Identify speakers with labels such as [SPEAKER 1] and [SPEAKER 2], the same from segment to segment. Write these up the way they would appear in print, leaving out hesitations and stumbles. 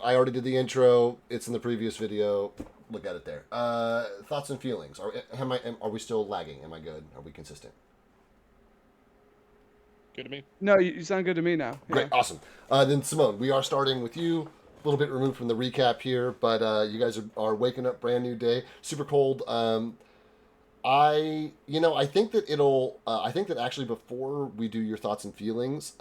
[SPEAKER 1] I already did the intro. It's in the previous video. Look at it there. Thoughts and feelings. Are we still lagging? Am I good? Are we consistent?
[SPEAKER 2] Good to me.
[SPEAKER 3] No, you sound good to me now.
[SPEAKER 1] Great,
[SPEAKER 3] Yeah.
[SPEAKER 1] awesome. Then Simone, we are starting with you. A little bit removed from the recap here, but you guys are waking up, brand new day, super cold. I think that I think that actually before we do your thoughts and feelings,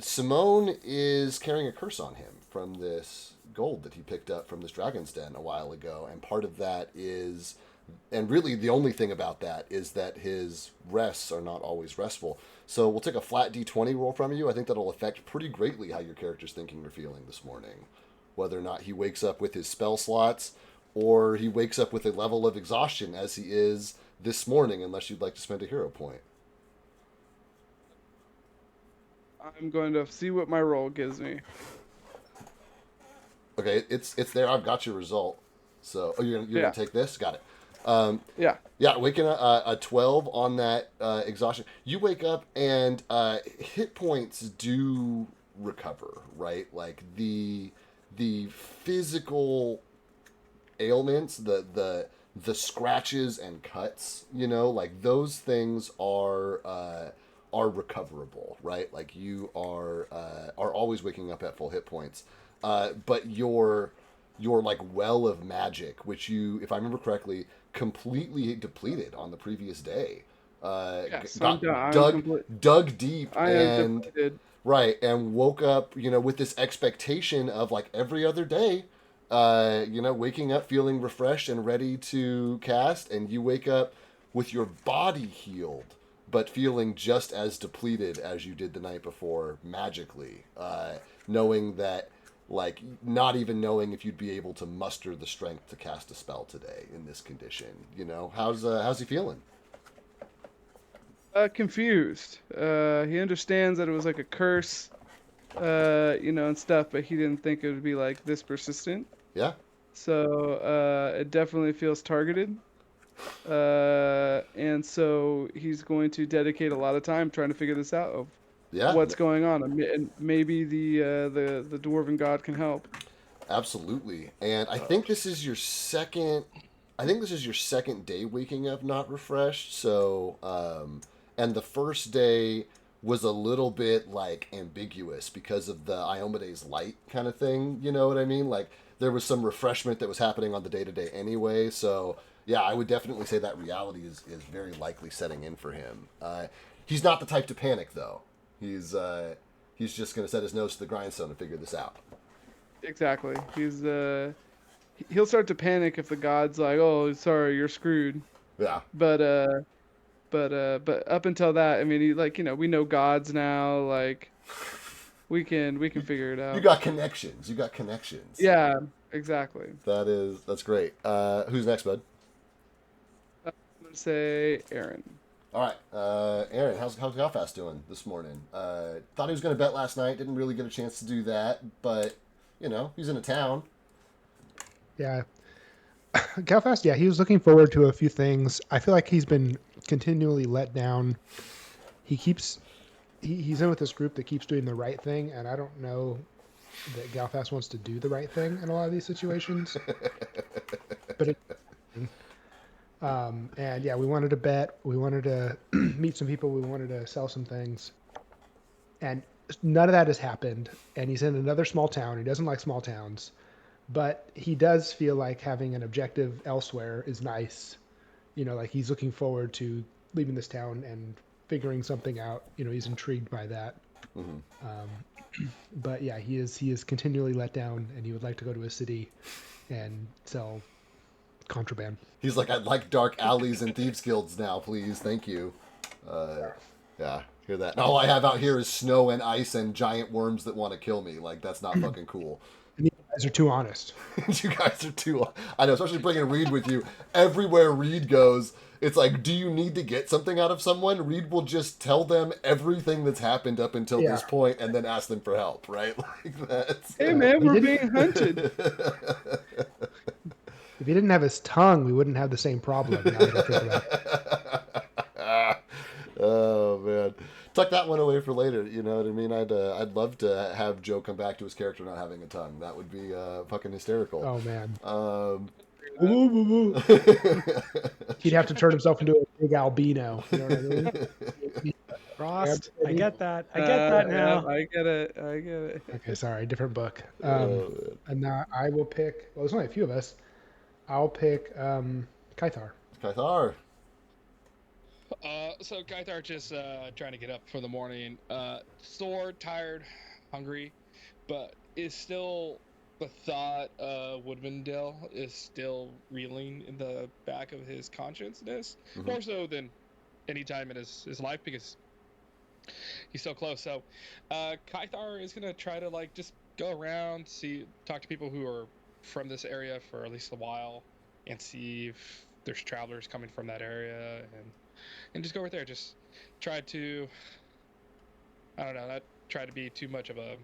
[SPEAKER 1] Simone is carrying a curse on him from this gold that he picked up from this dragon's den a while ago, and part of that is, and really the only thing about that is that his rests are not always restful. So we'll take a flat d20 roll from you. I think that'll affect pretty greatly how your character's thinking or feeling this morning, whether or not he wakes up with his spell slots or he wakes up with a level of exhaustion as he is this morning, unless you'd like to spend a hero point.
[SPEAKER 3] I'm going to see what my roll gives me.
[SPEAKER 1] Okay, it's there. I've got your result. So, you're gonna take this? Got it.
[SPEAKER 3] Yeah.
[SPEAKER 1] Yeah, waking a 12 on that exhaustion. You wake up and hit points do recover, right? Like the physical ailments, the scratches and cuts, like those things are recoverable, right? Like you are always waking up at full hit points. But your like well of magic, which you, if I remember correctly, completely depleted on the previous day.
[SPEAKER 3] Yes,
[SPEAKER 1] Got
[SPEAKER 3] I'm
[SPEAKER 1] dug deep
[SPEAKER 3] I am
[SPEAKER 1] and
[SPEAKER 3] depleted.
[SPEAKER 1] right, and woke up, with this expectation of like every other day, waking up feeling refreshed and ready to cast, and you wake up with your body healed, but feeling just as depleted as you did the night before magically, knowing that, like, not even knowing if you'd be able to muster the strength to cast a spell today in this condition. How's he feeling?
[SPEAKER 3] Confused. He understands that it was like a curse, and stuff, but he didn't think it would be like this persistent.
[SPEAKER 1] Yeah.
[SPEAKER 3] So it definitely feels targeted. And so he's going to dedicate a lot of time trying to figure this out of
[SPEAKER 1] Yeah.
[SPEAKER 3] what's going on, and maybe the dwarven god can help.
[SPEAKER 1] Absolutely. And I think this is your second. I think this is your second day waking up not refreshed. So, and the first day was a little bit like ambiguous because of the Iomede's light kind of thing. You know what I mean? Like there was some refreshment that was happening on the day to day anyway. So yeah, I would definitely say that reality is very likely setting in for him. He's not the type to panic though. He's just gonna set his nose to the grindstone and figure this out.
[SPEAKER 3] Exactly. He'll start to panic if the god's like, "Oh, sorry, you're screwed."
[SPEAKER 1] Yeah.
[SPEAKER 3] But up until that, I mean, we know gods now. Like, we can figure it
[SPEAKER 1] You
[SPEAKER 3] out.
[SPEAKER 1] got connections. You got connections.
[SPEAKER 3] Yeah, exactly.
[SPEAKER 1] That's great. Who's next, bud?
[SPEAKER 3] I'm gonna say Aaron.
[SPEAKER 1] All right, Aaron, how's Galfast doing this morning? Thought he was going to bet last night. Didn't really get a chance to do that, but he's in a town.
[SPEAKER 4] Yeah. Calfast, yeah, he was looking forward to a few things. I feel like he's been continually let down. He's in with this group that keeps doing the right thing, and I don't know that Galfast wants to do the right thing in a lot of these situations. But and yeah, we wanted to bet. We wanted to meet some people. We wanted to sell some things. And none of that has happened. And he's in another small town. He doesn't like small towns. But he does feel like having an objective elsewhere is nice. Like he's looking forward to leaving this town and figuring something out. He's intrigued by that.
[SPEAKER 1] Mm-hmm.
[SPEAKER 4] But yeah, he is continually let down, and he would like to go to a city and sell contraband.
[SPEAKER 1] He's like, I'd like dark alleys and thieves guilds now, please. Thank you. Yeah, hear that. All I have out here is snow and ice and giant worms that want to kill me. Like, that's not fucking cool.
[SPEAKER 4] And you guys are too honest.
[SPEAKER 1] You guys are too... I know, especially bringing Reed with you. Everywhere Reed goes, it's like, do you need to get something out of someone? Reed will just tell them everything that's happened up until this point and then ask them for help, right? Like that's...
[SPEAKER 3] Hey man, we're being hunted.
[SPEAKER 4] If he didn't have his tongue, we wouldn't have the same problem. Now that I think about it.
[SPEAKER 1] Oh man, tuck that one away for later. You know what I mean? I'd love to have Joe come back to his character not having a tongue. That would be fucking hysterical.
[SPEAKER 4] Oh man.
[SPEAKER 1] Um,
[SPEAKER 4] He'd have to turn himself into a big albino. You know what I mean?
[SPEAKER 2] Frost. I get that. I
[SPEAKER 3] Uh,
[SPEAKER 2] get that
[SPEAKER 3] yeah,
[SPEAKER 2] now.
[SPEAKER 3] I get it. I get it.
[SPEAKER 4] Okay, sorry, different book.
[SPEAKER 1] Oh,
[SPEAKER 4] And now I will pick. Well, there's only a few of us. I'll pick Kythar.
[SPEAKER 1] Caithar.
[SPEAKER 5] So Gaithar just trying to get up for the morning. Sore, tired, hungry, but is still the thought of Woodmandale is still reeling in the back of his consciousness, more so than any time in his life because he's so close. So Kythar is gonna try to like just go around, talk to people who are from this area for at least a while, and see if there's travelers coming from that area, and just go right there. Just try to, I don't know, not try to be too much of a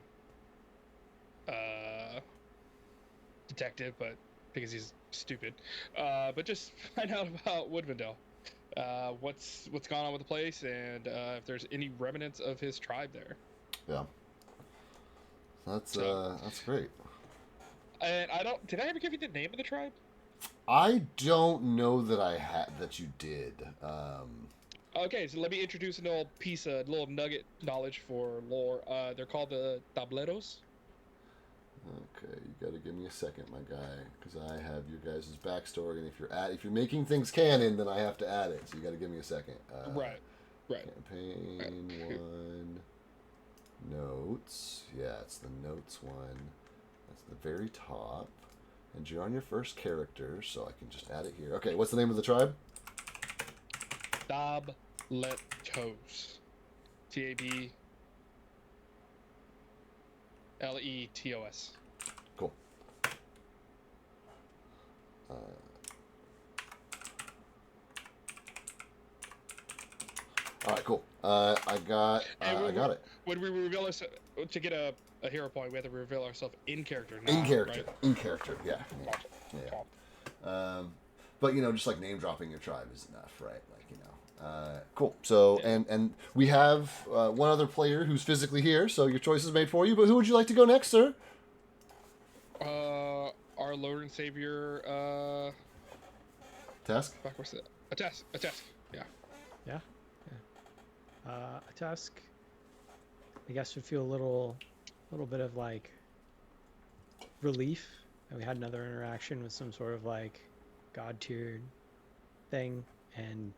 [SPEAKER 5] detective, but because he's stupid. But just find out about Woodmandale. What's gone on with the place, and if there's any remnants of his tribe there.
[SPEAKER 1] Yeah. That's great.
[SPEAKER 5] And did I ever give you the name of the tribe?
[SPEAKER 1] I don't know that you did.
[SPEAKER 5] Okay, so let me introduce a little nugget knowledge for lore. They're called the Tableros.
[SPEAKER 1] Okay, you got to give me a second, my guy, because I have your guys' backstory, and if you're making things canon, then I have to add it. So you got to give me a second.
[SPEAKER 5] Right.
[SPEAKER 1] Campaign one, notes. Yeah, it's the notes one. That's the very top, and you're on your first character, so I can just add it here. Okay, what's the name of the tribe?
[SPEAKER 5] Tabletos. Tabletos.
[SPEAKER 1] Cool. All right, cool. I got it.
[SPEAKER 5] When we reveal ourselves, to get a hero point, we have to reveal ourselves in character.
[SPEAKER 1] In character.
[SPEAKER 5] Right?
[SPEAKER 1] In character. Yeah. But just like name dropping your tribe is enough, right? Cool. So and we have one other player who's physically here, so your choice is made for you. But who would you like to go next, sir?
[SPEAKER 5] Our Lord and Savior.
[SPEAKER 1] Task.
[SPEAKER 5] Fuck, what's that? A task. Yeah.
[SPEAKER 2] A tusk, I guess, would feel a little bit of like relief that we had another interaction with some sort of like god-tiered thing, and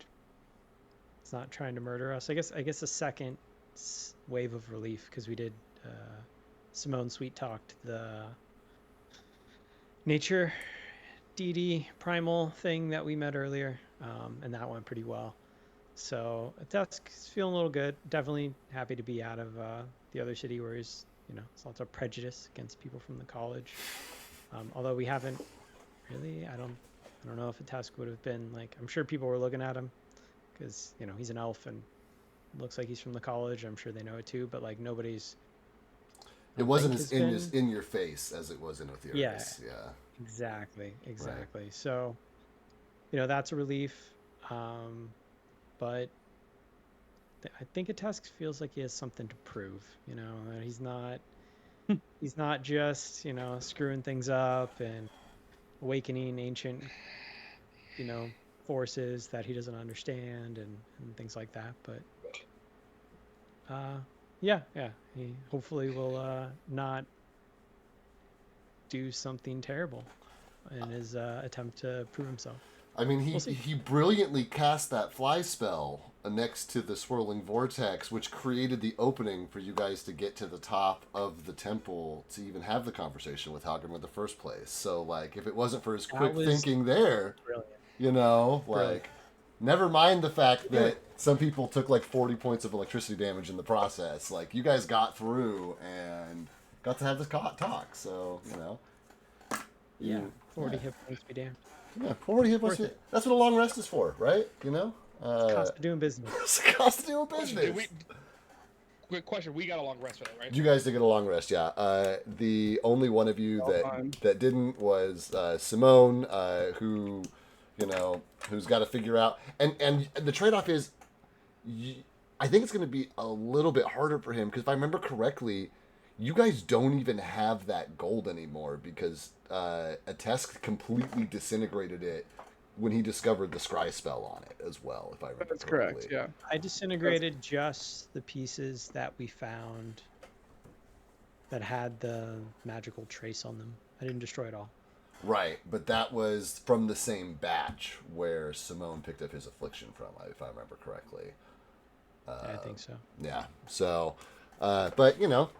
[SPEAKER 2] it's not trying to murder us. I guess a second wave of relief, because we did Simone sweet talked the nature deity primal thing that we met earlier, and that went pretty well. So Tusk's feeling a little good. Definitely happy to be out of the other city where there's lots of prejudice against people from the college. Although we haven't really, I don't know if a Tusk would have been like, I'm sure people were looking at him because he's an elf and looks like he's from the college. I'm sure they know it too, but like nobody's.
[SPEAKER 1] It wasn't as in your face as it was in Othyrus.
[SPEAKER 2] Yeah. Exactly. Right. So, that's a relief. But I think a Tusk feels like he has something to prove. He's not just screwing things up and awakening ancient forces that he doesn't understand and things like that. But yeah, he hopefully will not do something terrible in his attempt to prove himself.
[SPEAKER 1] I mean, he brilliantly cast that fly spell next to the swirling vortex, which created the opening for you guys to get to the top of the temple to even have the conversation with Halgrim in the first place. So, like, if it wasn't for his quick thinking there, brilliant. Never mind the fact that some people took like 40 points of electricity damage in the process. Like, you guys got through and got to have this talk. So,
[SPEAKER 2] 40 hit points be damned.
[SPEAKER 1] Yeah, 40 hit points. That's what a long rest is for, right?
[SPEAKER 2] It's cost of doing business.
[SPEAKER 1] It's the cost of doing business.
[SPEAKER 5] Quick question: we got a long rest with it, right?
[SPEAKER 1] You guys did get a long rest, yeah. The only one of you that didn't was Simone, who's got to figure out. And the trade-off is, I think it's going to be a little bit harder for him because if I remember correctly, you guys don't even have that gold anymore because Atesk completely disintegrated it when he discovered the scry spell on it as well, if I remember
[SPEAKER 3] That's
[SPEAKER 1] correctly.
[SPEAKER 3] correct. Yeah.
[SPEAKER 2] I disintegrated just the pieces that we found that had the magical trace on them. I didn't destroy it all.
[SPEAKER 1] Right, but that was from the same batch where Simone picked up his affliction from, if I remember correctly.
[SPEAKER 2] I think so.
[SPEAKER 1] Yeah, so, but, you know,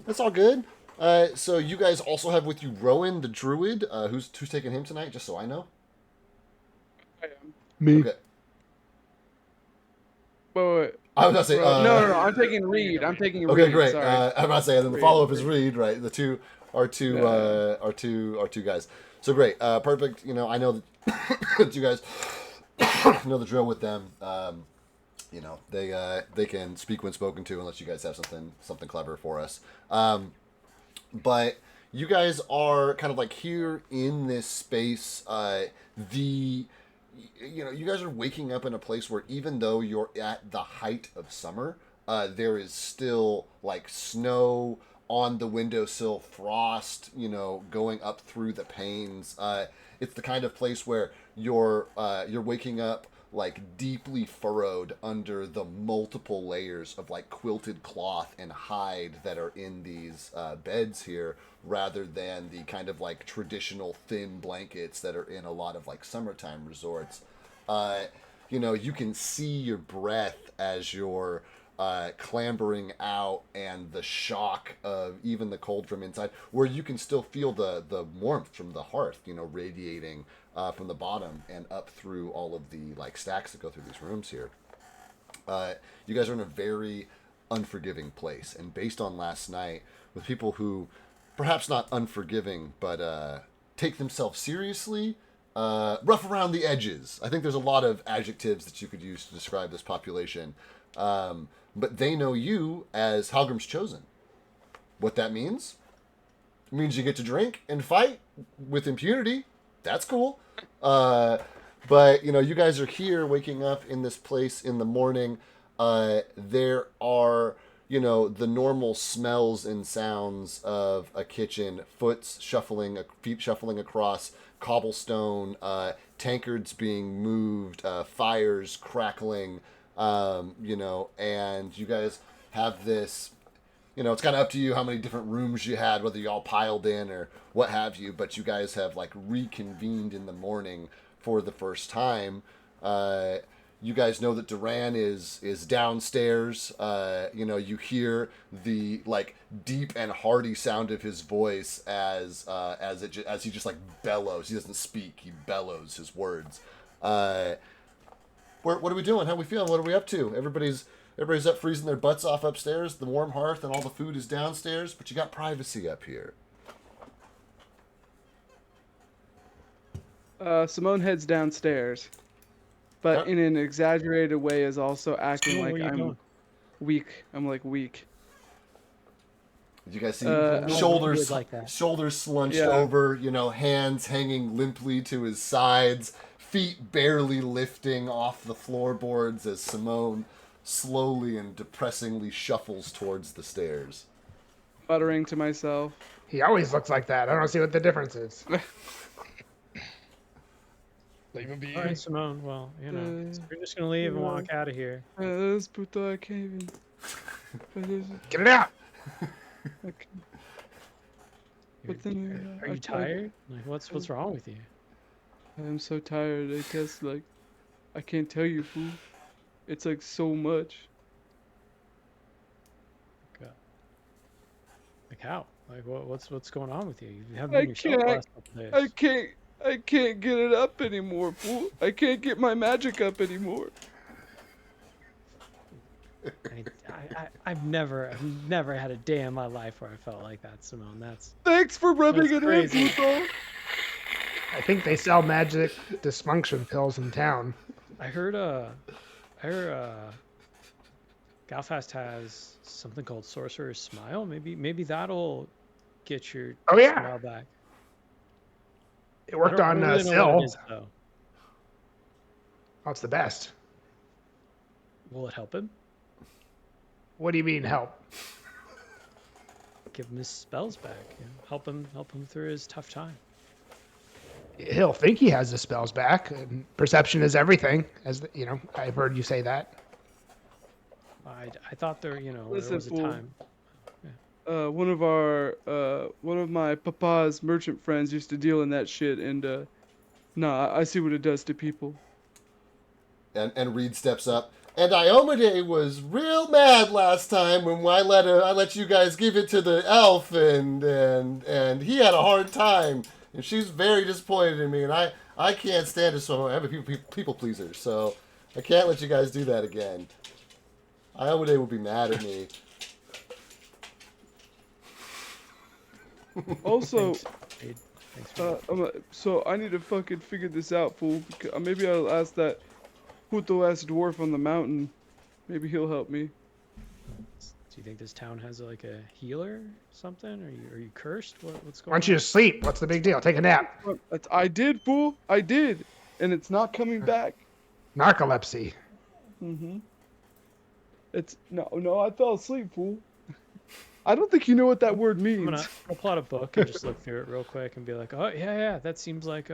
[SPEAKER 1] that's all good. So you guys also have with you Rowan, the druid. Who's taking him tonight, just so I know?
[SPEAKER 3] I am.
[SPEAKER 4] Me.
[SPEAKER 1] Okay.
[SPEAKER 3] Wait.
[SPEAKER 1] I was about to say...
[SPEAKER 3] No. I'm taking Reed. I'm taking
[SPEAKER 1] Okay,
[SPEAKER 3] Reed.
[SPEAKER 1] great.
[SPEAKER 3] Sorry.
[SPEAKER 1] I'm about to say, and then the
[SPEAKER 3] Reed,
[SPEAKER 1] follow-up is
[SPEAKER 3] Reed.
[SPEAKER 1] Reed, right? The two are two guys. So great. Perfect. You know, I know that you guys know the drill with them. You know, they can speak when spoken to unless you guys have something clever for us. But you guys are kind of like here in this space. You guys are waking up in a place where even though you're at the height of summer, there is still like snow on the windowsill, frost, going up through the panes. It's the kind of place where you're waking up like deeply furrowed under the multiple layers of like quilted cloth and hide that are in these beds here, rather than the kind of like traditional thin blankets that are in a lot of like summertime resorts. You can see your breath as you're clambering out, and the shock of even the cold from inside, where you can still feel the warmth from the hearth, radiating from the bottom and up through all of the like stacks that go through these rooms here. You guys are in a very unforgiving place, and based on last night, with people who perhaps not unforgiving, but take themselves seriously, rough around the edges. I think there's a lot of adjectives that you could use to describe this population. But they know you as Halgrim's Chosen. What that means? It means you get to drink and fight with impunity. That's cool. But, you guys are here waking up in this place in the morning. There are, the normal smells and sounds of a kitchen, feet shuffling across cobblestone, tankards being moved, fires crackling, and you guys have this, it's kind of up to you how many different rooms you had, whether you all piled in or what have you, but you guys have like reconvened in the morning for the first time. You guys know that Duran is downstairs. You hear the like deep and hearty sound of his voice as he just like bellows. He doesn't speak. He bellows his words. What are we doing? How are we feeling? What are we up to? Everybody's up freezing their butts off upstairs. The warm hearth and all the food is downstairs, but you got privacy up here.
[SPEAKER 3] Simone heads downstairs, but in an exaggerated way is also acting
[SPEAKER 2] Simone,
[SPEAKER 3] like
[SPEAKER 2] where you
[SPEAKER 3] I'm
[SPEAKER 2] going?
[SPEAKER 3] weak. I'm like weak.
[SPEAKER 1] Did you guys see
[SPEAKER 2] Shoulders like that.
[SPEAKER 1] shoulders slunched
[SPEAKER 3] Yeah.
[SPEAKER 1] over, hands hanging limply to his sides, feet barely lifting off the floorboards as Simone slowly and depressingly shuffles towards the stairs.
[SPEAKER 3] Muttering to myself.
[SPEAKER 4] He always looks like that. I don't see what the difference is.
[SPEAKER 5] Leave him be.
[SPEAKER 2] All right, Simone. Well,
[SPEAKER 3] Uh,
[SPEAKER 2] we're just gonna leave and walk out of here.
[SPEAKER 3] This puto, I can't even.
[SPEAKER 4] Get it out.
[SPEAKER 3] Okay. But then,
[SPEAKER 2] Are you tired? Like, what's wrong with you?
[SPEAKER 3] I'm so tired. I guess like I can't tell you, fool. It's like so much.
[SPEAKER 2] Like how? Like what's going on with you? You haven't
[SPEAKER 3] I
[SPEAKER 2] been yourself the
[SPEAKER 3] can't-
[SPEAKER 2] last couple days.
[SPEAKER 3] I can't get it up anymore, fool. I can't get my magic up anymore.
[SPEAKER 2] I've never had a day in my life where I felt like that, Simone. That's
[SPEAKER 3] Thanks for rubbing
[SPEAKER 2] That's
[SPEAKER 3] it
[SPEAKER 2] crazy.
[SPEAKER 3] in, puto.
[SPEAKER 4] I think they sell magic dysfunction pills in town.
[SPEAKER 2] I heard Galfast has something called Sorcerer's Smile. Maybe that'll get your
[SPEAKER 4] Oh, yeah.
[SPEAKER 2] smile back.
[SPEAKER 4] It worked
[SPEAKER 2] I
[SPEAKER 4] on
[SPEAKER 2] don't really know what
[SPEAKER 4] Syl.
[SPEAKER 2] it is, though.
[SPEAKER 4] Oh, it's the best.
[SPEAKER 2] Will it help him?
[SPEAKER 4] What do you mean help?
[SPEAKER 2] Give him his spells back. You know, help him through his tough time.
[SPEAKER 4] He'll think he has his spells back. And perception is everything, you know. I've heard you say that.
[SPEAKER 2] I thought there
[SPEAKER 3] Listen,
[SPEAKER 2] was a
[SPEAKER 3] fool.
[SPEAKER 2] time.
[SPEAKER 3] One of my papa's merchant friends used to deal in that shit, and I see what it does to people.
[SPEAKER 1] And Reed steps up. And Iomade was real mad last time when I let you guys give it to the elf, and he had a hard time, and she's very disappointed in me, and I can't stand it, so I'm a people pleaser, so I can't let you guys do that again. Iomade will be mad at me.
[SPEAKER 3] Also,
[SPEAKER 2] Thanks, Reed. Thanks for
[SPEAKER 3] so I need to fucking figure this out, fool. Maybe I'll ask that puto-ass dwarf on the mountain. Maybe he'll help me.
[SPEAKER 2] Do you think this town has like a healer or something? Are you cursed? What's
[SPEAKER 4] Why
[SPEAKER 2] going
[SPEAKER 4] don't you just sleep? What's the big deal? Take a nap.
[SPEAKER 3] I did, fool. I did, and it's not coming back.
[SPEAKER 4] Narcolepsy.
[SPEAKER 3] Mm-hmm. It's no. I fell asleep, fool. I don't think you know what that word means.
[SPEAKER 2] I'll pull out a book and just look through it real quick and be like, oh yeah, that seems like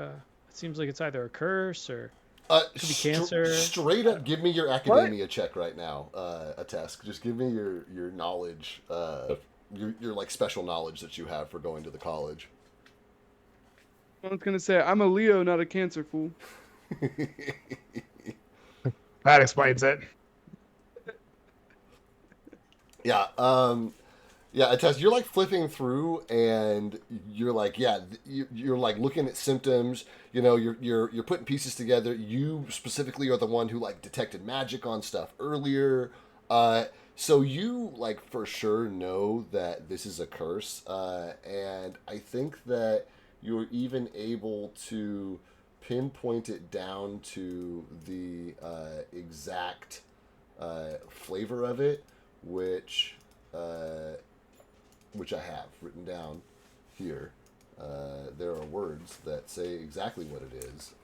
[SPEAKER 2] it's either a curse or could be cancer.
[SPEAKER 1] Straight up, give me your academia check right now, a test. Just give me your knowledge, your like special knowledge that you have for going to the college.
[SPEAKER 3] I was gonna say I'm a Leo, not a Cancer, fool.
[SPEAKER 4] That explains it.
[SPEAKER 1] Yeah. Yeah, Tess, you're like flipping through, and you're like, you're like looking at symptoms. You know, you're putting pieces together. You specifically are the one who like detected magic on stuff earlier. So you like for sure know that this is a curse, and I think that you're even able to pinpoint it down to the exact flavor of it, which I have written down here. There are words that say exactly what it is,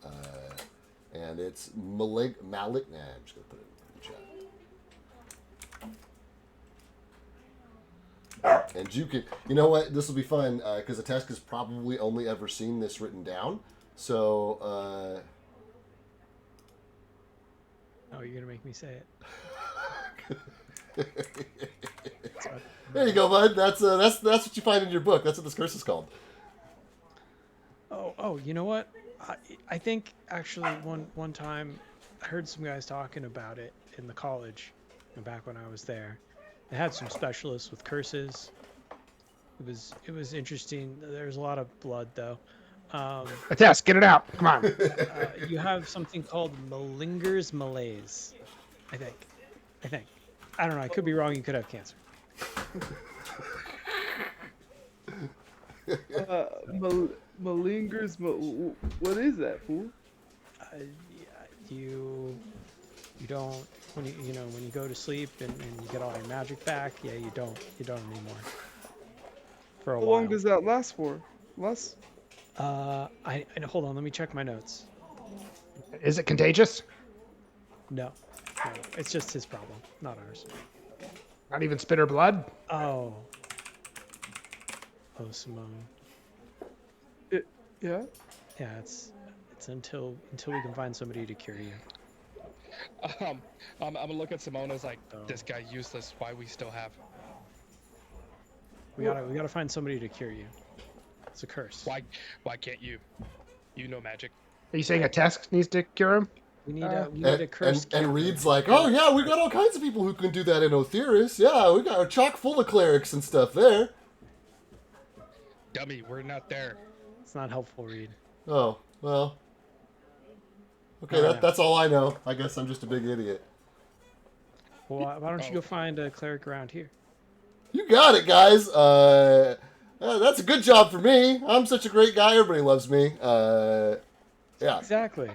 [SPEAKER 1] and it's malignant. I'm just gonna put it in the chat. And you know what? This will be fun because Ateska's probably only ever seen this written down. So,
[SPEAKER 2] Oh, you're gonna make me say it.
[SPEAKER 1] there you go, bud. That's what you find in your book. That's what this curse is called.
[SPEAKER 2] Oh, you know what? I think actually one time I heard some guys talking about it in the college, back when I was there. They had some specialists with curses. It was interesting. There's a lot of blood though.
[SPEAKER 4] A test. Get it out. Come on.
[SPEAKER 2] You have something called malinger's malaise. I think. I don't know. I could be wrong. You could have cancer.
[SPEAKER 3] Malingers. What is that, fool?
[SPEAKER 2] You don't when you go to sleep and you get all your magic back. Yeah, you don't anymore. For a
[SPEAKER 3] How
[SPEAKER 2] while.
[SPEAKER 3] long does that last for?
[SPEAKER 2] I hold on. Let me check my notes.
[SPEAKER 4] Is it contagious?
[SPEAKER 2] No, it's just his problem, not ours.
[SPEAKER 4] Not even spit or blood?
[SPEAKER 2] Oh, Simone.
[SPEAKER 3] Yeah.
[SPEAKER 2] Yeah, it's until we can find somebody to cure you.
[SPEAKER 5] I'm gonna look at Simone as like,
[SPEAKER 2] Oh.
[SPEAKER 5] this guy useless. Why we still have?
[SPEAKER 2] We gotta find somebody to cure you. It's a curse.
[SPEAKER 5] Why can't you? You know magic.
[SPEAKER 4] Are you saying a test needs to cure him?
[SPEAKER 2] We need a curse.
[SPEAKER 1] And Reed's like, oh yeah, we got all kinds of people who can do that in Otheris. Yeah, we got a chock full of clerics and stuff there.
[SPEAKER 5] Dummy, we're not there.
[SPEAKER 2] It's not helpful, Reed.
[SPEAKER 1] Oh, well. Okay, that's all I know. I guess I'm just a big idiot.
[SPEAKER 2] Well, why don't you go find a cleric around here?
[SPEAKER 1] You got it, guys. That's a good job for me. I'm such a great guy. Everybody loves me. Yeah.
[SPEAKER 2] Exactly.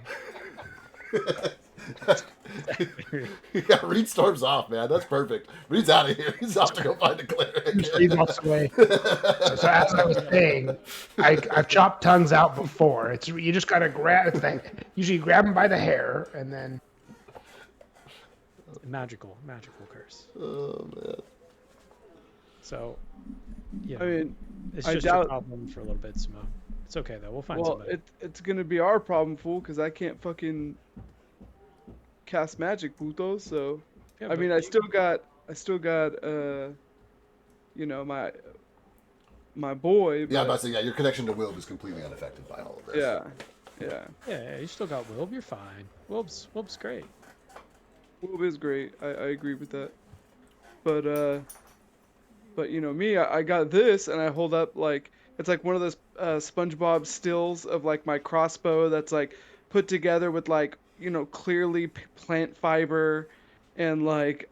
[SPEAKER 1] Yeah, Reed storms off, man. That's perfect. Reed's out of here. He's off to go find a cleric.
[SPEAKER 4] He walks away. So as I was saying, I've chopped tongues out before. You just gotta grab. Usually you grab them by the hair and then.
[SPEAKER 2] magical curse.
[SPEAKER 1] Oh man.
[SPEAKER 2] So, you
[SPEAKER 3] I
[SPEAKER 2] know,
[SPEAKER 3] mean,
[SPEAKER 2] it's
[SPEAKER 3] I
[SPEAKER 2] just your
[SPEAKER 3] doubt.
[SPEAKER 2] problem for a little bit, Simone. It's okay though. We'll find
[SPEAKER 3] Well,
[SPEAKER 2] somebody.
[SPEAKER 3] it's gonna be our problem, fool, because I can't fucking cast magic, puto. So,
[SPEAKER 2] Yeah,
[SPEAKER 3] I
[SPEAKER 2] but
[SPEAKER 3] mean, I still got, you know, my boy,
[SPEAKER 1] Yeah, I'm about
[SPEAKER 3] but
[SPEAKER 1] to say, yeah, your connection to Wilb is completely unaffected by all of this.
[SPEAKER 3] yeah, yeah.
[SPEAKER 2] yeah, you still got Wilb. You're fine. Wilb's great.
[SPEAKER 3] Wolf is great. I agree with that. But you know me, I got this, and I hold up like it's like one of those SpongeBob stills of like my crossbow that's like put together with like clearly plant fiber and like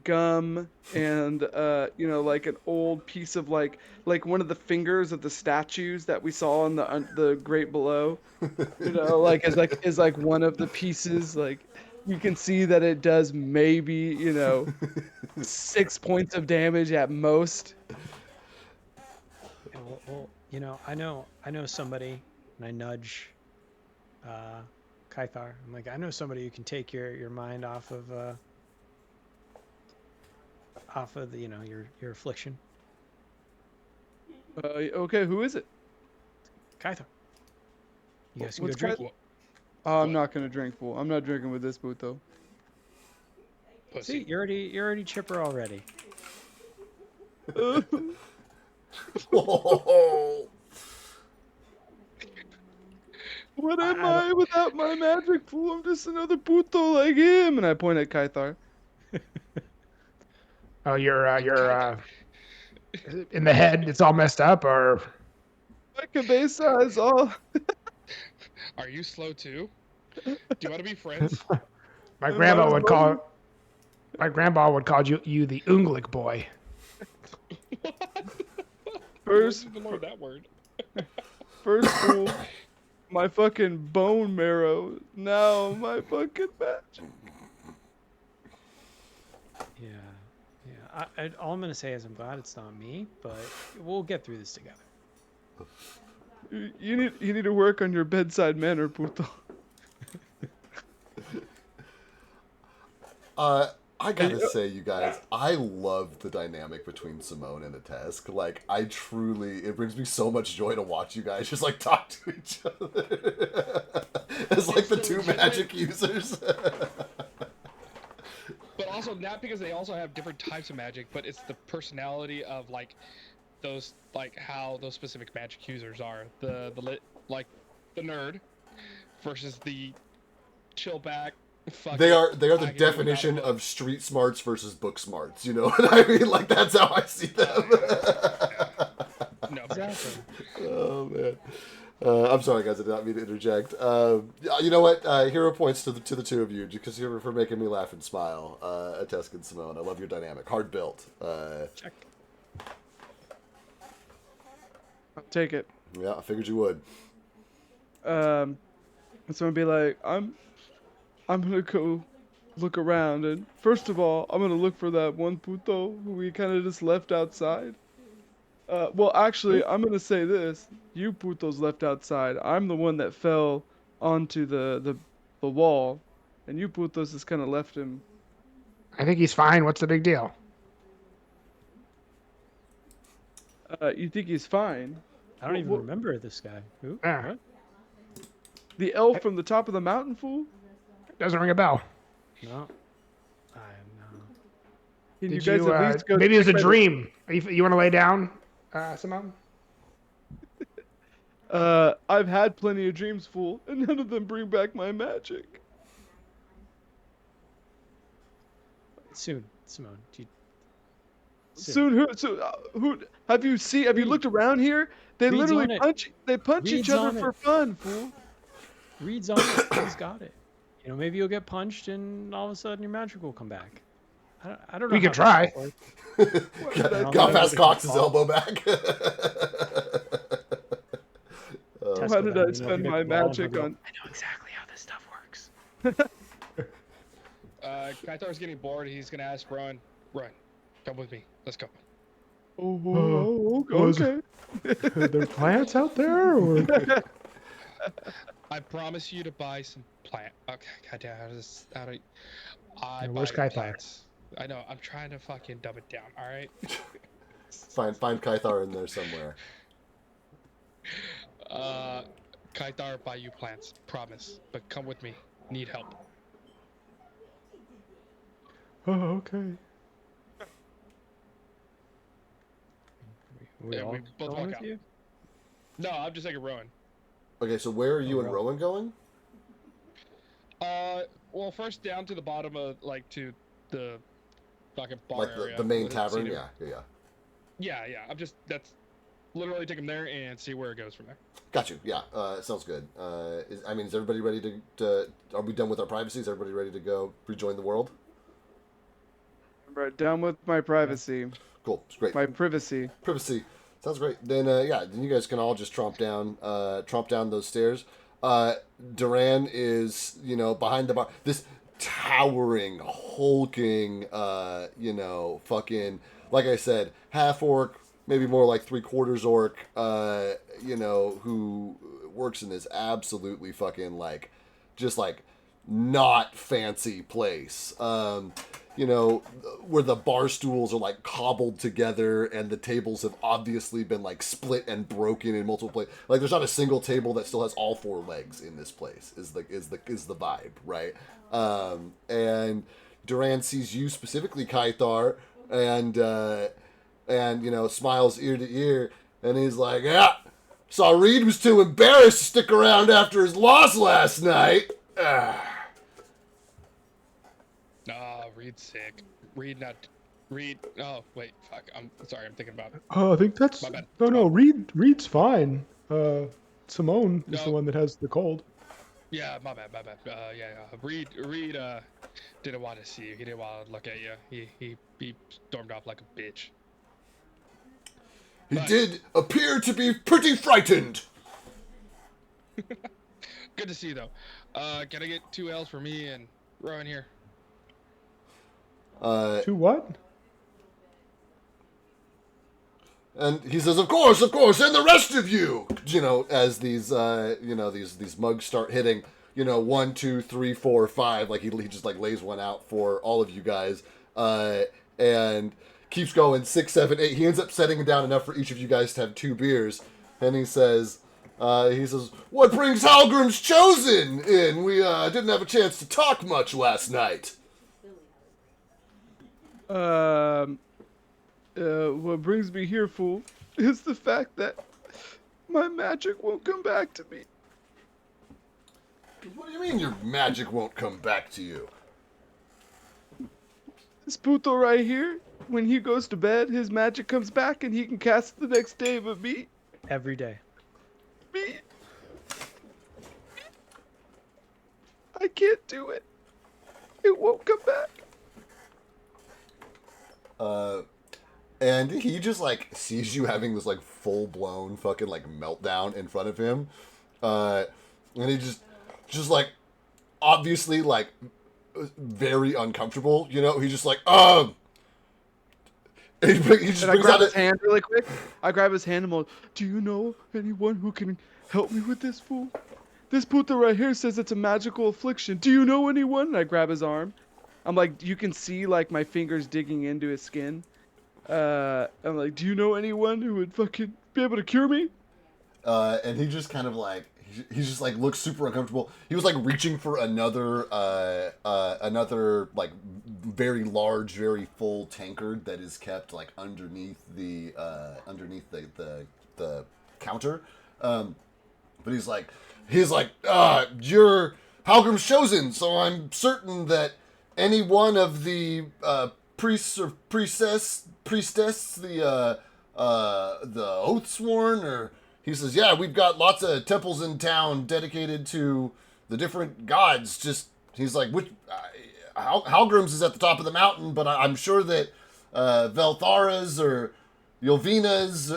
[SPEAKER 3] gum and like an old piece of like one of the fingers of the statues that we saw in the Great Below. Like is like one of the pieces. Like you can see that it does maybe 6 points of damage at most.
[SPEAKER 2] Yeah, well, I know somebody, and I nudge Kythar. I'm like, I know somebody who can take your mind off of the your affliction.
[SPEAKER 3] Okay, who is it?
[SPEAKER 2] Kythar. You guys can go
[SPEAKER 3] What's
[SPEAKER 2] drink.
[SPEAKER 3] Kythar? Oh, I'm not gonna drink, fool. I'm not drinking with this boot though.
[SPEAKER 2] See,
[SPEAKER 5] Pussy.
[SPEAKER 2] you're already chipper already.
[SPEAKER 1] Oh,
[SPEAKER 3] What am
[SPEAKER 2] I
[SPEAKER 3] I without my magic, fool? I'm just another puto like him. And I point at Kythar.
[SPEAKER 4] Oh, you're in the head. It's all messed up, or
[SPEAKER 3] My cabeza is all.
[SPEAKER 5] Are you slow too? Do you want to be friends?
[SPEAKER 4] my
[SPEAKER 3] Am
[SPEAKER 4] grandma
[SPEAKER 3] I
[SPEAKER 4] would
[SPEAKER 3] slow?
[SPEAKER 4] call you the Unglik boy.
[SPEAKER 3] First,
[SPEAKER 5] Where'd you learn that word?
[SPEAKER 3] first fool, my fucking bone marrow. Now my fucking magic.
[SPEAKER 2] Yeah. All I'm gonna say is I'm glad it's not me, but we'll get through this together.
[SPEAKER 3] You need to work on your bedside manner, puto.
[SPEAKER 1] I gotta say, you guys, I love the dynamic between Simone and Atesk. Like, it brings me so much joy to watch you guys just like talk to each other as like the two magic users.
[SPEAKER 5] But also not because they also have different types of magic, but it's the personality of like those, like how those specific magic users are. The nerd versus the chill back.
[SPEAKER 1] They are the
[SPEAKER 5] I can do without
[SPEAKER 1] definition
[SPEAKER 5] a book.
[SPEAKER 1] of street smarts versus book smarts. You know what I mean? Like that's how I see them.
[SPEAKER 5] No,
[SPEAKER 2] Exactly.
[SPEAKER 1] Oh man. I'm sorry, guys. I did not mean to interject. You know what? Hero points to the two of you because you're for making me laugh and smile. Atesk and Simone, I love your dynamic. Hard built.
[SPEAKER 2] Check.
[SPEAKER 3] I'll take it.
[SPEAKER 1] Yeah, I figured you would.
[SPEAKER 3] So I'm gonna be like, I'm gonna go look around, and first of all, I'm gonna look for that one puto who we kind of just left outside. Well, actually, I'm gonna say this: you putos left outside. I'm the one that fell onto the wall, and you putos just kind of left him.
[SPEAKER 4] I think he's fine. What's the big deal?
[SPEAKER 3] You think he's fine?
[SPEAKER 2] I don't
[SPEAKER 3] Wh-
[SPEAKER 2] even
[SPEAKER 3] wh-
[SPEAKER 2] remember this guy. Who?
[SPEAKER 4] Ah.
[SPEAKER 2] What?
[SPEAKER 3] The elf from the top of the mountain, fool?
[SPEAKER 4] Doesn't ring a bell.
[SPEAKER 2] No. I no.
[SPEAKER 3] Can you
[SPEAKER 4] Did
[SPEAKER 3] guys
[SPEAKER 4] you?
[SPEAKER 3] at least go
[SPEAKER 4] Maybe it was a
[SPEAKER 3] check my-
[SPEAKER 4] dream. You want to lay down, Simone?
[SPEAKER 3] I've had plenty of dreams, fool, and none of them bring back my magic.
[SPEAKER 2] Soon, Simone.
[SPEAKER 3] Soon, who have you seen? Have you
[SPEAKER 2] Reed.
[SPEAKER 3] looked around here? They
[SPEAKER 2] Reed's
[SPEAKER 3] literally
[SPEAKER 2] on it.
[SPEAKER 3] punch
[SPEAKER 2] Reed's
[SPEAKER 3] each other
[SPEAKER 2] on
[SPEAKER 3] for
[SPEAKER 2] it.
[SPEAKER 3] fun, fool.
[SPEAKER 2] Reed's on it. He's got it. Maybe you'll get punched, and all of a sudden your magic will come back. I don't know.
[SPEAKER 4] We can
[SPEAKER 2] how
[SPEAKER 4] try.
[SPEAKER 2] that works.
[SPEAKER 1] Got past Cox's
[SPEAKER 2] Ball.
[SPEAKER 1] elbow back.
[SPEAKER 2] Tesco
[SPEAKER 3] Why did
[SPEAKER 2] down,
[SPEAKER 3] I spend my
[SPEAKER 2] ball, and he'll
[SPEAKER 3] magic
[SPEAKER 2] go,
[SPEAKER 3] on?
[SPEAKER 2] I know exactly how this stuff works.
[SPEAKER 5] Kythar's getting bored. He's gonna ask Rowan, come with me. Let's go.
[SPEAKER 3] Oh,
[SPEAKER 4] was-
[SPEAKER 3] okay.
[SPEAKER 4] Are there plants out there? Or...
[SPEAKER 5] I promise you to buy some plant. Okay, goddamn, I
[SPEAKER 4] Yeah,
[SPEAKER 5] buy
[SPEAKER 4] where's Kythar?
[SPEAKER 5] plants. I know. I'm trying to fucking dumb it down. All right.
[SPEAKER 1] Find Kythar in there somewhere.
[SPEAKER 5] Kaitar buy you plants. Promise. But come with me. Need help.
[SPEAKER 4] Oh, okay.
[SPEAKER 2] We
[SPEAKER 5] Yeah,
[SPEAKER 2] all
[SPEAKER 5] we both
[SPEAKER 2] going
[SPEAKER 5] walk
[SPEAKER 2] with
[SPEAKER 5] out.
[SPEAKER 2] you?
[SPEAKER 5] No, I'm just taking Rowan.
[SPEAKER 1] Okay, so where are you and
[SPEAKER 2] Rowan.
[SPEAKER 1] Rowan going?
[SPEAKER 5] Well, first down to the bottom of to the fucking bar
[SPEAKER 1] Like
[SPEAKER 5] area.
[SPEAKER 1] the main
[SPEAKER 5] with
[SPEAKER 1] tavern?
[SPEAKER 5] Cedar.
[SPEAKER 1] Yeah.
[SPEAKER 5] Yeah. That's literally take him there and see where it goes from there.
[SPEAKER 1] Got you. Yeah, sounds good. Is everybody ready to? Are we done with our privacy? Is everybody ready to go rejoin the world?
[SPEAKER 3] Right, down with my privacy.
[SPEAKER 1] Cool. It's great.
[SPEAKER 3] My privacy.
[SPEAKER 1] Privacy. Sounds great. Then then you guys can all just tromp down those stairs. Duran is behind the bar. This towering, hulking, fucking, like I said, half orc, maybe more like 3/4 orc. Who works in this absolutely fucking just not fancy place. Where the bar stools are cobbled together and the tables have obviously been split and broken in multiple places. There's not a single table that still has all 4 legs in this place. Is the vibe, right? And Duran sees you specifically, Kythar, and smiles ear to ear, and he's like, "Yeah, saw Reed was too embarrassed to stick around after his loss last night."
[SPEAKER 5] Nah, Reed's sick. Reed. Oh wait, fuck. I'm sorry. I'm thinking about.
[SPEAKER 4] Oh, I think that's
[SPEAKER 5] My bad.
[SPEAKER 4] no. Reed's fine. Simone is the
[SPEAKER 5] No.
[SPEAKER 4] one that has the cold.
[SPEAKER 5] Yeah, my bad. Yeah. Reed didn't want to see you. He didn't want to look at you. He stormed off like a bitch.
[SPEAKER 1] He
[SPEAKER 5] But-
[SPEAKER 1] did appear to be pretty frightened.
[SPEAKER 5] Good to see you though. Can I get 2 L's for me and Rowan here?
[SPEAKER 4] To what?
[SPEAKER 1] And he says, of course, and the rest of you, as these, these mugs start hitting, 1, 2, 3, 4, 5, he just lays one out for all of you guys, and keeps going, 6, 7, 8. He ends up setting down enough for each of you guys to have 2 beers, and he says, what brings Halgrim's Chosen in? We didn't have a chance to talk much last night.
[SPEAKER 3] What brings me here, fool, is the fact that my magic won't come back to me.
[SPEAKER 1] What do you mean your magic won't come back to you?
[SPEAKER 3] This puto right here, when he goes to bed, his magic comes back and he can cast it the next day, but me,
[SPEAKER 2] Every day.
[SPEAKER 3] I can't do it. It won't come back.
[SPEAKER 1] And he just sees you having this full blown fucking meltdown in front of him, and he just obviously very uncomfortable. He's just he just
[SPEAKER 3] And I
[SPEAKER 1] brings
[SPEAKER 3] grab
[SPEAKER 1] out
[SPEAKER 3] his hand really quick. I grab his hand and I'm like, do you know anyone who can help me with this, fool? This puto right here says it's a magical affliction. Do you know anyone? And I grab his arm. I'm like, you can see my fingers digging into his skin. I'm like, do you know anyone who would fucking be able to cure me?
[SPEAKER 1] and he just kind of he's just looks super uncomfortable. He was reaching for another very large, very full tankard that is kept underneath the counter. But he's you're Halgrim's Chosen, so I'm certain that any one of the priests or priestess, the Oathsworn, or he says, yeah, we've got lots of temples in town dedicated to the different gods. Just he's which Halgrim's is at the top of the mountain, but I'm sure that Velthara's or Yovina's,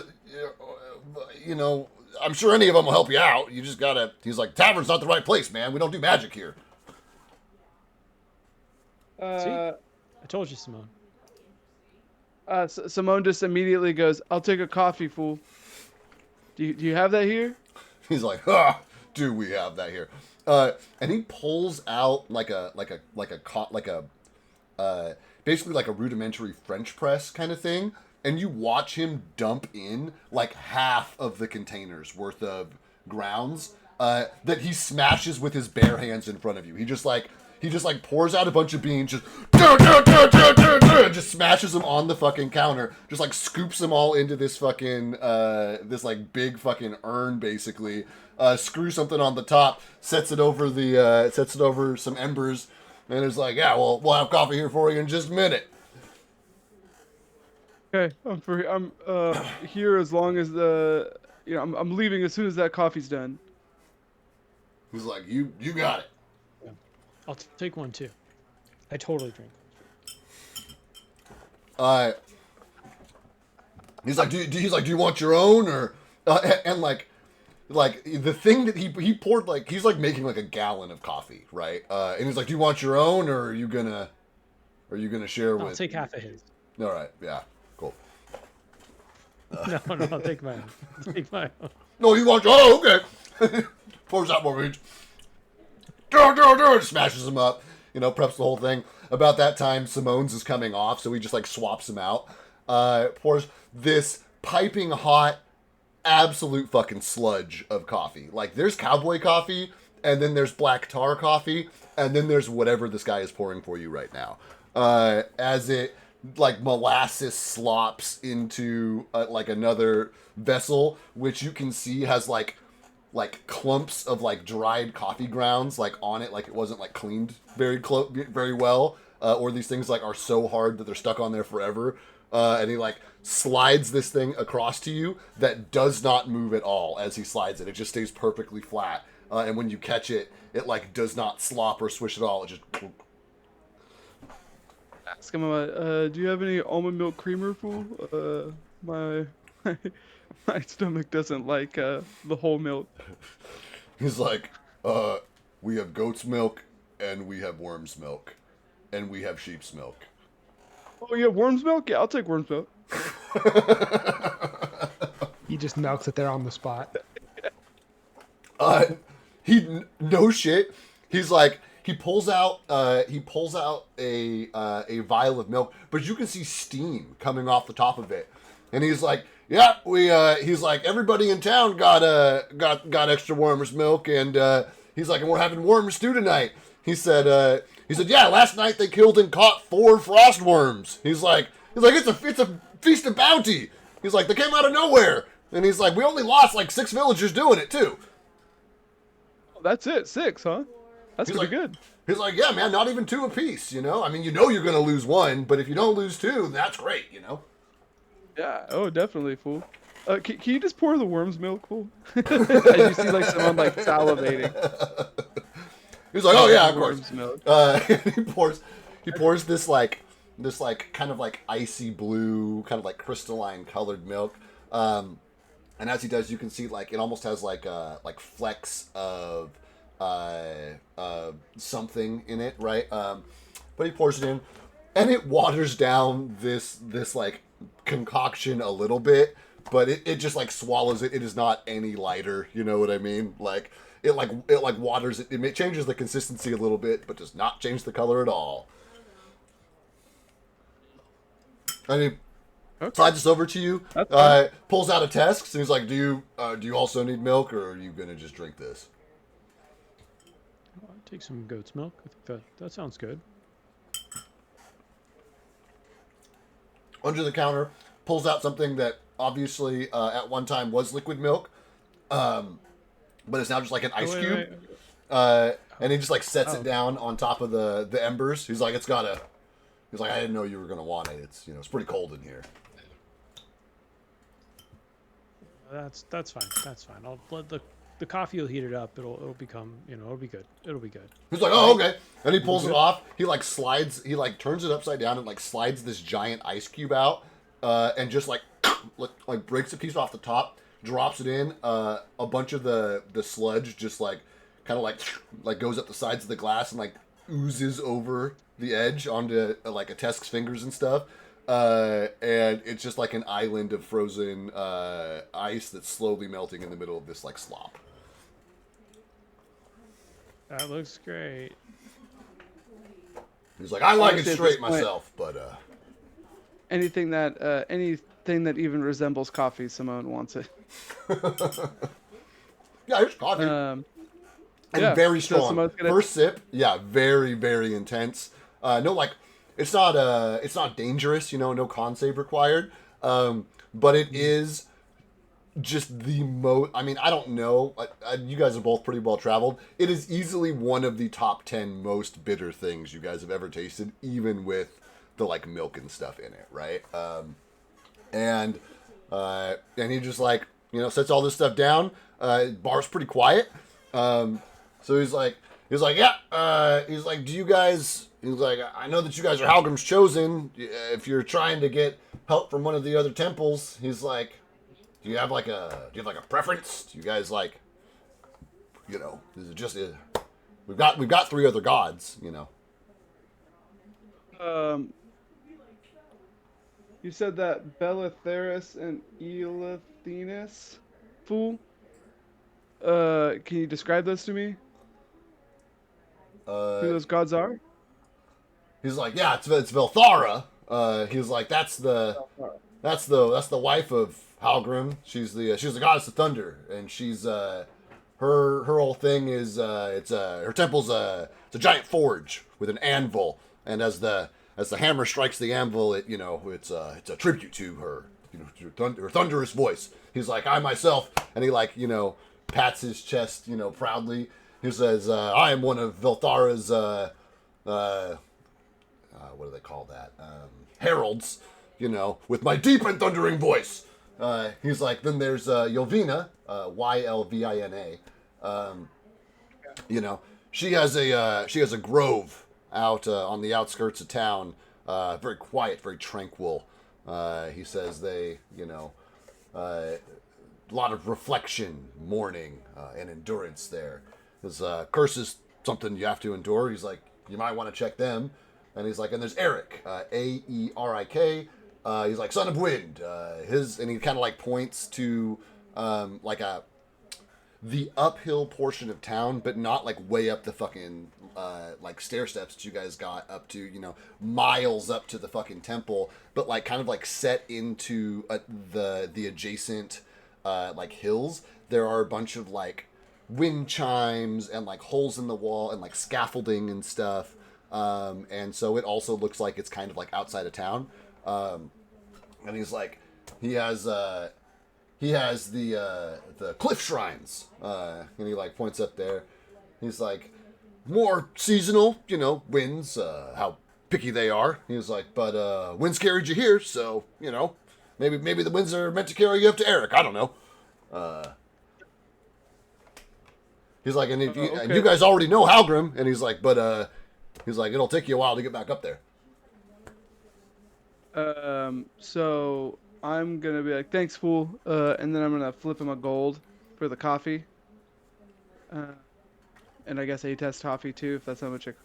[SPEAKER 1] I'm sure any of them will help you out. You just gotta. He's tavern's not the right place, man. We don't do magic here.
[SPEAKER 2] See? I told you, Simone.
[SPEAKER 3] Simone just immediately goes, I'll take a coffee, fool. Do you have that here?
[SPEAKER 1] He's do we have that here? And he pulls out like a basically like a rudimentary French press kind of thing, and you watch him dump in like half of the container's worth of grounds that he smashes with his bare hands in front of you. He just like pours out a bunch of beans, just just smashes them on the fucking counter, just like scoops them all into this fucking this like big fucking urn basically. Screws something on the top, sets it over some embers, and is like, yeah, well, we'll have coffee here for you in just a minute.
[SPEAKER 3] Okay, I'm here as long as I'm leaving as soon as that coffee's done.
[SPEAKER 1] He's like, you got it.
[SPEAKER 2] I'll take one too. I totally drink.
[SPEAKER 1] He's like, do you want your own or and like the thing that he poured, like he's like making like a gallon of coffee, right? And he's like, do you want your own or are you gonna share with?
[SPEAKER 2] I'll take half of his.
[SPEAKER 1] All right, yeah, cool.
[SPEAKER 2] No, I'll take mine. I'll take mine.
[SPEAKER 1] No, you want your okay. Pours out more beans. Smashes them up. Preps the whole thing. About that time, Simone's is coming off, so he just like swaps them out. Pours this piping hot, absolute fucking sludge of coffee. Like there's cowboy coffee, and then there's black tar coffee, and then there's whatever this guy is pouring for you right now. As it like molasses slops into like another vessel, which you can see has like clumps of like dried coffee grounds like on it, like it wasn't like cleaned very well, or these things like are so hard that they're stuck on there forever. And he like slides this thing across to you that does not move at all as he slides it. It just stays perfectly flat. And when you catch it, it like does not slop or swish at all. It just.
[SPEAKER 3] Ask him about, do you have any almond milk creamer, fool? My stomach doesn't like the whole milk.
[SPEAKER 1] He's like, we have goat's milk, and we have worm's milk, and we have sheep's milk.
[SPEAKER 3] Oh, you have worm's milk? Yeah, I'll take worm's milk.
[SPEAKER 4] He just milks it there on the spot.
[SPEAKER 1] No shit. He's like, he pulls out a vial of milk, but you can see steam coming off the top of it, and he's like, yeah, he's like, everybody in town got extra worm's milk, and he's like, and we're having worm stew tonight. He said, yeah, last night they killed and caught 4 frost worms. He's like, it's a feast of bounty. He's like, they came out of nowhere, and he's like, we only lost like 6 villagers doing it too.
[SPEAKER 3] Oh, that's it, 6, huh? That's pretty good.
[SPEAKER 1] He's like, yeah, man, not even 2 apiece. I mean, you're gonna lose 1, but if you don't lose 2, that's great.
[SPEAKER 3] Yeah, oh, definitely, fool. Can you just pour the worm's milk, fool? As you see, like, someone, like, salivating.
[SPEAKER 1] He's like, oh, yeah, of course.
[SPEAKER 3] Worm's milk.
[SPEAKER 1] He pours this kind of, like, icy blue, kind of, like, crystalline colored milk. And as he does, you can see, like, it almost has, like flecks of something in it, right? But he pours it in, and it waters down this like, concoction a little bit, but it just like swallows it. It is not any lighter, you know what I mean? Like it waters it. It changes the consistency a little bit, but does not change the color at all. And he slides this over to you. Pulls out a Tesk, and he's like, do you also need milk, or are you gonna just drink this?
[SPEAKER 2] I'll take some goat's milk. I think that sounds good.
[SPEAKER 1] Under the counter, pulls out something that obviously at one time was liquid milk, but it's now just like an ice cube. And he just like sets it down on top of the embers. He's like, he's like, I didn't know you were gonna want it. It's it's pretty cold in here.
[SPEAKER 2] That's fine. That's fine. I'll let the coffee will heat it up. It'll become, it'll be good. It'll be good.
[SPEAKER 1] He's like, oh, okay. And he pulls it off. He like turns it upside down and like slides this giant ice cube out, and just like breaks a piece off the top, drops it in. A bunch of the sludge just like kind of like goes up the sides of the glass and like oozes over the edge onto like a Tesk's fingers and stuff. And it's just like an island of frozen ice that's slowly melting in the middle of this like slop.
[SPEAKER 2] That looks great.
[SPEAKER 1] He's like, I like it
[SPEAKER 3] Honestly, at
[SPEAKER 1] straight
[SPEAKER 3] this point-
[SPEAKER 1] myself, but
[SPEAKER 3] anything that even resembles coffee, Simone wants it.
[SPEAKER 1] yeah, here's coffee.
[SPEAKER 3] Um,
[SPEAKER 1] And
[SPEAKER 3] yeah,
[SPEAKER 1] very
[SPEAKER 3] so
[SPEAKER 1] strong.
[SPEAKER 3] Simone's gonna-
[SPEAKER 1] First sip, yeah, very, very intense. No, like it's not dangerous, you know, no con save required. But it is just the most. I mean, I don't know. You guys are both pretty well traveled. It is easily one of the top 10 most bitter things you guys have ever tasted, even with the like milk and stuff in it, right? And he just like, you know, sets all this stuff down. Bar's pretty quiet. So he's like, yeah. He's like, do you guys? He's like, I know that you guys are Halgrim's chosen. If you're trying to get help from one of the other temples, he's like, do you have like a preference? Do you guys like, you know, is it just we've got 3 other gods, you know.
[SPEAKER 3] You said that Bellatheris and Elathenus, fool. Can you describe those to me? Who those gods are?
[SPEAKER 1] He's like, yeah, it's Velthara. He's like, that's the wife of Halgrim. She's the goddess of thunder, and she's her whole thing is her temple's it's a giant forge with an anvil, and as the hammer strikes the anvil, it's a tribute to her, you know, her thunderous voice. He's like, I myself, and he like, you know, pats his chest, you know, proudly. He says, I am one of Velthara's what do they call that? Heralds, you know, with my deep and thundering voice. He's like, then there's Yelvina, Ylvina. You know, she has a grove out on the outskirts of town, very quiet, very tranquil. He says they, you know, a lot of reflection, mourning, and endurance there. His curse is something you have to endure. He's like, you might want to check them. And he's like, and there's Eric, Aerik. He's like, son of wind. And he kind of like points to the uphill portion of town, but not like way up the fucking like stair steps that you guys got up to, you know, miles up to the fucking temple, but like kind of like set into the adjacent like hills. There are a bunch of like wind chimes and like holes in the wall and like scaffolding and stuff. And so it also looks like it's kind of like outside of town. And he's like, he has the cliff shrines. And he like points up there. He's like, more seasonal, you know, winds, how picky they are. He's like, but winds carried you here, so, you know, maybe the winds are meant to carry you up to Eric. I don't know. He's like, and and you guys already know Halgrim, and he's like, but he's like, it'll take you a while to get back up there.
[SPEAKER 3] So I'm gonna be like, thanks, fool, and then I'm gonna flip him a gold for the coffee. And I guess a test coffee too, if that's how much I'm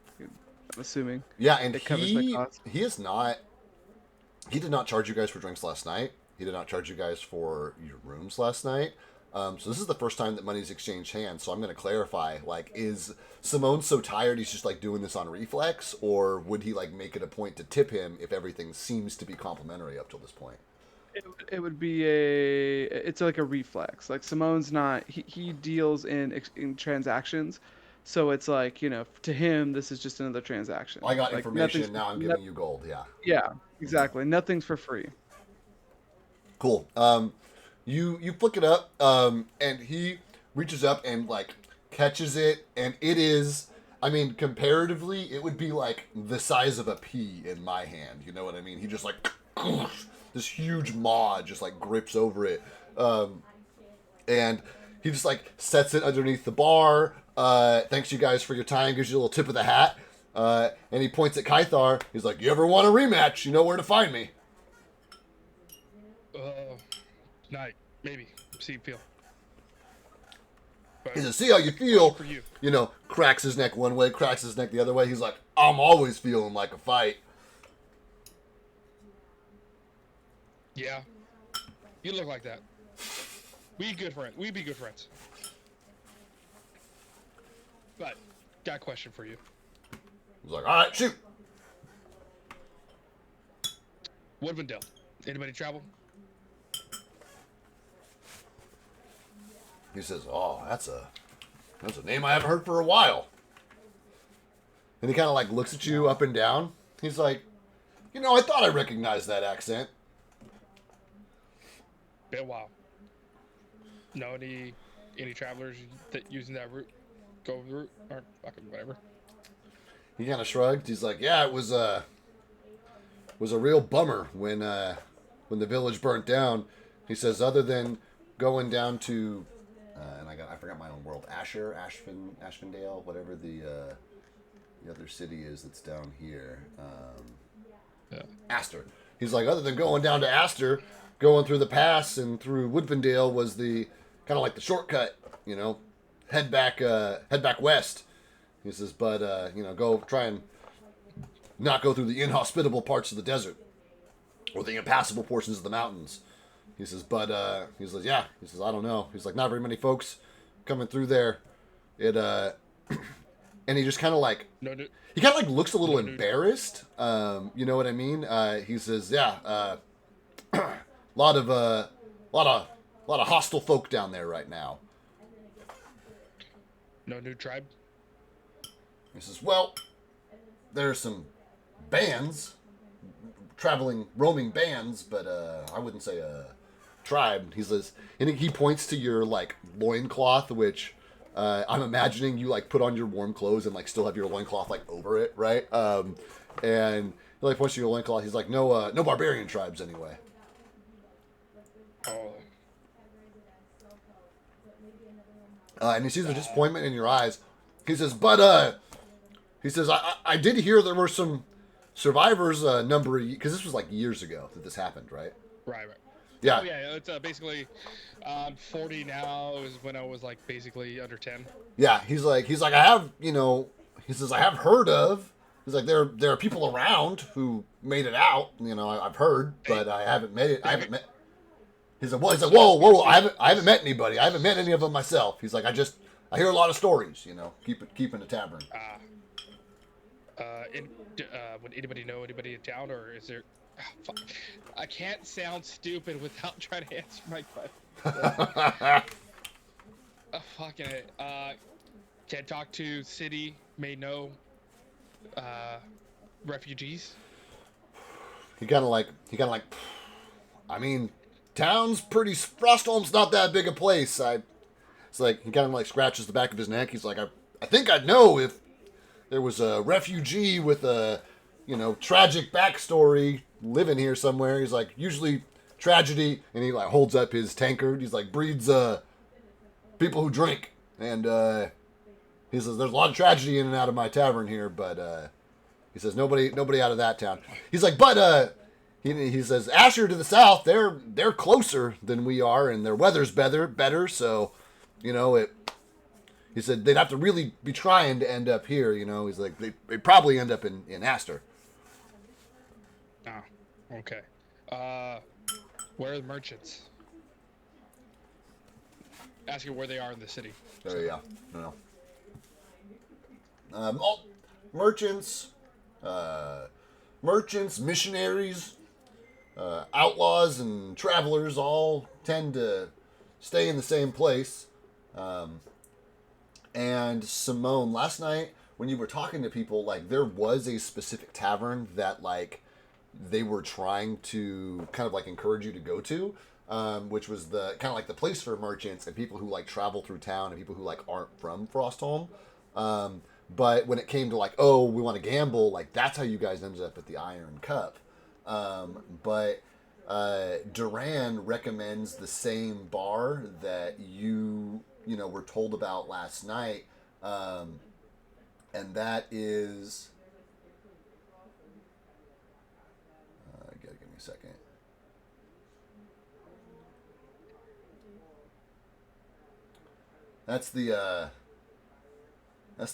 [SPEAKER 3] assuming.
[SPEAKER 1] Yeah, and
[SPEAKER 3] it covers my costs.
[SPEAKER 1] He did not charge you guys for drinks last night. He did not charge you guys for your rooms last night. So this is the first time that money's exchanged hands. So I'm going to clarify, like, is Simone so tired he's just, like, doing this on reflex? Or would he, like, make it a point to tip him if everything seems to be complimentary up till this point?
[SPEAKER 3] It would be it's like a reflex. Like, Simone's not, he deals in transactions. So it's like, you know, to him, this is just another transaction.
[SPEAKER 1] I got
[SPEAKER 3] like,
[SPEAKER 1] information, now I'm giving you gold, yeah.
[SPEAKER 3] Yeah, exactly. Nothing's for free.
[SPEAKER 1] Cool. You flick it up, and he reaches up and, like, catches it, and it is, I mean, comparatively, it would be, like, the size of a pea in my hand, you know what I mean? He just, like, this huge maw just, like, grips over it, and he just, like, sets it underneath the bar, thanks you guys for your time, gives you a little tip of the hat, and he points at Kythar, he's like, you ever want a rematch, you know where to find me.
[SPEAKER 5] Night, maybe. See, feel.
[SPEAKER 1] He says, see how you feel.
[SPEAKER 5] For you.
[SPEAKER 1] You know, cracks his neck one way, cracks his neck the other way. He's like, I'm always feeling like a fight.
[SPEAKER 5] Yeah. You look like that. We'd be good friends. But, got a question for you.
[SPEAKER 1] He's like, all right, shoot.
[SPEAKER 5] Woodmondale. Anybody travel?
[SPEAKER 1] He says, "Oh, that's a name I haven't heard for a while." And he kind of like looks at you up and down. He's like, I thought I recognized that accent.
[SPEAKER 5] Been a while. Know any travelers that using that route? Go the route or fucking whatever.
[SPEAKER 1] He kind of shrugged. He's like, "Yeah, it was a real bummer when the village burnt down." He says, "Other than going down to and I forgot my own world, Ashvindale, whatever the other city is that's down here, Astor." He's like, "Other than going down to Astor, going through the pass and through Woodvindale was the kind of like the shortcut, head back west." He says, "But go try and not go through the inhospitable parts of the desert or the impassable portions of the mountains." He says, "But he says, yeah." He says, "I don't know." He's like, "Not very many folks coming through there." It and he just kind of like he kind of like looks a little embarrassed. You know what I mean? He says, "Yeah, lot of hostile folk down there right now."
[SPEAKER 5] No new tribe?
[SPEAKER 1] He says, "Well, there's some bands, roaming bands, but I wouldn't say a tribe." He says, and he points to your like loincloth, which I'm imagining you like put on your warm clothes and like still have your loincloth like over it, right? And he like points to your loincloth. He's like, no barbarian tribes anyway."
[SPEAKER 5] Oh.
[SPEAKER 1] And he sees the disappointment in your eyes. He says, "But he says, I did hear there were some survivors number of because this was like years ago that this happened, right?"
[SPEAKER 5] Right.
[SPEAKER 1] Yeah.
[SPEAKER 5] Oh, yeah, it's basically 40 now is when I was like basically under 10.
[SPEAKER 1] Yeah, he's like I have, he says I have heard of. He's like there are people around who made it out, I've heard, but I haven't met it. I haven't met. He's like, whoa, I haven't met anybody. I haven't met any of them myself. He's like, I hear a lot of stories, keep in the tavern.
[SPEAKER 5] Would anybody know anybody in town, or is there? Oh, fuck. I can't sound stupid without trying to answer my question. Fucking it. Can't talk to city. May know. Refugees.
[SPEAKER 1] He kind of like. I mean, town's pretty. Frostholm's not that big a place. It's like he kind of like scratches the back of his neck. He's like, I think I'd know if there was a refugee with a, tragic backstory living here somewhere. He's like, usually tragedy, and he like holds up his tankard. He's like, breeds people who drink, and he says there's a lot of tragedy in and out of my tavern here, but he says nobody out of that town. He's like, but he says Asher to the south, they're closer than we are, and their weather's better, so He said they'd have to really be trying to end up here, He's like, they probably end up in Astor.
[SPEAKER 5] Ah, okay. Where are the merchants? Ask you where they are in the city.
[SPEAKER 1] Oh, yeah. No. All merchants, missionaries, outlaws, and travelers all tend to stay in the same place. And Simone, last night when you were talking to people, like there was a specific tavern that like they were trying to kind of like encourage you to go to, which was the kind of like the place for merchants and people who like travel through town and people who like aren't from Frostholm. But when it came to like, oh, we want to gamble, like that's how you guys ended up at the Iron Cup. But Duran recommends the same bar that you were told about last night, and that is gotta give me a second. That's the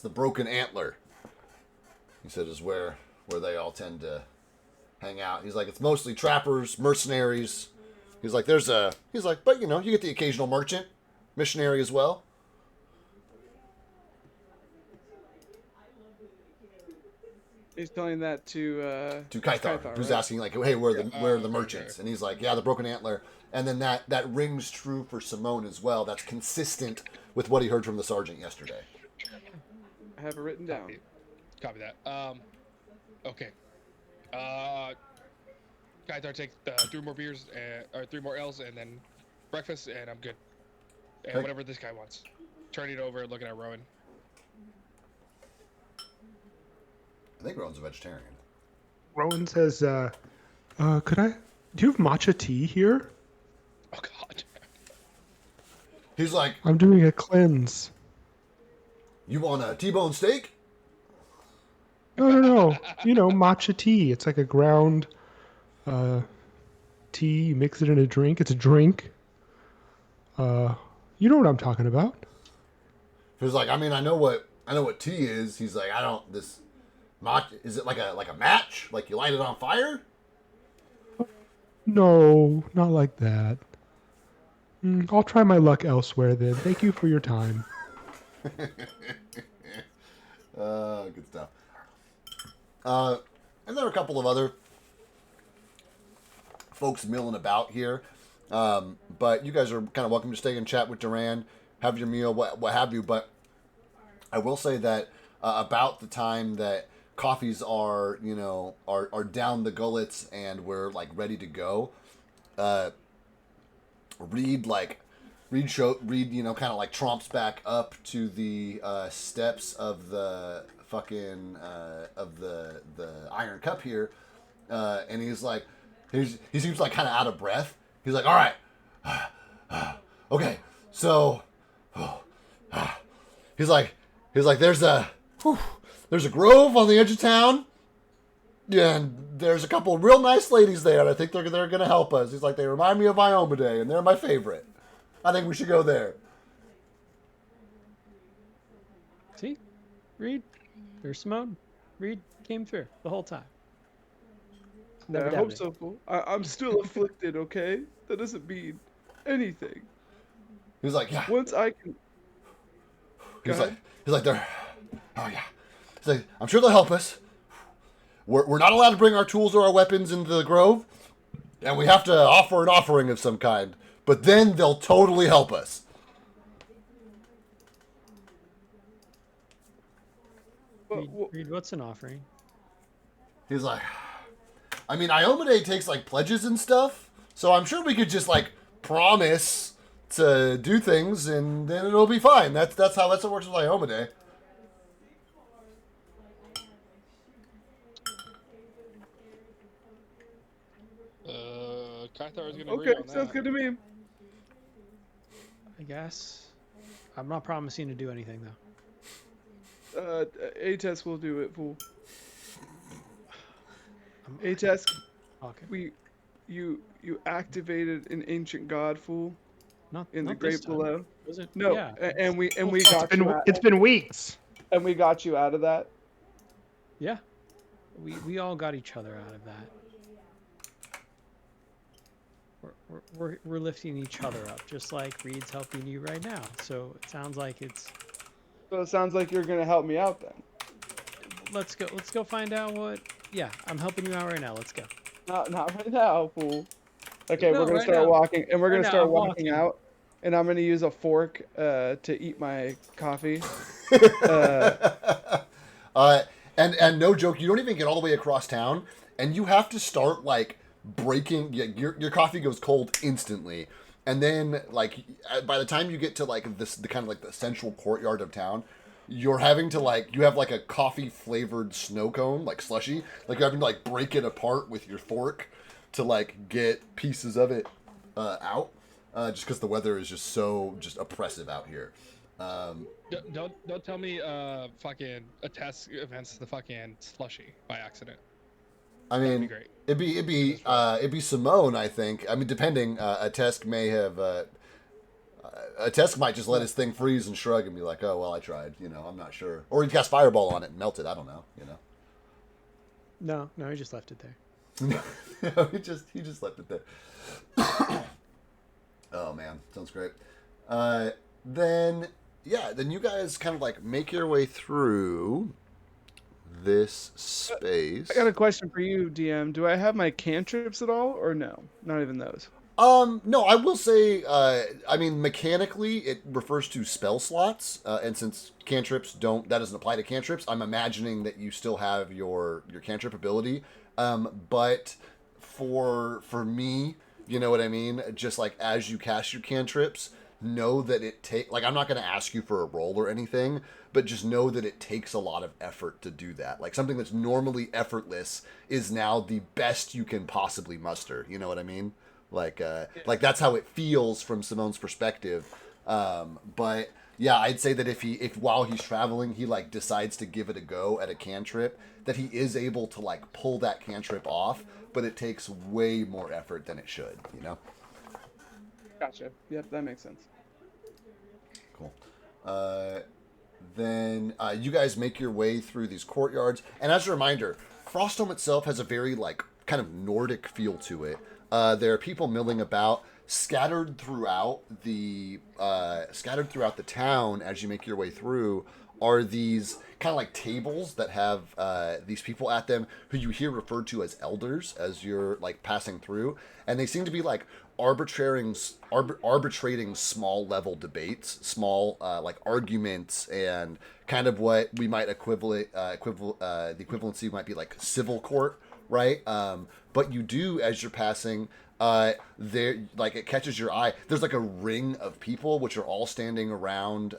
[SPEAKER 1] Broken Antler. He said is where they all tend to hang out. He's like, it's mostly trappers, mercenaries. He's like, but you get the occasional merchant, missionary as well.
[SPEAKER 3] He's telling that to
[SPEAKER 1] Kythar, who's
[SPEAKER 3] right?
[SPEAKER 1] asking like, "Hey, where are
[SPEAKER 5] Yeah.
[SPEAKER 1] where are the
[SPEAKER 5] Okay,
[SPEAKER 1] merchants?"
[SPEAKER 5] okay.
[SPEAKER 1] And he's like, "Yeah, the Broken Antler." And then that rings true for Simone as well. That's consistent with what he heard from the sergeant yesterday.
[SPEAKER 3] I have it written down.
[SPEAKER 5] Copy that. Okay. Kaitar takes 3 more beers or 3 more L's and then breakfast, and I'm good. And
[SPEAKER 1] Okay.
[SPEAKER 5] whatever this guy wants. Turning it over, looking at Rowan.
[SPEAKER 1] I think Rowan's a vegetarian.
[SPEAKER 4] Rowan says, could I? Do you have matcha tea here?
[SPEAKER 5] Oh God.
[SPEAKER 1] He's like,
[SPEAKER 4] I'm doing a cleanse.
[SPEAKER 1] "You want a T-bone steak?"
[SPEAKER 4] No. You know, matcha tea. It's like a ground tea. You mix it in a drink. It's a drink. You know what I'm talking about.
[SPEAKER 1] He's like, "I mean, I know what tea is." He's like, "I don't this match. Is it like a match? Like you light it on fire?"
[SPEAKER 4] No, not like that. I'll try my luck elsewhere then. Thank you for your time.
[SPEAKER 1] Good stuff. And there are a couple of other folks milling about here. But you guys are kind of welcome to stay and chat with Duran, have your meal, what have you. But I will say that about the time that coffees are, are down the gullets and we're like ready to go, Reed, kind of like tromps back up to the steps of the fucking of the Iron Cup here, and he's like, he seems like kind of out of breath. He's like, "All right, okay, so," he's like, "There's a grove on the edge of town, and there's a couple of real nice ladies there, and I think they're gonna help us." He's like, "They remind me of Iomade, and they're my favorite. I think we should go there."
[SPEAKER 2] See, Reed, there's Simone. Reed came through the whole time. Never
[SPEAKER 3] I hope
[SPEAKER 2] doubted.
[SPEAKER 3] so, fool. I'm still afflicted, okay? That doesn't mean anything.
[SPEAKER 1] He's like, "Yeah."
[SPEAKER 3] Once I can. Go
[SPEAKER 1] He's
[SPEAKER 3] ahead.
[SPEAKER 1] like, "They're, oh yeah." He's like, "I'm sure they'll help us. We're not allowed to bring our tools or our weapons into the grove, and we have to offer an offering of some kind. But then they'll totally help us."
[SPEAKER 3] But,
[SPEAKER 2] Reed, what's an offering?
[SPEAKER 1] He's like, "I mean, Iomade takes like pledges and stuff, so I'm sure we could just like promise to do things, and then it'll be fine. That's how it works with Iomade."
[SPEAKER 5] Kaitar is gonna agree
[SPEAKER 3] okay,
[SPEAKER 5] on
[SPEAKER 3] sounds
[SPEAKER 5] that.
[SPEAKER 3] good to me.
[SPEAKER 2] I guess. I'm not promising to do anything though.
[SPEAKER 3] A-Test will do it, fool. A-Test,
[SPEAKER 2] Okay.
[SPEAKER 3] you activated an ancient god, fool,
[SPEAKER 2] Not
[SPEAKER 3] in the
[SPEAKER 2] not this
[SPEAKER 3] great
[SPEAKER 2] time.
[SPEAKER 3] below.
[SPEAKER 2] Was it?
[SPEAKER 3] No,
[SPEAKER 2] Yeah.
[SPEAKER 3] and we
[SPEAKER 2] It's
[SPEAKER 3] got you out,
[SPEAKER 4] It's been weeks.
[SPEAKER 3] and we got you out of that.
[SPEAKER 2] Yeah. We all got each other out of that. We're lifting each other up, just like Reed's helping you right now. So it sounds like it's.
[SPEAKER 3] So it sounds like you're gonna help me out then.
[SPEAKER 2] Let's go find out what. Yeah, I'm helping you out right now. Let's go.
[SPEAKER 3] Not right now, fool. Okay,
[SPEAKER 2] No,
[SPEAKER 3] we're gonna
[SPEAKER 2] right
[SPEAKER 3] start
[SPEAKER 2] now.
[SPEAKER 3] walking, and we're
[SPEAKER 2] Right
[SPEAKER 3] gonna
[SPEAKER 2] now,
[SPEAKER 3] start
[SPEAKER 2] I'm
[SPEAKER 3] walking
[SPEAKER 2] walking.
[SPEAKER 3] out, and I'm gonna use a fork to eat my coffee.
[SPEAKER 1] And no joke, you don't even get all the way across town, and you have to start like breaking. Your coffee goes cold instantly, and then like by the time you get to like the kind of like the central courtyard of town, you're having to like you have like a coffee flavored snow cone like slushy, like you're having to like break it apart with your fork to like get pieces of it out, just because the weather is just so oppressive out here.
[SPEAKER 5] Don't tell me fucking a test events the fucking slushy by accident.
[SPEAKER 1] I
[SPEAKER 5] That'd
[SPEAKER 1] mean,
[SPEAKER 5] be great.
[SPEAKER 1] it'd be Simone, I think. I mean, depending, a Tesk may have a Tesk might just let his thing freeze and shrug and be like, "Oh well, I tried." I'm not sure. Or he cast Fireball on it and melted. I don't know.
[SPEAKER 2] No, he just left it there.
[SPEAKER 1] he just left it there. Oh man, sounds great. Then you guys kind of like make your way through this space.
[SPEAKER 3] I got a question for you, DM. Do I have my cantrips at all, or no? Not even those.
[SPEAKER 1] No, I will say, I mean, mechanically, it refers to spell slots, and since cantrips that doesn't apply to cantrips, I'm imagining that you still have your cantrip ability. But for me, you know what I mean? Just like as you cast your cantrips, know that like, I'm not going to ask you for a roll or anything, but just know that it takes a lot of effort to do that. Like, something that's normally effortless is now the best you can possibly muster. You know what I mean? Like that's how it feels from Simone's perspective. But yeah, I'd say that if while he's traveling, he like decides to give it a go at a cantrip, that he is able to like pull that cantrip off, but it takes way more effort than it should, you know?
[SPEAKER 3] Gotcha. Yep, that makes sense.
[SPEAKER 1] Cool. Then you guys make your way through these courtyards, and as a reminder, Frostholm itself has a very like kind of Nordic feel to it. There are people milling about, scattered throughout the town. As you make your way through, are these kind of like tables that have these people at them who you hear referred to as elders as you're like passing through, and they seem to be like arbitrating small level debates, small like arguments, and kind of what we might the equivalency might be like civil court, right? But you do, as you're passing, there, like, it catches your eye. There's like a ring of people which are all standing around,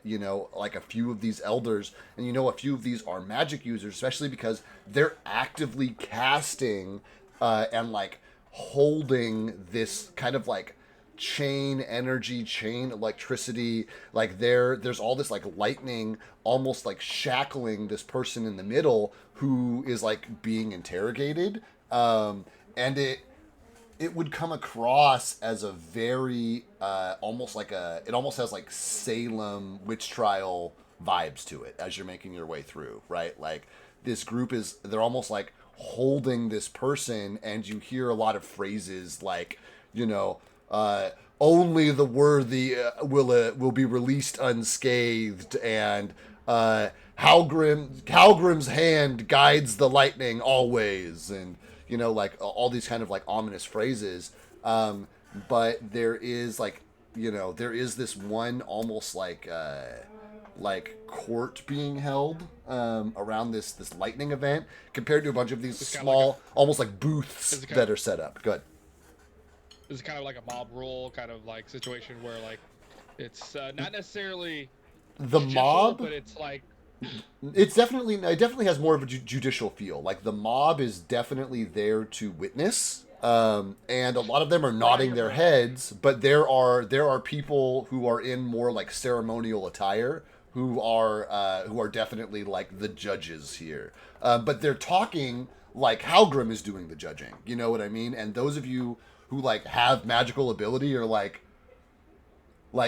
[SPEAKER 1] you know, like a few of these elders, and you know a few of these are magic users, especially because they're actively casting and like holding this kind of like chain electricity. Like there's all this like lightning almost like shackling this person in the middle who is like being interrogated, and it would come across as a very it almost has like Salem witch trial vibes to it as you're making your way through, right? Like, this group they're almost like holding this person, and you hear a lot of phrases like, you know, only the worthy will be released unscathed, and Halgrim's hand guides the lightning always, and you know, like all these kind of like ominous phrases. But there is like, you know, there is this one almost like court being held around this lightning event, compared to a bunch of these small, like almost like booths that are set up. Good.
[SPEAKER 5] This is kind of like a mob rule kind of like situation where like it's not necessarily
[SPEAKER 1] the mob,
[SPEAKER 5] but it's like
[SPEAKER 1] it definitely has more of a judicial feel. Like, the mob is definitely there to witness, and a lot of them are nodding their heads, but there are people who are in more like ceremonial attire who are definitely like the judges here, but they're talking like Halgrim is doing the judging. You know what I mean? And those of you who like have magical ability are like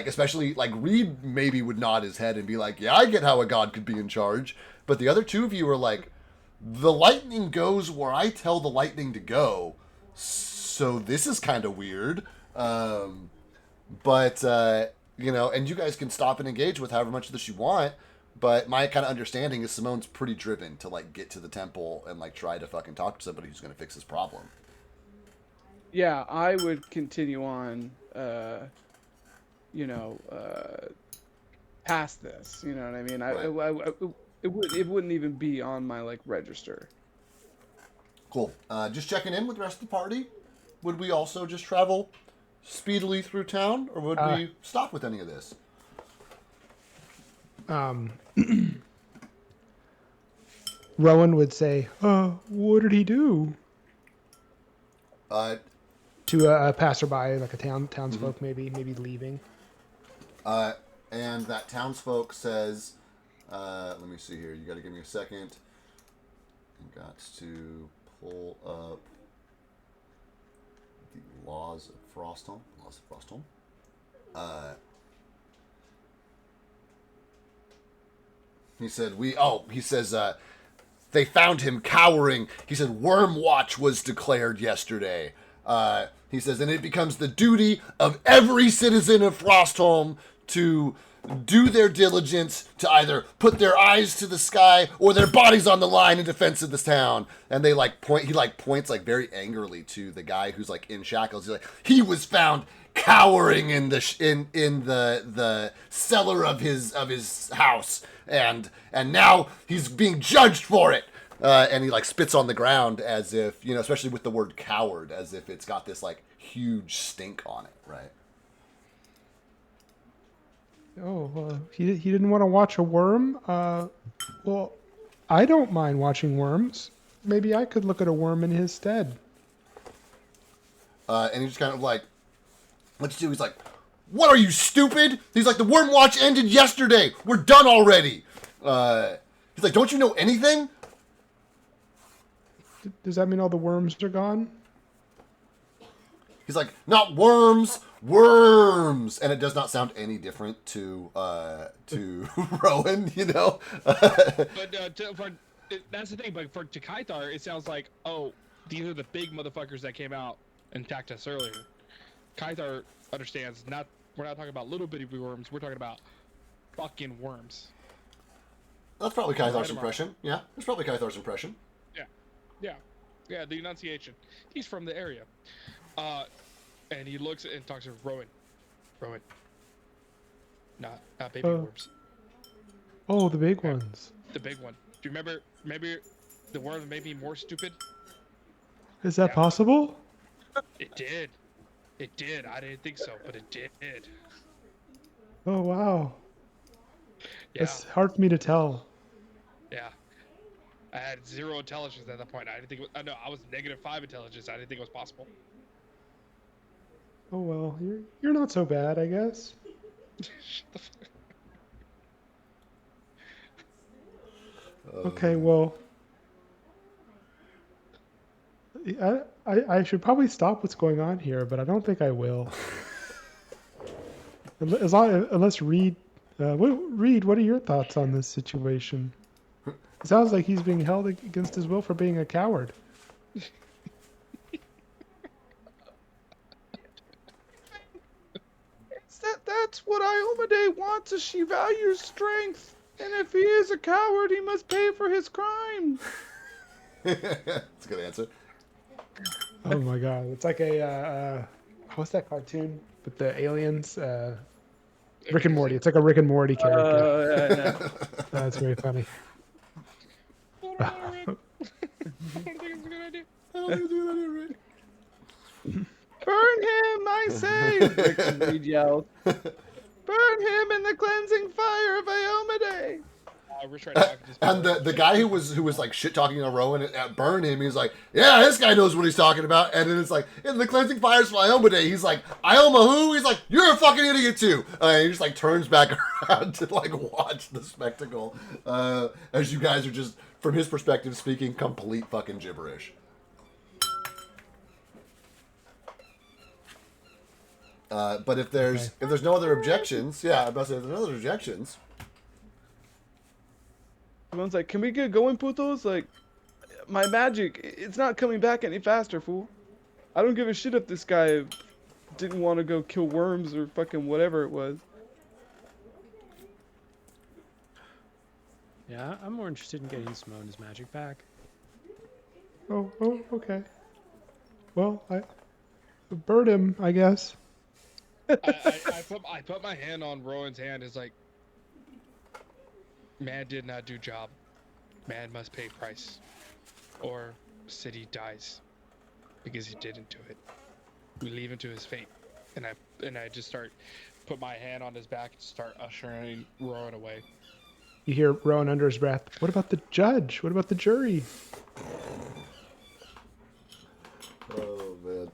[SPEAKER 1] especially like Reed maybe would nod his head and be like, yeah, I get how a god could be in charge. But the other two of you are like, the lightning goes where I tell the lightning to go. So this is kind of weird. But you know, and you guys can stop and engage with however much of this you want. But my kind of understanding is Simone's pretty driven to like get to the temple and like try to fucking talk to somebody who's going to fix his problem.
[SPEAKER 3] Yeah, I would continue on, you know, past this. You know what I mean?
[SPEAKER 1] Right.
[SPEAKER 3] It wouldn't even be on my like register.
[SPEAKER 1] Cool. Just checking in with the rest of the party. Would we also just travel speedily through town, or would we stop with any of this?
[SPEAKER 4] Rowan would say, what did he do? To a passerby, like a townsfolk, maybe leaving.
[SPEAKER 1] And that townsfolk says, let me see here. You got to give me a second. I got to pull up the laws of Frostholm. He says, they found him cowering. He said, Worm Watch was declared yesterday. He says, and it becomes the duty of every citizen of Frostholm to do their diligence to either put their eyes to the sky or their bodies on the line in defense of this town. And they like point. He like points like very angrily to the guy who's like in shackles. He's like, he was found cowering in the cellar of his house, and now he's being judged for it. And he like spits on the ground as if, you know, especially with the word coward, as if it's got this like huge stink on it, right?
[SPEAKER 4] Oh, he didn't want to watch a worm? Well, I don't mind watching worms. Maybe I could look at a worm in his stead.
[SPEAKER 1] And he's just kind of like, let's do. He's like, what are you, stupid? He's like, the worm watch ended yesterday. We're done already. He's like, don't you know anything?
[SPEAKER 4] Does that mean all the worms are gone?
[SPEAKER 1] He's like, not worms, worms, and it does not sound any different to Rowan, you know.
[SPEAKER 5] But that's the thing. But for to Kaithar, it sounds like, oh, these are the big motherfuckers that came out and attacked us earlier. Kaithar understands. We're not talking about little bitty worms. We're talking about fucking worms.
[SPEAKER 1] That's probably Kaithar's impression. Yeah, that's probably Kaithar's impression.
[SPEAKER 5] Yeah. The enunciation. He's from the area. And he looks and talks to Rowan. Not baby worms.
[SPEAKER 4] Oh, the big ones.
[SPEAKER 5] The big one. Do you remember? Maybe the worm made me more stupid.
[SPEAKER 4] Is that possible?
[SPEAKER 5] It did. I didn't think so, but it did.
[SPEAKER 4] Oh, wow.
[SPEAKER 5] Yeah.
[SPEAKER 4] It's hard for me to tell.
[SPEAKER 5] Yeah. I had 0 intelligence at that point. I didn't think. I was -5 intelligence. I didn't think it was possible.
[SPEAKER 4] Oh well, you're not so bad, I guess.
[SPEAKER 5] Shut the fuck up.
[SPEAKER 4] Okay, well, I should probably stop what's going on here, but I don't think I will. Unless Reed, what are your thoughts on this situation? It sounds like he's being held against his will for being a coward.
[SPEAKER 3] That's what Iomade wants, is she values strength. And if he is a coward, he must pay for his crime.
[SPEAKER 1] That's a good answer.
[SPEAKER 4] Oh my god, it's like a what's that cartoon with the aliens? Rick and Morty. It's like a Rick and Morty character.
[SPEAKER 3] Yeah.
[SPEAKER 4] That's very funny.
[SPEAKER 5] I don't think it's a good idea.
[SPEAKER 3] Burn him, I say! Rick and Reed yelled. Burn him in the cleansing fire of Iomade!
[SPEAKER 1] And the guy who was like shit talking to Rowan at Burn him, he's like, yeah, this guy knows what he's talking about. And then it's like, in the cleansing fires for Ioma Day, he's like, Ioma who? He's like, you're a fucking idiot too. And he just like turns back around to like watch the spectacle as you guys are just, from his perspective, speaking complete fucking gibberish. But if there's no other objections, yeah, I'm about to say if there's no other objections.
[SPEAKER 3] Everyone's like, can we get going, putos? Like, my magic, it's not coming back any faster, fool. I don't give a shit if this guy didn't want to go kill worms or fucking whatever it was.
[SPEAKER 2] Yeah, I'm more interested in getting Simone's magic back.
[SPEAKER 4] Oh, okay. Well, I burn him, I guess.
[SPEAKER 5] I put my hand on Rowan's hand. It's like, man did not do job. Man must pay price, or city dies because he didn't do it. We leave him to his fate. And I just put my hand on his back and start ushering Rowan away.
[SPEAKER 4] You hear Rowan under his breath. What about the judge? What about the jury?
[SPEAKER 1] Oh man.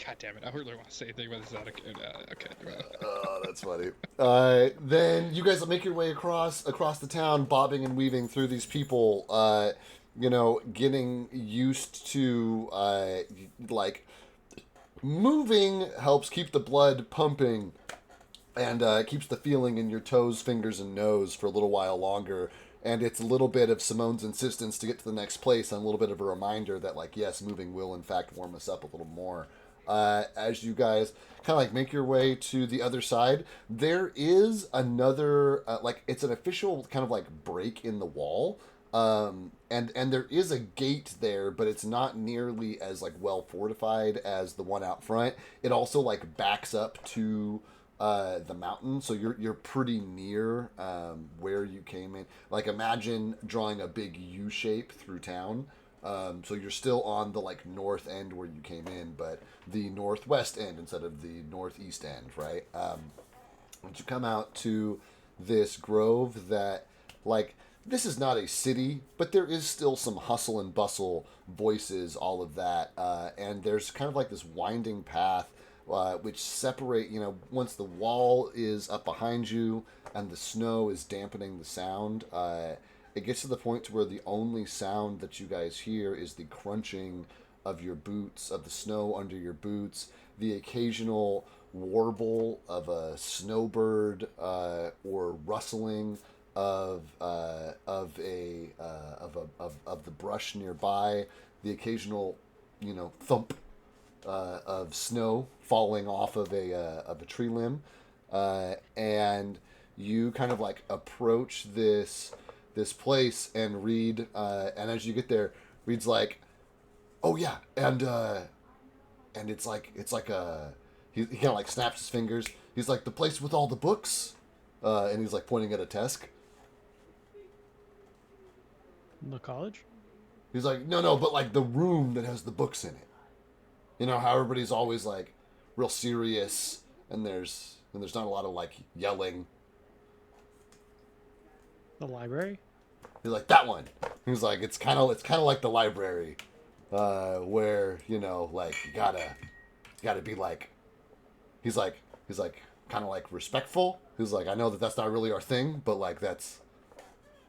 [SPEAKER 5] God damn it! I really want to say anything about this. Okay.
[SPEAKER 1] Oh, that's funny. Then you guys make your way across the town, bobbing and weaving through these people. Getting used to like moving helps keep the blood pumping, and keeps the feeling in your toes, fingers, and nose for a little while longer. And it's a little bit of Simone's insistence to get to the next place, and a little bit of a reminder that, like, yes, moving will in fact warm us up a little more. as you guys kind of like make your way to the other side. There is another like it's an official kind of like break in the wall. And there is a gate there, but it's not nearly as like well fortified as the one out front. It also like backs up to the mountain, so you're pretty near where you came in. Like imagine drawing a big U shape through town. So you're still on the like north end where you came in, but the northwest end instead of the northeast end, right? Once you come out to this grove that like this is not a city, but there is still some hustle and bustle, voices, all of that, and there's kind of like this winding path which separate. Once the wall is up behind you and the snow is dampening the sound, it gets to the point to where the only sound that you guys hear is the crunching of your boots, of the snow under your boots, the occasional warble of a snowbird or rustling of the brush nearby, the occasional thump of snow falling off of a tree limb, and you kind of like approach this place and Reed, and as you get there, Reed's like, oh yeah, and it's like he kind of like snaps his fingers. He's like, the place with all the books, and he's like pointing at a desk.
[SPEAKER 2] The college?
[SPEAKER 1] He's like, no, but like the room that has the books in it. How everybody's always like real serious, and there's not a lot of like yelling.
[SPEAKER 2] The library?
[SPEAKER 1] He's like, that one. He's like, it's kind of like the library, where like you gotta be like. He's like kind of like respectful. He's like, I know that that's not really our thing, but like that's.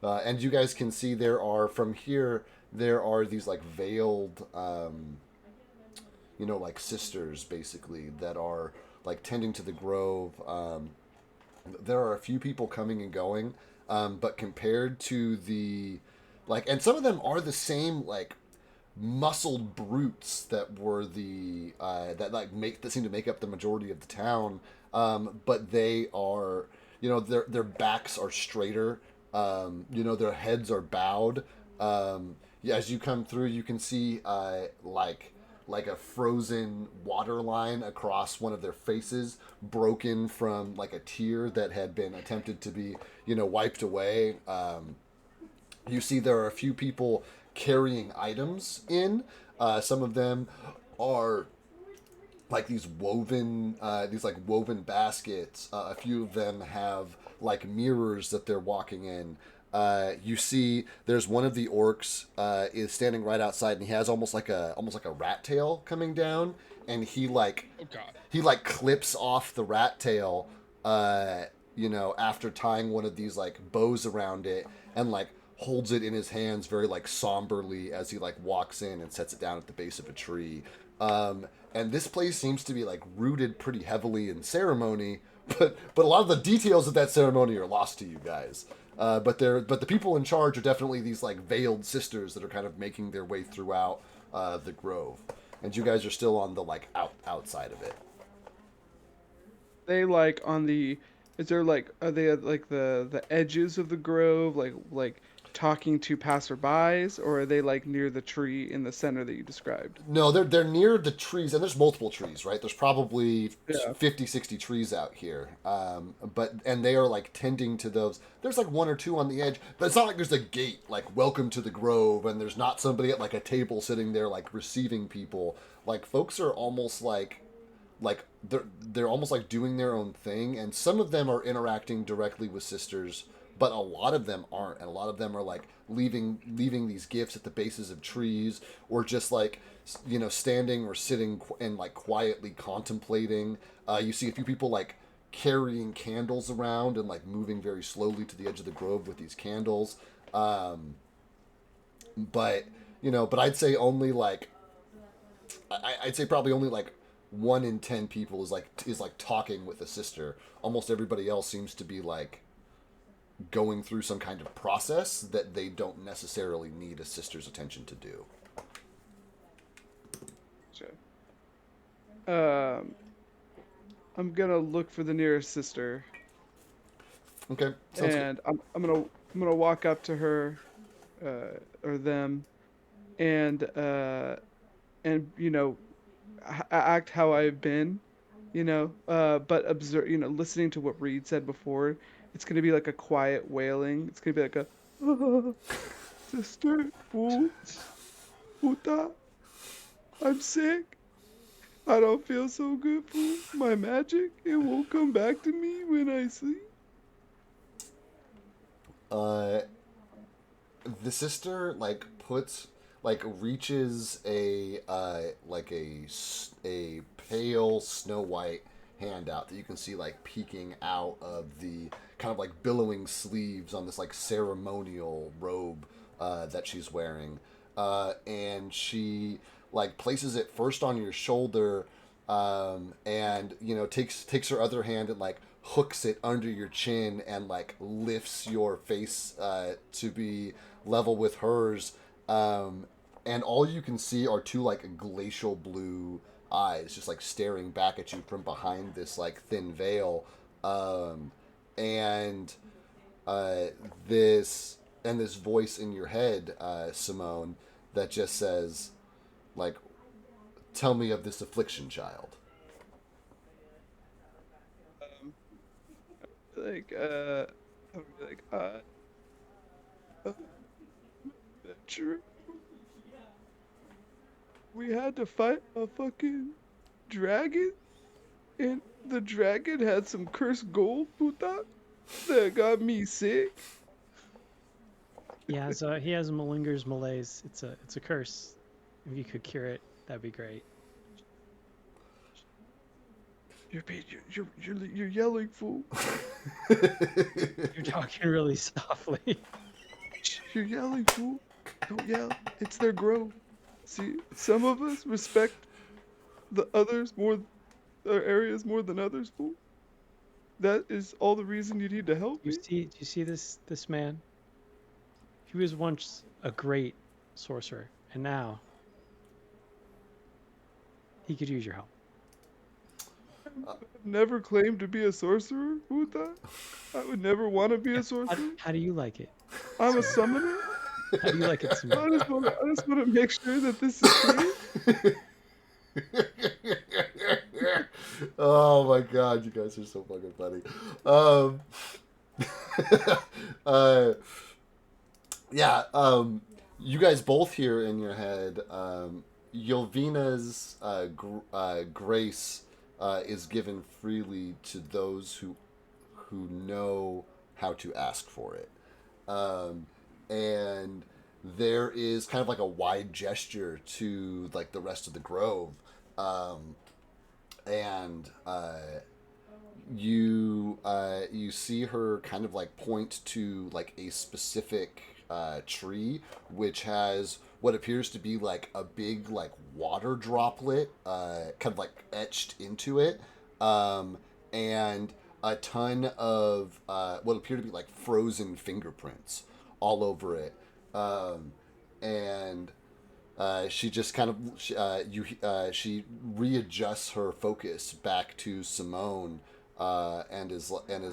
[SPEAKER 1] And you guys can see there are these like veiled, like sisters basically that are like tending to the grove. There are a few people coming and going, but compared to the, like, and some of them are the same like muscled brutes that were the that seem to make up the majority of the town. But they are, their backs are straighter. Their heads are bowed. As you come through, you can see like a frozen water line across one of their faces, broken from like a tear that had been attempted to be, wiped away. You see there are a few people carrying items in. Some of them are like these woven baskets. A few of them have like mirrors that they're walking in. You see, there's one of the orcs is standing right outside, and he has almost like a rat tail coming down, and he like clips off the rat tail, after tying one of these like bows around it, and like holds it in his hands very like somberly as he like walks in and sets it down at the base of a tree. And this place seems to be like rooted pretty heavily in ceremony, but a lot of the details of that ceremony are lost to you guys. But the people in charge are definitely these like veiled sisters that are kind of making their way throughout the grove, and you guys are still on the like outside of it.
[SPEAKER 3] They like on the, is there like, are they at like the edges of the grove, like talking to passerbys, or are they like near the tree in the center that you described?
[SPEAKER 1] No, they're near the trees, and there's multiple trees, right? There's probably 50, 60 trees out here. And they are like tending to those. There's like one or two on the edge, but it's not like there's a gate like welcome to the grove, and there's not somebody at like a table sitting there like receiving people. Like folks are almost like they're almost like doing their own thing, and some of them are interacting directly with sisters, but a lot of them aren't, and a lot of them are like leaving these gifts at the bases of trees, or just like standing or sitting and like quietly contemplating. You see a few people like carrying candles around and like moving very slowly to the edge of the grove with these candles. But I'd say only like I'd say probably only like 1 in 10 people is like talking with a sister. Almost everybody else seems to be like going through some kind of process that they don't necessarily need a sister's attention to do.
[SPEAKER 3] Sure. Um, I'm gonna look for the nearest sister,
[SPEAKER 1] Okay, sounds good.
[SPEAKER 3] and I'm gonna walk up to her, or them, and act how I've been, but observe, listening to what Reed said before. It's gonna be like a quiet wailing. It's gonna be like a sister, puta, I'm sick. I don't feel so good, fool. My magic, it won't come back to me when I sleep.
[SPEAKER 1] Uh, the sister reaches a pale snow white hand out that you can see like peeking out of the kind of like billowing sleeves on this like ceremonial robe that she's wearing, and she like places it first on your shoulder, and takes her other hand and like hooks it under your chin and like lifts your face to be level with hers, and all you can see are two like glacial blue eyes just like staring back at you from behind this like thin veil, and uh, this voice in your head, Simone, that just says like, "Tell me of this affliction, child."
[SPEAKER 3] Um, like, I would be like, adventure. We had to fight a fucking dragon, and the dragon had some cursed gold, puta, that got me sick.
[SPEAKER 2] Yeah, so he has malinger's malaise. It's a curse. If you could cure it, that'd be great.
[SPEAKER 3] You're yelling, fool.
[SPEAKER 2] You're talking really softly.
[SPEAKER 3] You're yelling, fool. Don't yell. It's their grove. See, some of us respect the others more, our areas more than others, fool. That is all the reason you need to help me.
[SPEAKER 2] Do you see this man? He was once a great sorcerer, and now he could use your help.
[SPEAKER 3] I've never claimed to be a sorcerer, puta. I would never want to be a sorcerer.
[SPEAKER 2] How do you like it?
[SPEAKER 3] I'm a summoner.
[SPEAKER 2] How do you like it,
[SPEAKER 3] I
[SPEAKER 2] Simone?
[SPEAKER 3] just want to make sure that this is clear.
[SPEAKER 1] Oh my god, you guys are so fucking funny. Um, uh, yeah, you guys both hear in your head, Yelvina's grace is given freely to those who know how to ask for it. And there is kind of like a wide gesture to like the rest of the grove, and you see her kind of like point to like a specific tree which has what appears to be like a big like water droplet kind of like etched into it, and a ton of what appear to be like frozen fingerprints all over it, and she just kind of she readjusts her focus back to Simone, and is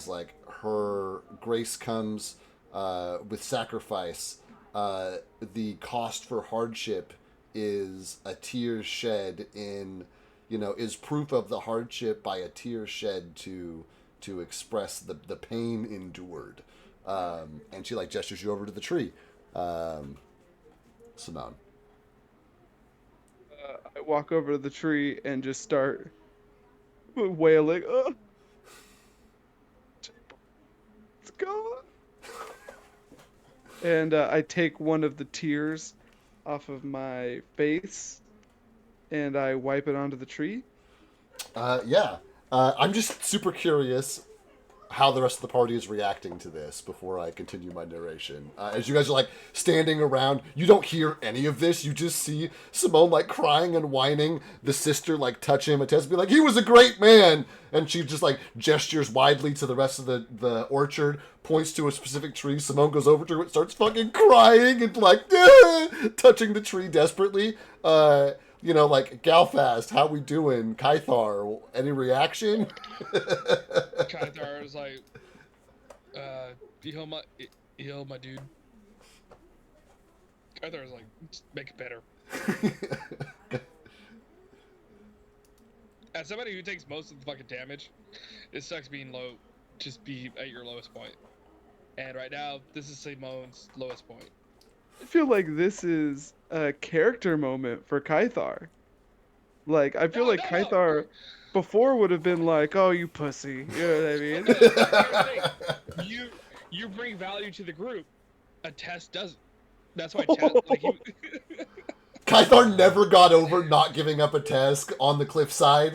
[SPEAKER 1] like, her grace comes with sacrifice. The cost for hardship is a tear shed in, is proof of the hardship by a tear shed to express the pain endured. And she like gestures you over to the tree, Simone.
[SPEAKER 3] I walk over to the tree and just start wailing. It's gone. And I take one of the tears off of my face and I wipe it onto the tree.
[SPEAKER 1] Yeah. I'm just super curious how the rest of the party is reacting to this before I continue my narration. As you guys are like standing around, you don't hear any of this. You just see Simone like crying and whining. The sister like touch him, attempts to be like, "He was a great man," and she just like gestures widely to the rest of the orchard, points to a specific tree. Simone goes over to it, starts fucking crying and like touching the tree desperately. you know, like Galfast, how we doing? Kythar, any reaction?
[SPEAKER 5] Kythar was like, you heal my dude. Kythar was like, just make it better. As somebody who takes most of the fucking damage, it sucks being low. Just be at your lowest point. And right now, this is Simone's lowest point.
[SPEAKER 3] I feel like this is a character moment for Kythar. Like, I feel
[SPEAKER 5] No,
[SPEAKER 3] like
[SPEAKER 5] no, no.
[SPEAKER 3] Kythar before would have been like, "Oh, you pussy," you know what I mean?
[SPEAKER 5] No, here's the thing. You bring value to the group. A test doesn't. That's why test like he.
[SPEAKER 1] Kythar never got over not giving up a Tesk on the cliffside.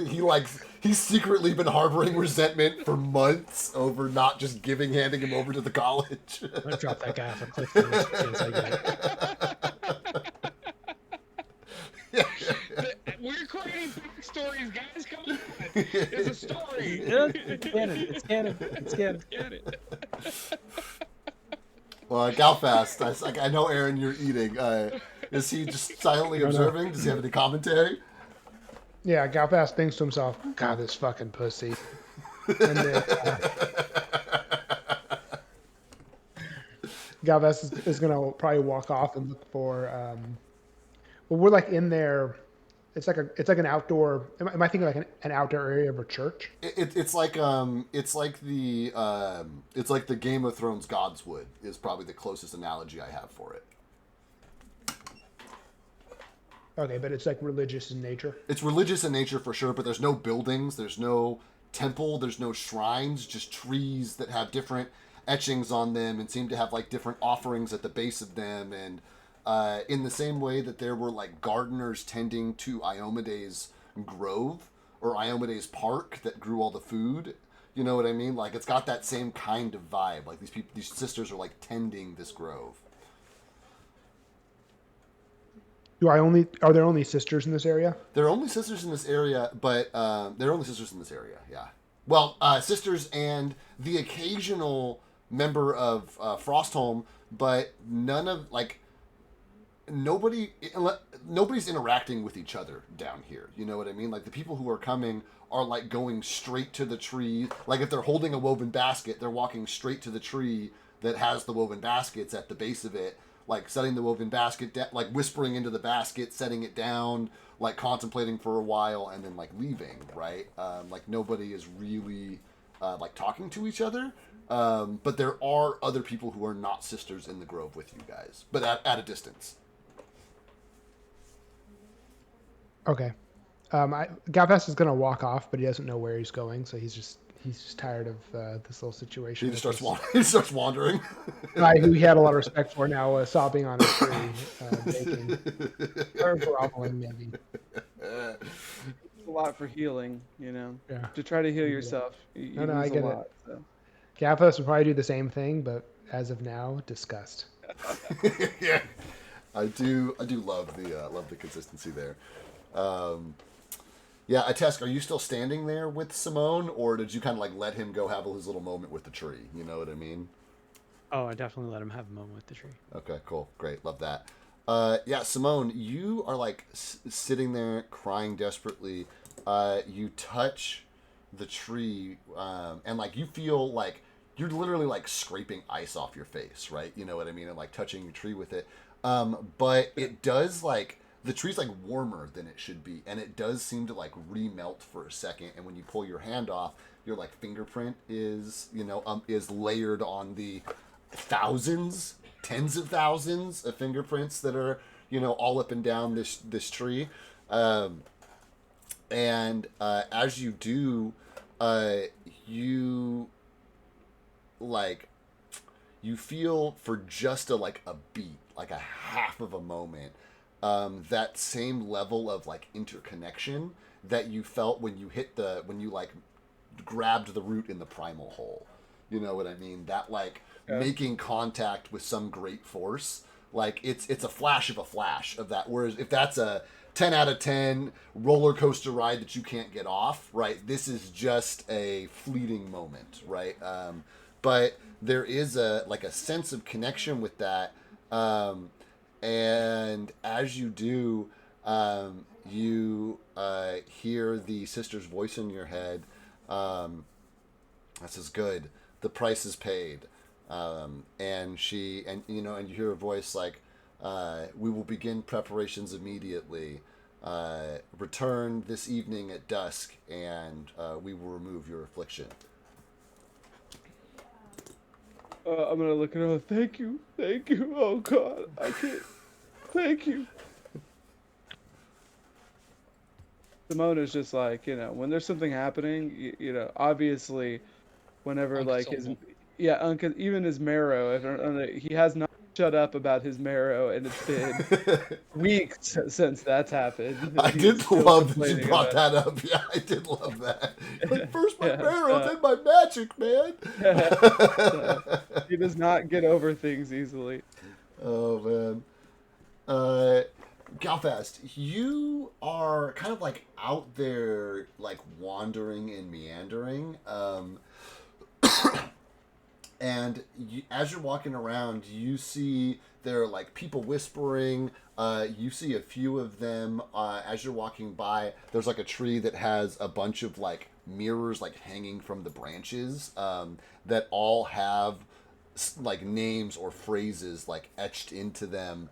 [SPEAKER 1] He's secretly been harboring resentment for months over not just handing him over to the college.
[SPEAKER 2] I'm gonna drop that guy off a cliff the next chance I get.
[SPEAKER 5] We're creating backstories, guys. Come on, it's a story.
[SPEAKER 2] It's canon. It's canon. It's canon.
[SPEAKER 5] Get it?
[SPEAKER 1] Well, Galfast, I know, Aaron, you're eating. Is he just silently observing? Does he have any commentary?
[SPEAKER 4] Yeah, Galfast thinks to himself, God, this fucking pussy. And then Galvez is going to probably walk off and look for. Well, we're like in there. It's like an outdoor. Am I thinking like an outdoor area of a church?
[SPEAKER 1] It's like the Game of Thrones Godswood is probably the closest analogy I have for it.
[SPEAKER 4] Okay, but it's like religious in nature.
[SPEAKER 1] It's religious in nature for sure, but there's no buildings, there's no temple, there's no shrines, just trees that have different etchings on them and seem to have like different offerings at the base of them. And in the same way that there were like gardeners tending to Iomede's grove or Iomede's park that grew all the food. You know what I mean? Like it's got that same kind of vibe. Like these sisters are like tending this grove.
[SPEAKER 4] Are there only sisters in this area?
[SPEAKER 1] There are only sisters in this area, but there are only sisters in this area, yeah. Well, sisters and the occasional member of Frostholm, but nobody's interacting with each other down here. You know what I mean? Like the people who are coming are like going straight to the tree. Like if they're holding a woven basket, they're walking straight to the tree that has the woven baskets at the base of it. Like setting the woven basket, like whispering into the basket, setting it down, like contemplating for a while, and then like leaving, right? Like nobody is really like talking to each other. But there are other people who are not sisters in the grove with you guys, but at a distance.
[SPEAKER 4] Okay. Galvest is going to walk off, but he doesn't know where he's going, so he's just tired of this little situation.
[SPEAKER 1] He just starts wandering.
[SPEAKER 4] Guy who he had a lot of respect for now sobbing on a tree, baking. Or groveling, maybe.
[SPEAKER 3] It's a lot for healing, you know.
[SPEAKER 4] Yeah.
[SPEAKER 3] To try to heal yourself, you lose
[SPEAKER 4] I get
[SPEAKER 3] a lot. So.
[SPEAKER 4] Galvest would probably do the same thing, but as of now, disgust.
[SPEAKER 1] Yeah, I do love the consistency there. Yeah, Atesk, are you still standing there with Simone, or did you kind of like let him go have his little moment with the tree? You know what I mean?
[SPEAKER 2] Oh, I definitely let him have a moment with the tree.
[SPEAKER 1] Okay, cool, great, love that. Yeah, Simone, you are like sitting there crying desperately. You touch the tree, and like you feel like you're literally like scraping ice off your face, right? You know what I mean? And like touching your tree with it. But it does like. The tree's like warmer than it should be, and it does seem to like remelt for a second. And when you pull your hand off, your like fingerprint is is layered on the thousands, tens of thousands of fingerprints that are all up and down this tree. And as you do, you feel for just a beat, like a half of a moment. That same level of like interconnection that you felt when you grabbed the root in the primal hole. You know what I mean? That making contact with some great force. Like it's a flash of that. Whereas if that's a 10 out of 10 roller coaster ride that you can't get off, right? This is just a fleeting moment, right? But there is a sense of connection with that. And as you do, you hear the sister's voice in your head. That says, "Good, the price is paid." And you hear a voice like, "We will begin preparations immediately. Return this evening at dusk, and we will remove your affliction."
[SPEAKER 3] I'm gonna look at her. Thank you. Oh God, I can't. Thank you. Simona's just like, when there's something happening, obviously, whenever like his,
[SPEAKER 5] Unconsolable.
[SPEAKER 3] even his marrow, he has not shut up about his marrow, and it's been weeks since that's happened.
[SPEAKER 1] I
[SPEAKER 3] He is
[SPEAKER 1] did
[SPEAKER 3] still
[SPEAKER 1] love that you
[SPEAKER 3] complaining
[SPEAKER 1] brought
[SPEAKER 3] about
[SPEAKER 1] that up. Yeah, I did love that. Like, first my
[SPEAKER 3] Yeah,
[SPEAKER 1] marrow, then my magic, man.
[SPEAKER 3] so he does not get over things easily.
[SPEAKER 1] Oh man. Uh, Galfast, you are kind of like out there, like wandering and meandering. And as you're walking around, you see there are like people whispering. You see a few of them as you're walking by. There's like a tree that has a bunch of like mirrors like hanging from the branches that all have like names or phrases like etched into them,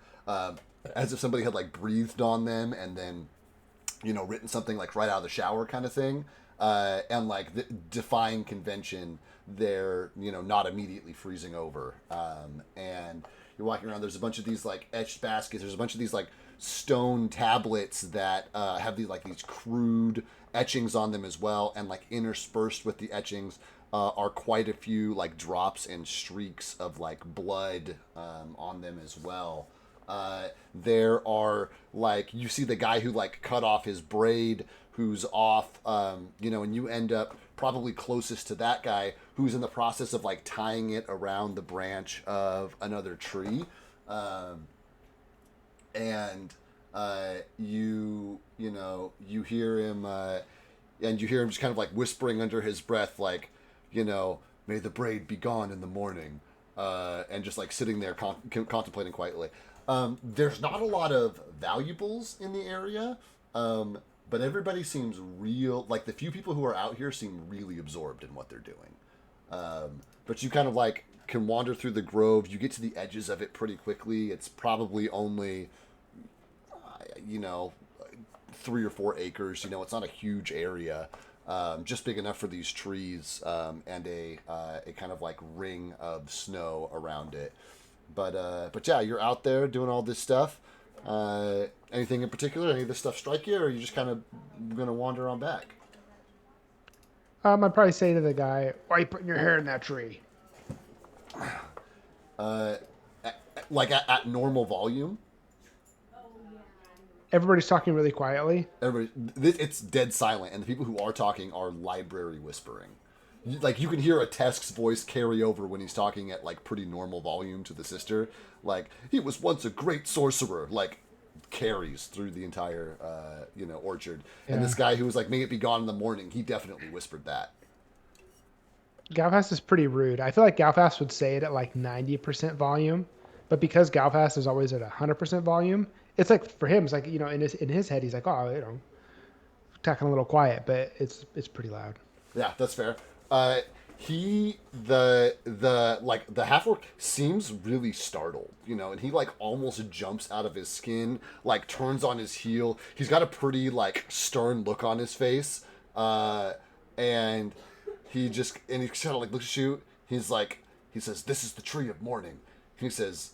[SPEAKER 1] as if somebody had like breathed on them and then written something like right out of the shower kind of thing, and like defying convention. They're not immediately freezing over, and you're walking around. There's a bunch of these like etched baskets. There's a bunch of these like stone tablets that have these crude etchings on them as well, and like interspersed with the etchings are quite a few like drops and streaks of like blood on them as well. There are like, you see the guy who like cut off his braid, who's off, and you end up probably closest to that guy who's in the process of like tying it around the branch of another tree. And you hear him, and you hear him just kind of like whispering under his breath, like, may the braid be gone in the morning, and just like sitting there contemplating quietly. There's not a lot of valuables in the area, but everybody seems like the few people who are out here seem really absorbed in what they're doing. But you kind of like can wander through the grove. You get to the edges of it pretty quickly. It's probably only, 3 or 4 acres. It's not a huge area. Just big enough for these trees, and a kind of like ring of snow around it. But yeah, you're out there doing all this stuff. Anything in particular? Any of this stuff strike you, or are you just kind of gonna wander on back?
[SPEAKER 4] I'd probably say to the guy, "Why are you putting your hair in that tree?"
[SPEAKER 1] Like at normal volume.
[SPEAKER 4] Everybody's talking really quietly.
[SPEAKER 1] It's dead silent, and the people who are talking are library whispering. Like, you can hear a Tesk's voice carry over when he's talking at like pretty normal volume to the sister. Like, he was once a great sorcerer. Like, carries through the entire orchard. And this guy who was like, may it be gone in the morning, he definitely whispered that.
[SPEAKER 4] Galfast is pretty rude. I feel like Galfast would say it at like 90% volume, but because Galfast is always at 100% volume, it's like, for him, it's like, in his head, he's like, oh, talking a little quiet, but it's pretty loud.
[SPEAKER 1] Yeah, that's fair. The half-orc seems really startled, and he like almost jumps out of his skin, like turns on his heel. He's got a pretty like stern look on his face, and he kind of like looks at you. He says, "This is the tree of mourning." He says,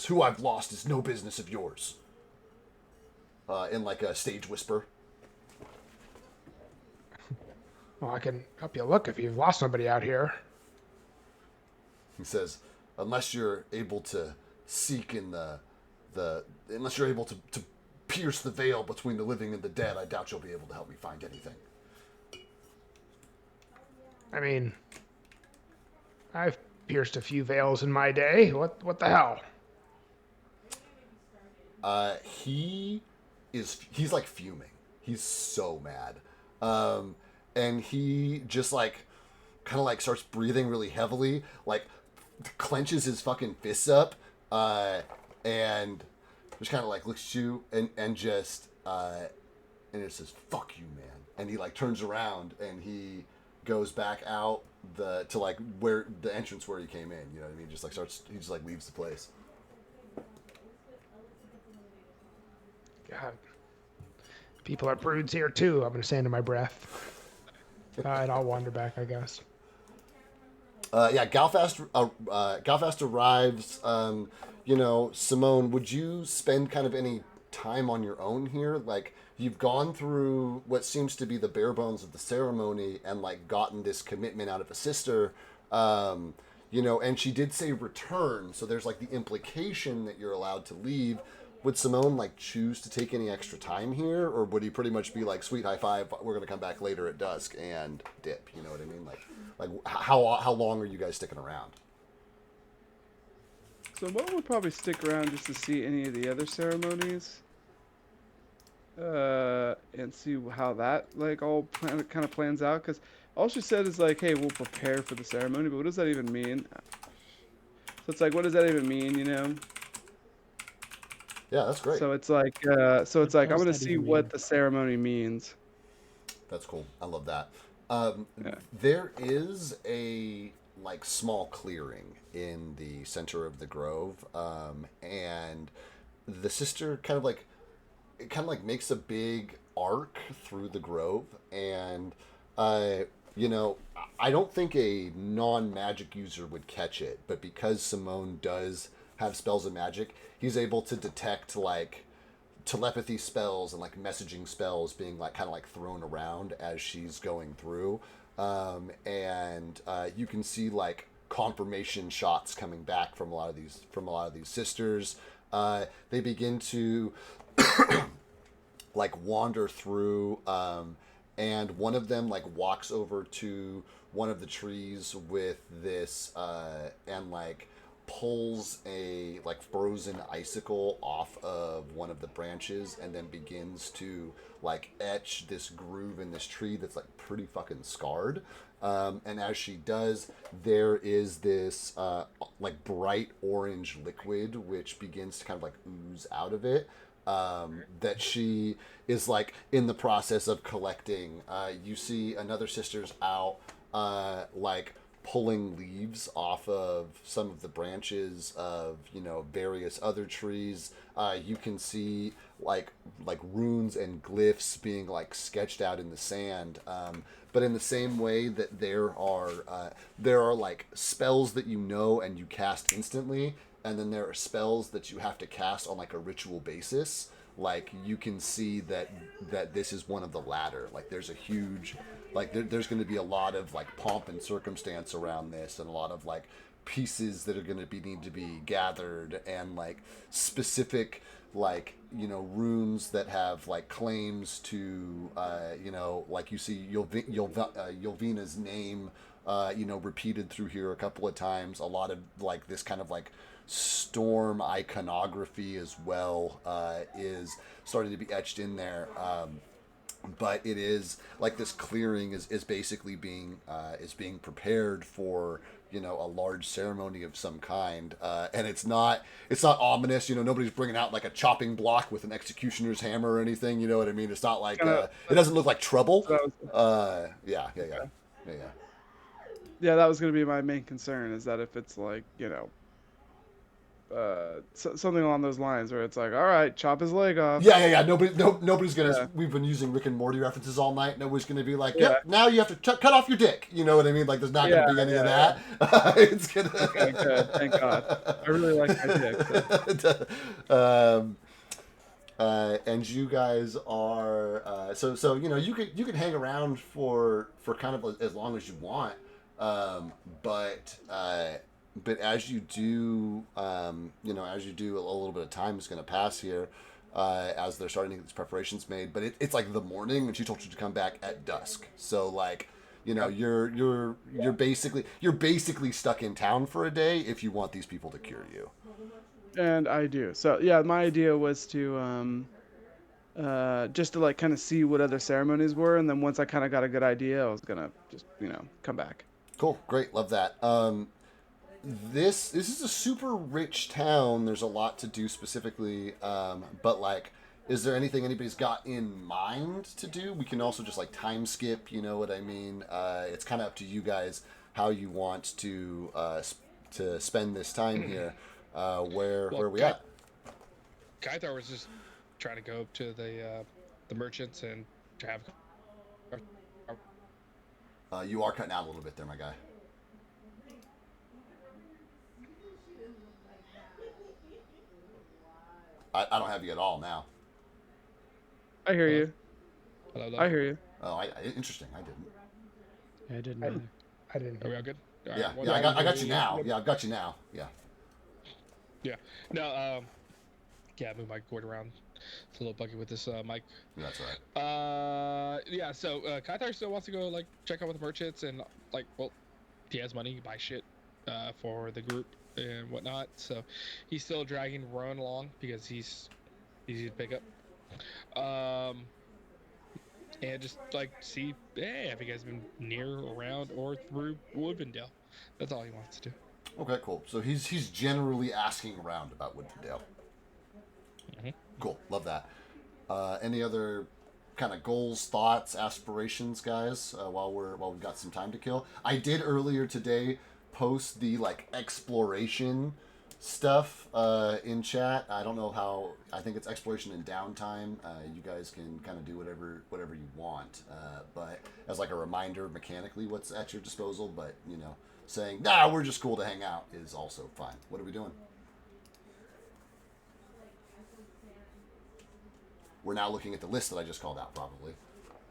[SPEAKER 1] "Who I've lost is no business of yours." In like a stage whisper.
[SPEAKER 4] Well, I can help you look if you've lost somebody out here.
[SPEAKER 1] He says, "Unless you're able to seek in unless you're able to pierce the veil between the living and the dead, I doubt you'll be able to help me find anything."
[SPEAKER 4] I mean, I've pierced a few veils in my day. What the hell?
[SPEAKER 1] He's like fuming. He's so mad. And he just like kind of like starts breathing really heavily, like clenches his fucking fists up, and just kind of like looks at you and just and it says "fuck you, man," and he like turns around and he goes back out to like where the entrance where he came in. You know what I mean? Just like he just like leaves the place.
[SPEAKER 4] God. People are prudes here too, I'm going to say under my breath. And I'll wander back, I guess.
[SPEAKER 1] Galfast arrives. Simone, would you spend kind of any time on your own here? Like, you've gone through what seems to be the bare bones of the ceremony and like gotten this commitment out of a sister. And she did say return, so there's like the implication that you're allowed to leave. Would Simone like choose to take any extra time here, or would he pretty much be like, "Sweet, high five, we're gonna come back later at dusk," and dip? You know what I mean? Like how long are you guys sticking around?
[SPEAKER 3] So Mo would probably stick around just to see any of the other ceremonies, and see how that like all kind of plans out. Because all she said is like, "Hey, we'll prepare for the ceremony," but what does that even mean? So it's like, what does that even mean? You know?
[SPEAKER 1] Yeah, that's great.
[SPEAKER 3] So it's like, I'm gonna see what the ceremony means.
[SPEAKER 1] That's cool. I love that.
[SPEAKER 3] Yeah.
[SPEAKER 1] There is a like small clearing in the center of the grove, and the sister kind of like makes a big arc through the grove, and I don't think a non-magic user would catch it, but because Simone does have spells of magic, he's able to detect like telepathy spells and like messaging spells being like kind of like thrown around as she's going through, and you can see like confirmation shots coming back from a lot of these sisters. They begin to like wander through, and one of them like walks over to one of the trees with this and like pulls a like frozen icicle off of one of the branches and then begins to like etch this groove in this tree that's like pretty fucking scarred. And as she does, there is this like bright orange liquid which begins to kind of like ooze out of it, that she is like in the process of collecting. You see another sister's out like pulling leaves off of some of the branches of various other trees. You can see like runes and glyphs being like sketched out in the sand. But in the same way that there are like spells that and you cast instantly, and then there are spells that you have to cast on like a ritual basis. Like you can see that this is one of the latter. Like there's a huge there's going to be a lot of like pomp and circumstance around this, and a lot of like pieces that are going to need to be gathered, and like specific like runes that have like claims to like you see Yelvina's name repeated through here a couple of times. A lot of like this kind of like storm iconography as well is starting to be etched in there. But it is like this clearing is basically being prepared for a large ceremony of some kind, and it's not ominous. Nobody's bringing out like a chopping block with an executioner's hammer or anything. You know what I mean? It's not like it doesn't look like trouble. Yeah.
[SPEAKER 3] Yeah, that was gonna be my main concern, is that if it's like something along those lines where it's like, all right, chop his leg off.
[SPEAKER 1] Yeah. Nobody's gonna. Yeah. We've been using Rick and Morty references all night. Nobody's gonna be like, yep, now you have to cut off your dick. You know what I mean? Like, there's not gonna be any of that. It's gonna.
[SPEAKER 3] Okay, good. Thank God. I really like my dick. So.
[SPEAKER 1] And you guys are so you can hang around for kind of as long as you want, but as you do, a little bit of time is going to pass here as they're starting to get these preparations made. But it's like the morning, and she told you to come back at dusk. So like, you're basically stuck in town for a day if you want these people to cure you.
[SPEAKER 3] And I do. So yeah, my idea was to just to like kind of see what other ceremonies were, and then once I kind of got a good idea, I was gonna just come back.
[SPEAKER 1] Cool, great, love that. This is a super rich town. There's a lot to do specifically, but like Is there anything anybody's got in mind to do? We can also just like time skip. You know what I mean? It's kind of up to you guys how you want to spend this time here. Where
[SPEAKER 5] Well,
[SPEAKER 1] are we at?
[SPEAKER 5] Kythar was just trying to go to the merchants and to have.
[SPEAKER 1] You are cutting out a little bit there, my guy. I don't have you at all now.
[SPEAKER 3] I hear you.
[SPEAKER 5] Hello.
[SPEAKER 3] I hear you.
[SPEAKER 1] Oh, interesting. I didn't.
[SPEAKER 2] I didn't
[SPEAKER 4] I-
[SPEAKER 2] either.
[SPEAKER 4] I didn't.
[SPEAKER 5] Are we all good? All right,
[SPEAKER 1] Yeah,
[SPEAKER 5] one
[SPEAKER 1] yeah. I
[SPEAKER 5] second.
[SPEAKER 1] got you now. Yeah, I've got you now. Yeah.
[SPEAKER 5] No, yeah, move my cord around. It's a little buggy with this mic.
[SPEAKER 1] That's all right.
[SPEAKER 5] Yeah. So Kythar still wants to go like check out with the merchants and like, well, he has money, buy shit, for the group and whatnot. So he's still dragging Rowan along because he's easy to pick up. And just like see, hey, have you guys been near, around, or through Woodvendale? That's all he wants to do.
[SPEAKER 1] Okay, cool. So he's generally asking around about Woodvendale.
[SPEAKER 5] Mhm.
[SPEAKER 1] Cool. Love that. Any other kind of goals, thoughts, aspirations, guys? While we've got some time to kill, I did earlier today post the like exploration stuff in chat. I don't know how. I think it's exploration in downtime. You guys can kind of do whatever you want, but as like a reminder mechanically what's at your disposal. But you know, saying nah, we're just cool to hang out is also fine. What are we doing? We're now looking at the list that I just called out, probably.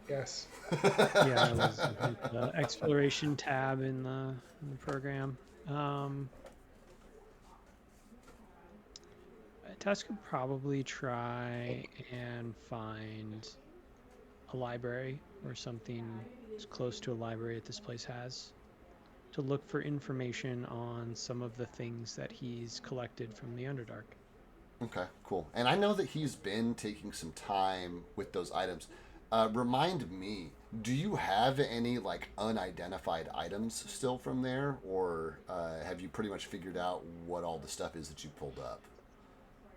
[SPEAKER 4] Yes.
[SPEAKER 2] Yeah, it was the exploration tab in the program. Tess could probably try and find a library or something as close to a library that this place has to look for information on some of the things that he's collected from the Underdark.
[SPEAKER 1] Okay, cool. And I know that he's been taking some time with those items. Remind me, do you have any like unidentified items still from there, or have you pretty much figured out what all the stuff is that you pulled up?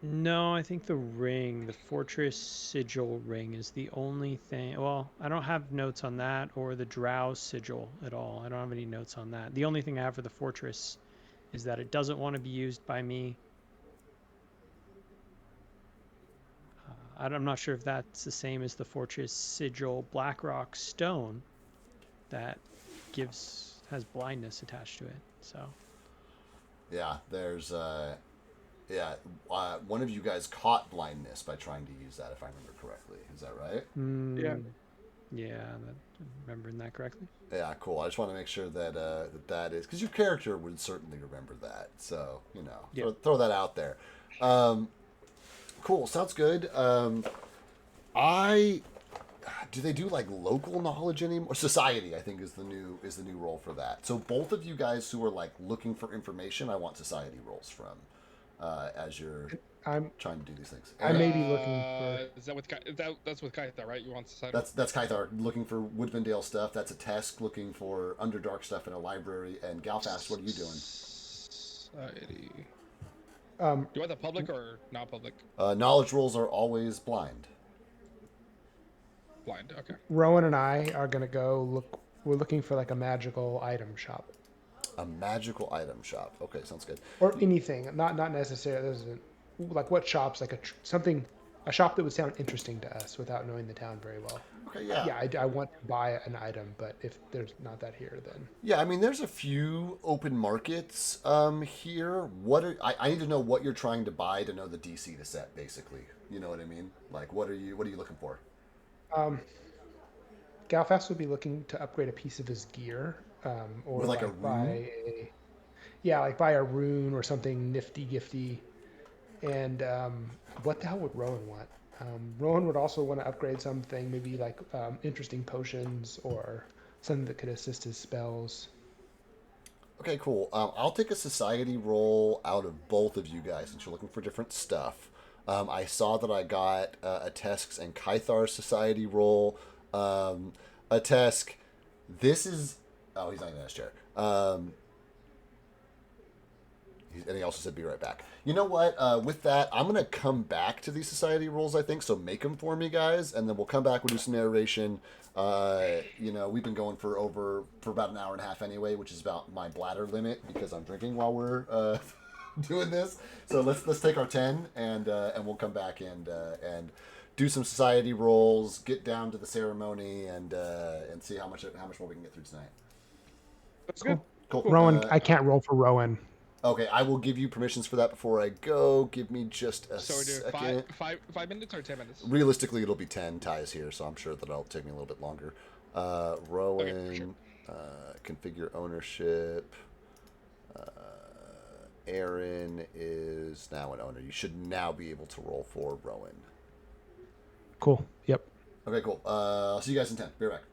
[SPEAKER 2] No, I think the ring, the fortress sigil ring, is the only thing. Well, I don't have notes on that or the drow sigil at all. I don't have any notes on that. The only thing I have for the fortress is that it doesn't want to be used by me. I'm not sure if that's the same as the fortress sigil blackrock stone that has blindness attached to it. So
[SPEAKER 1] Yeah, there's one of you guys caught blindness by trying to use that, if I remember correctly. Is that right?
[SPEAKER 2] Yeah, remembering that correctly.
[SPEAKER 1] Yeah, cool. I just want to make sure that that is, because your character would certainly remember that. So you know,
[SPEAKER 2] Yep.
[SPEAKER 1] throw that out there. Cool. Sounds good. Do they do like local knowledge anymore? Society, I think, is the new role for that. So both of you guys who are like looking for information, I want society roles from as you're
[SPEAKER 4] I'm
[SPEAKER 1] trying to do these things.
[SPEAKER 4] I may be looking for.
[SPEAKER 5] Is that with that's with Kythar, right? You want society?
[SPEAKER 1] That's Kythar looking for Woodvendale stuff. That's a Tesk looking for Underdark stuff in a library. And Galfast, what are you doing?
[SPEAKER 5] Society.
[SPEAKER 4] Um,
[SPEAKER 5] You want the public or non-public?
[SPEAKER 1] Knowledge rolls are always blind.
[SPEAKER 5] Blind. Okay.
[SPEAKER 4] Rowan and I are gonna go look. We're looking for like a magical item shop
[SPEAKER 1] A magical item shop. Okay, sounds good.
[SPEAKER 4] or anything. Not necessarily. This isn't like what shops like a shop that would sound interesting to us without knowing the town very well.
[SPEAKER 1] Okay, yeah.
[SPEAKER 4] Yeah, I want to buy an item, but if there's not that here, then
[SPEAKER 1] Yeah, I mean, there's a few open markets here. I need to know what you're trying to buy to know the DC to set, basically. You know what I mean? Like, what are you looking for?
[SPEAKER 4] Galfast would be looking to upgrade a piece of his gear, or
[SPEAKER 1] With, like, a
[SPEAKER 4] buy buy a rune or something nifty gifty. And what the hell would Rowan want? Rowan would also want to upgrade something, maybe like interesting potions or something that could assist his spells.
[SPEAKER 1] Okay, cool. I'll take a society roll out of both of you guys since you're looking for different stuff. I saw that I got a Tesk's and Kythar's society roll. A Tesk. This is. Oh, he's not even in his chair. And he also said, "Be right back." You know what? With that, I'm gonna come back to these society rules. I think so. Make them for me, guys, and then we'll come back. We'll do some narration. We've been going for about an hour and a half anyway, which is about my bladder limit because I'm drinking while we're doing this. So let's take our 10 and we'll come back and do some society rolls, get down to the ceremony, and see how much more we can get through tonight.
[SPEAKER 3] That's good.
[SPEAKER 1] Cool.
[SPEAKER 4] Rowan, I can't roll for Rowan.
[SPEAKER 1] Okay, I will give you permissions for that before I go. Give me just a
[SPEAKER 5] So we're doing
[SPEAKER 1] second.
[SPEAKER 5] 5 minutes or 10 minutes?
[SPEAKER 1] Realistically, it'll be 10 ties here, so I'm sure that it'll take me a little bit longer. Rowan,
[SPEAKER 5] Okay, sure.
[SPEAKER 1] configure ownership. Aaron is now an owner. You should now be able to roll for Rowan.
[SPEAKER 4] Cool. Yep.
[SPEAKER 1] Okay, cool. I'll see you guys in 10. Be right back.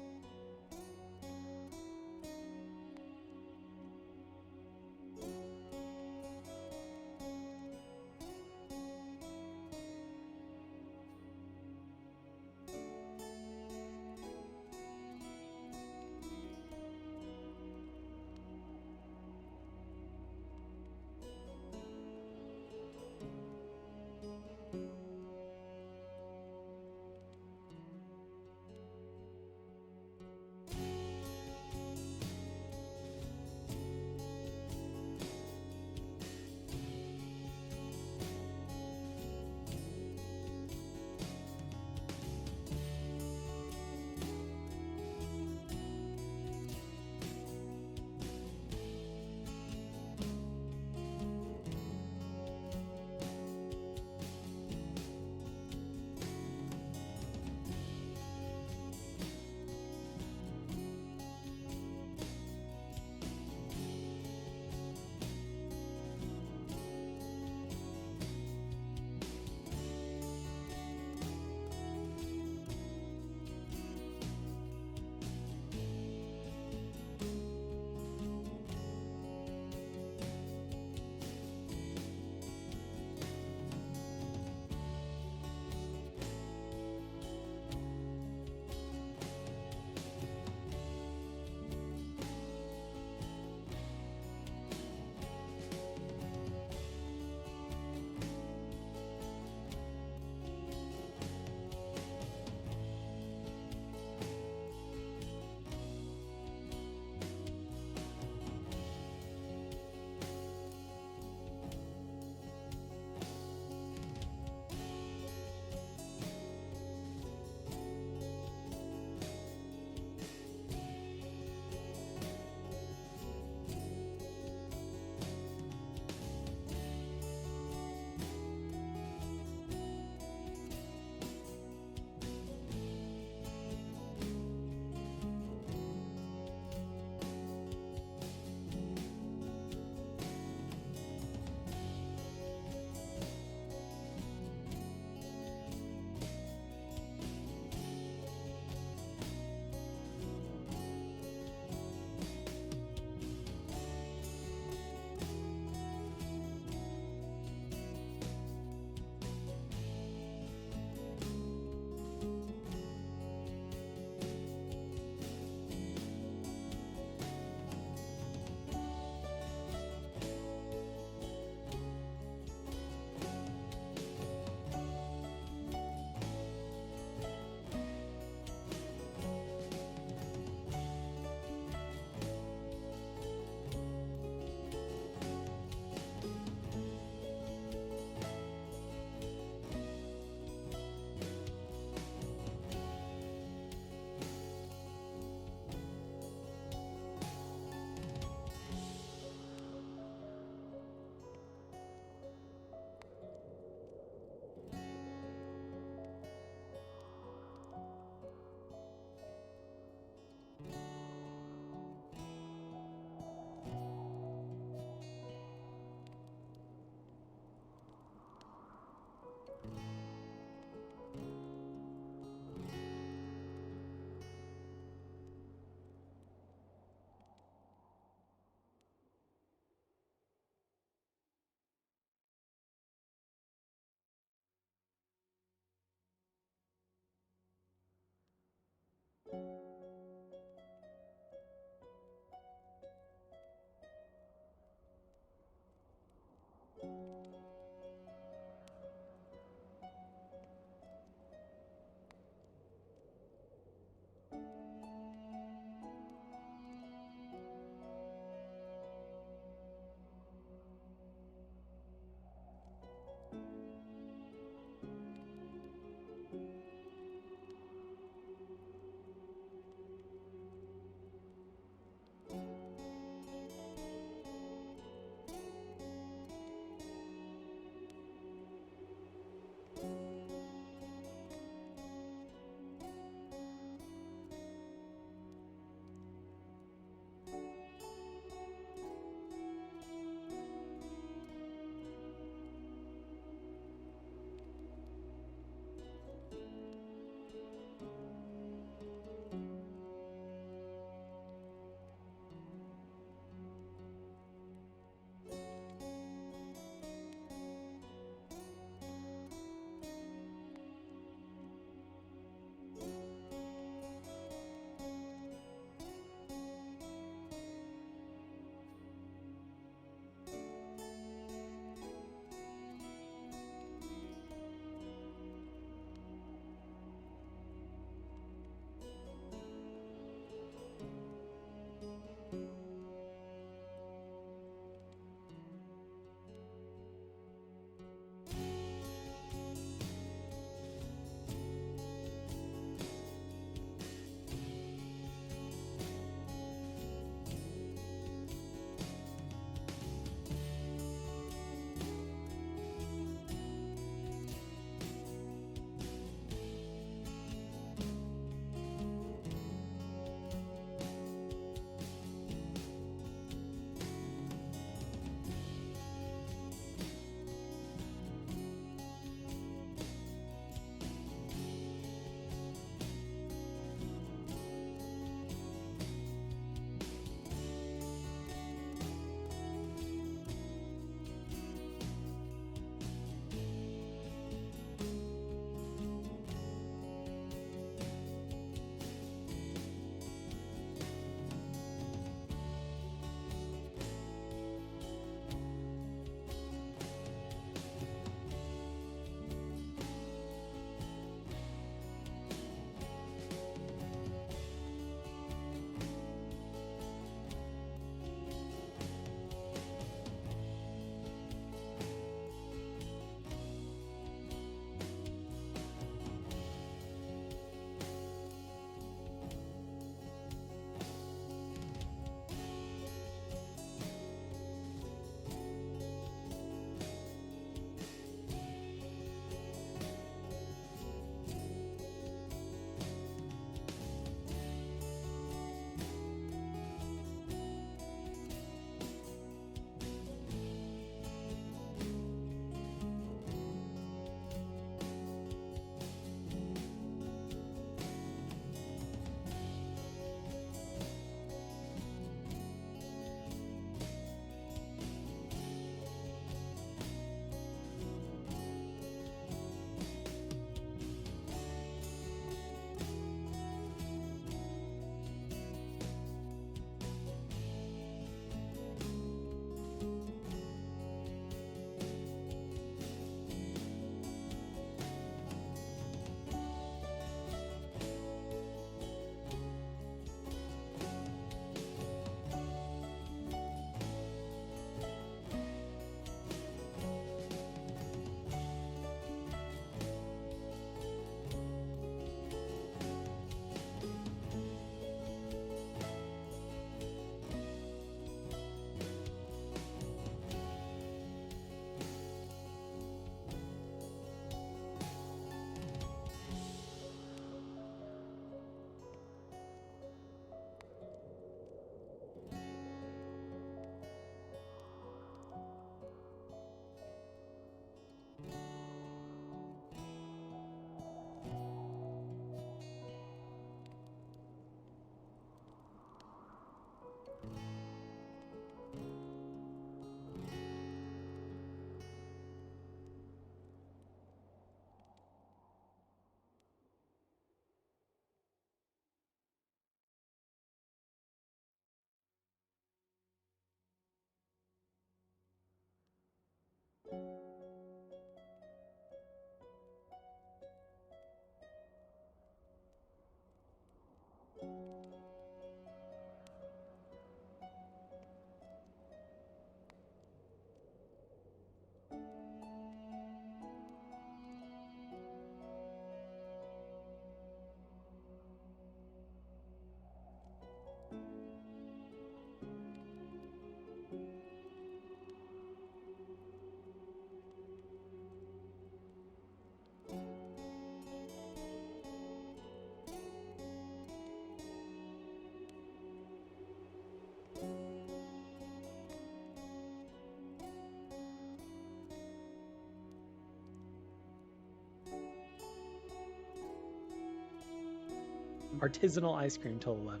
[SPEAKER 2] Artisanal ice cream till 11.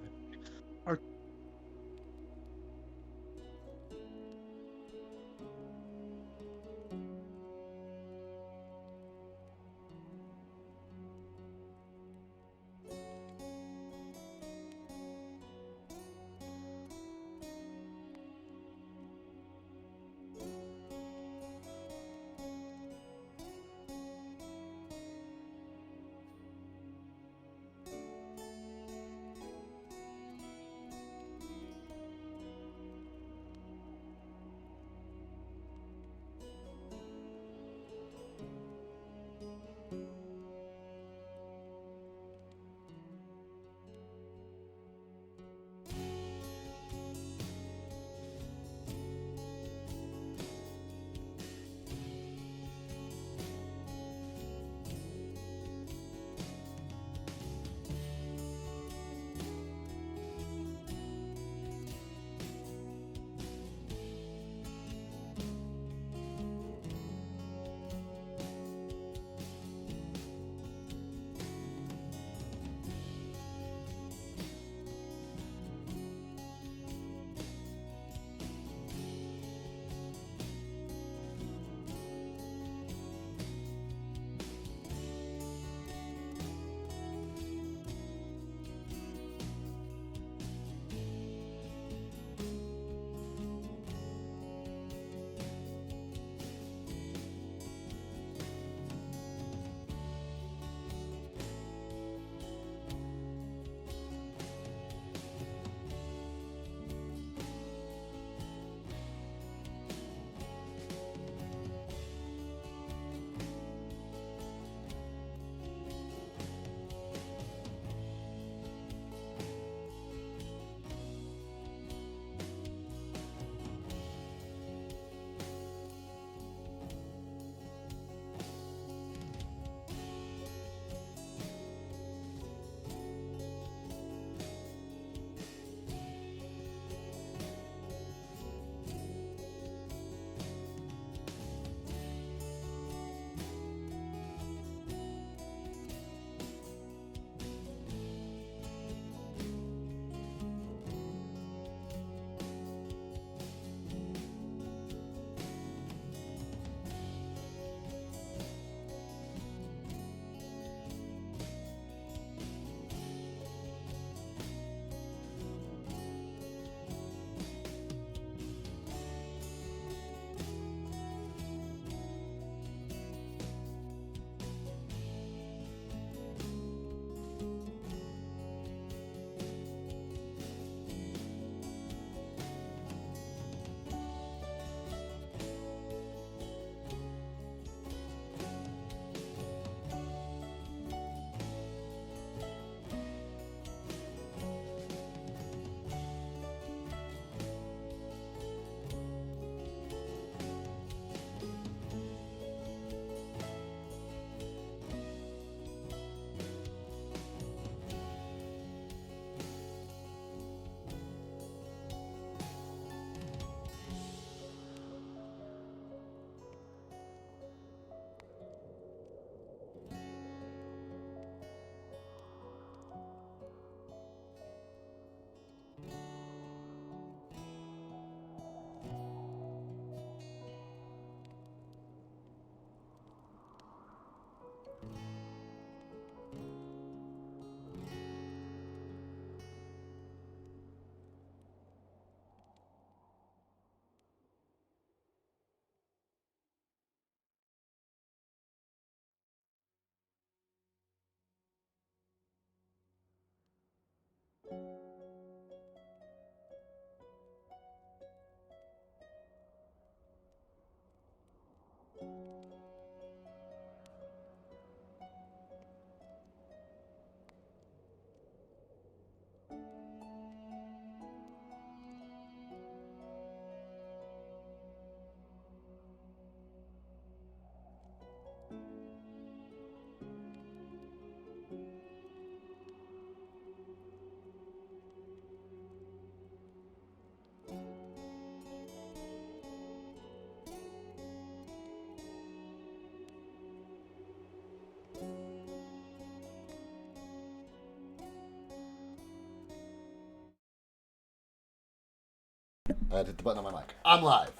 [SPEAKER 1] I had to hit the button on my mic. I'm live.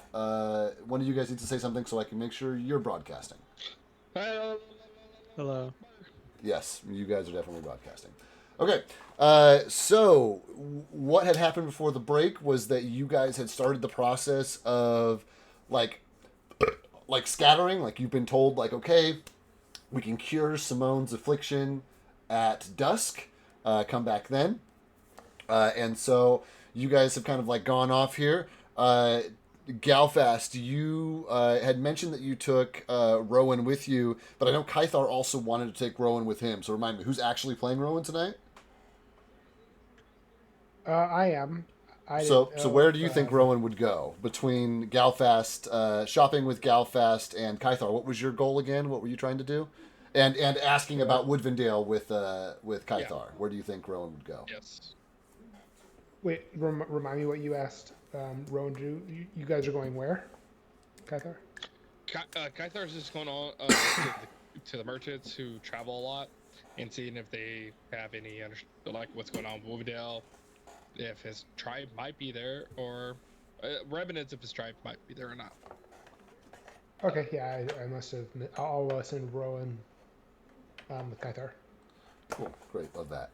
[SPEAKER 1] One of you guys needs to say something so I can make sure you're broadcasting.
[SPEAKER 2] Hello.
[SPEAKER 1] Yes, you guys are definitely broadcasting. Okay, so what had happened before the break was that you guys had started the process of, like scattering. Like, you've been told, like, okay, we can cure Simone's affliction at dusk. Come back then. And so you guys have kind of, like, gone off here. Galfast, you had mentioned that you took Rowan with you, but I know Kythar also wanted to take Rowan with him. So remind me, who's actually playing Rowan tonight?
[SPEAKER 4] I am.
[SPEAKER 1] So where do you think Rowan would go between Galfast, shopping with Galfast and Kythar? What was your goal again? What were you trying to do? And asking about Woodvendale with Kythar.
[SPEAKER 5] Yeah.
[SPEAKER 1] Where do you think Rowan would go?
[SPEAKER 5] Yes.
[SPEAKER 4] Wait, remind me what you asked Rowan to do. You guys are going where? Kythar?
[SPEAKER 5] Kythar's just going on to the merchants who travel a lot and seeing if they have any like what's going on with Woodvale, if his tribe might be there, or remnants of his tribe might be there or not.
[SPEAKER 4] Okay, yeah, I must have. I'll send Rowan with Kythar.
[SPEAKER 1] Cool, great, love that.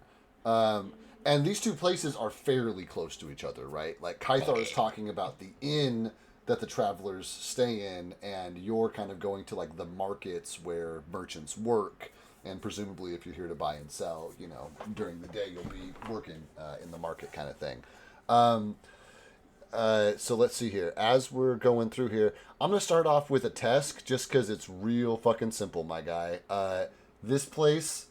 [SPEAKER 1] And these two places are fairly close to each other, right? Like, Kythar is talking about the inn that the travelers stay in, and you're kind of going to, like, the markets where merchants work, and presumably if you're here to buy and sell, you know, during the day you'll be working in the market kind of thing. So let's see here. As we're going through here, I'm going to start off with a Tesk just because it's real fucking simple, my guy. This place,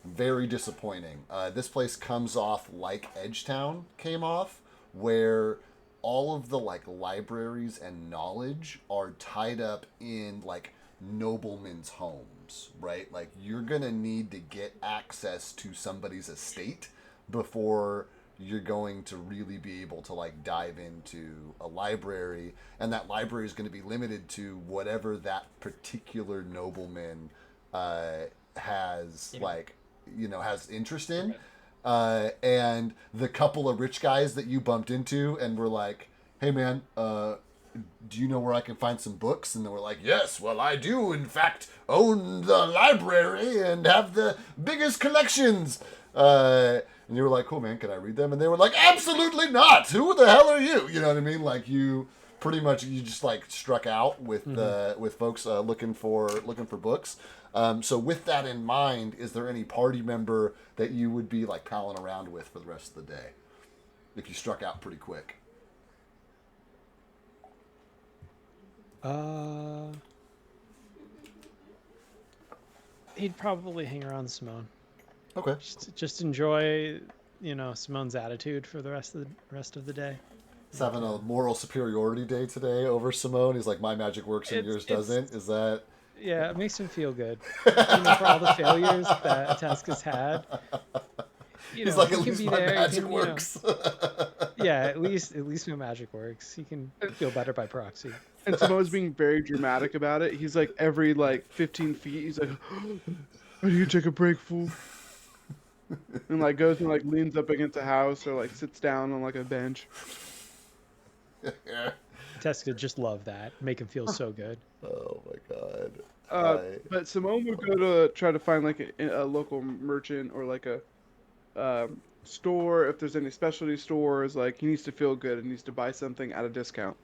[SPEAKER 1] very disappointing. This place comes off like Edgetown came off, where all of the, like, libraries and knowledge are tied up in, like, noblemen's homes, right? Like, you're gonna need to get access to somebody's estate before you're going to really be able to, like, dive into a library, and that library is going to be limited to whatever that particular nobleman has, like, you know, has interest in. And the couple of rich guys that you bumped into and were like, hey man, do you know where I can find some books? And they were like, yes, well, I do, in fact, own the library and have the biggest collections. And you were like, cool, man, can I read them? And they were like, absolutely not. Who the hell are you? You know what I mean? Like, you pretty much, you just, like, struck out with with folks looking for books. So with that in mind, is there any party member that you would be, like, palling around with for the rest of the day if you struck out pretty quick?
[SPEAKER 2] He'd probably hang around Simone.
[SPEAKER 1] Okay.
[SPEAKER 2] Just enjoy, you know, Simone's attitude for the rest of the day.
[SPEAKER 1] He's having a moral superiority day today over Simone. He's like, my magic works and yours doesn't. Is that?
[SPEAKER 2] Yeah, it makes him feel good. You know, for all the failures that Tesk has had. You know,
[SPEAKER 1] he's like, at
[SPEAKER 2] he can
[SPEAKER 1] least
[SPEAKER 2] be
[SPEAKER 1] my
[SPEAKER 2] there,
[SPEAKER 1] magic
[SPEAKER 2] he can,
[SPEAKER 1] works.
[SPEAKER 2] Yeah, at least my magic works. He can feel better by proxy.
[SPEAKER 3] And Simone's being very dramatic about it. He's like, every, like, 15 feet, he's like, I need to take a break, fool. And, like, goes and, like, leans up against a house or, like, sits down on, like, a bench.
[SPEAKER 2] Tesk would just love that. Make him feel so good.
[SPEAKER 1] Oh my god.
[SPEAKER 3] But Simone would go to try to find, like, a local merchant or, like, a store. If there's any specialty stores, like, he needs to feel good and needs to buy something at a discount.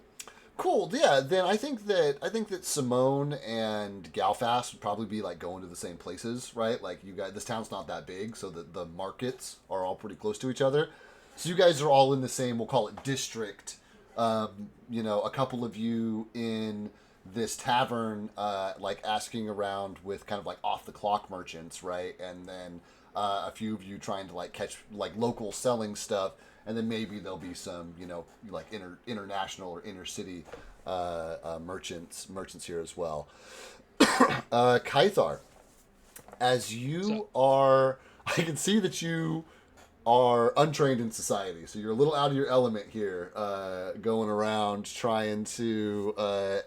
[SPEAKER 1] Cool. Yeah. Then I think that Simone and Galfast would probably be, like, going to the same places, right? Like, you guys, this town's not that big, so the markets are all pretty close to each other. So you guys are all in the same, we'll call it district. You know, a couple of you in this tavern, like, asking around with kind of, like, off the clock merchants, right? And then a few of you trying to, like, catch, like, local selling stuff. And then maybe there'll be some, you know, like, international or inner city merchants here as well. Kythar, as you are, I can see that you are untrained in society, so you're a little out of your element here, going around trying to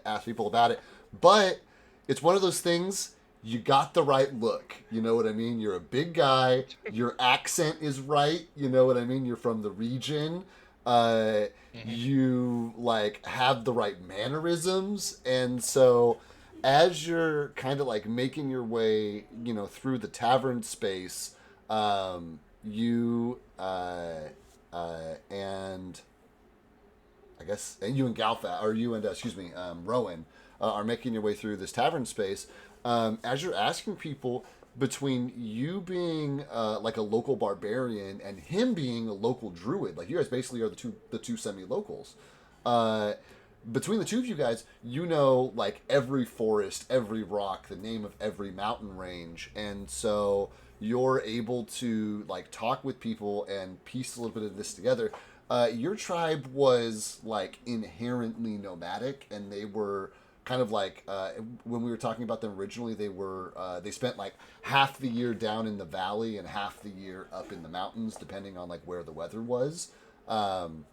[SPEAKER 1] ask people about it. But it's one of those things, you got the right look. You know what I mean? You're a big guy. Your accent is right. You know what I mean? You're from the region. you like have the right mannerisms, and so as you're kind of like making your way, through the tavern space, you and I guess you and Rowan, are making your way through this tavern space. As you're asking people, between you being like a local barbarian and him being a local druid, like you guys basically are the two semi-locals. Uh, Between the two of you guys, like every forest, every rock, the name of every mountain range, and so you're able to like talk with people and piece a little bit of this together. Your tribe was like inherently nomadic, and they were kind of like when we were talking about them originally, they spent like half the year down in the valley and half the year up in the mountains, depending on like where the weather was. And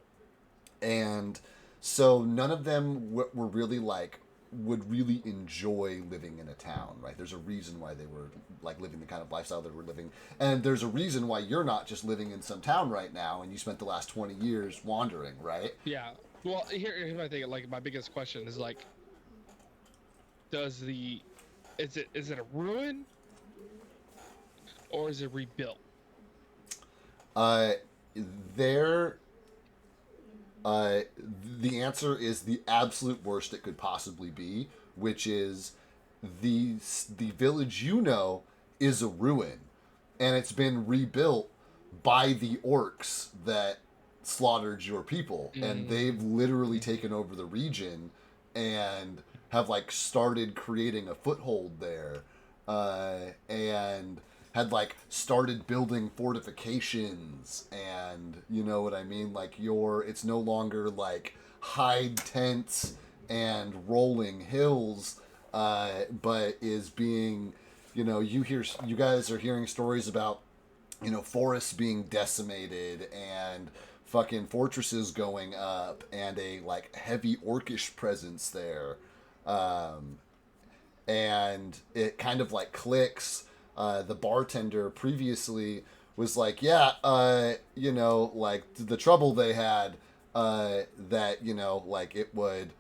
[SPEAKER 1] so none of them were really like would really enjoy living in a town, right? There's a reason why they were like living the kind of lifestyle they were living, and there's a reason why you're not just living in some town right now and you spent the last 20 years wandering, right?
[SPEAKER 5] Yeah. Well, here's my thing. Like, my biggest question is like, is it a ruin or is it rebuilt?
[SPEAKER 1] Uh, there. The answer is the absolute worst it could possibly be, which is the village is a ruin, and it's been rebuilt by the orcs that slaughtered your people, and they've literally taken over the region and have like started creating a foothold there, and had like started building fortifications, and you know what I mean, like it's no longer like hide tents and rolling hills, but is being, you guys are hearing stories about, forests being decimated and fucking fortresses going up and a like heavy orcish presence there. And it kind of like clicks. The bartender previously was like, yeah, like the trouble they had, that, like it would,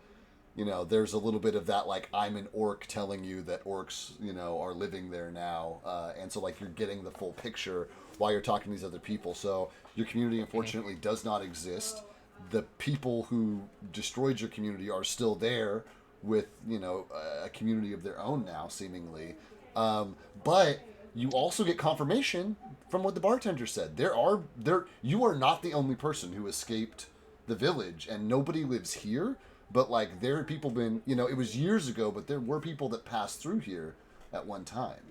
[SPEAKER 1] there's a little bit of that, like, I'm an orc telling you that orcs, are living there now. And so, like, you're getting the full picture while you're talking to these other people. So your community, unfortunately, does not exist. The people who destroyed your community are still there with, a community of their own now, seemingly. But you also get confirmation from what the bartender said. You are not the only person who escaped the village, and nobody lives here. But like there are people been, it was years ago, but there were people that passed through here at one time.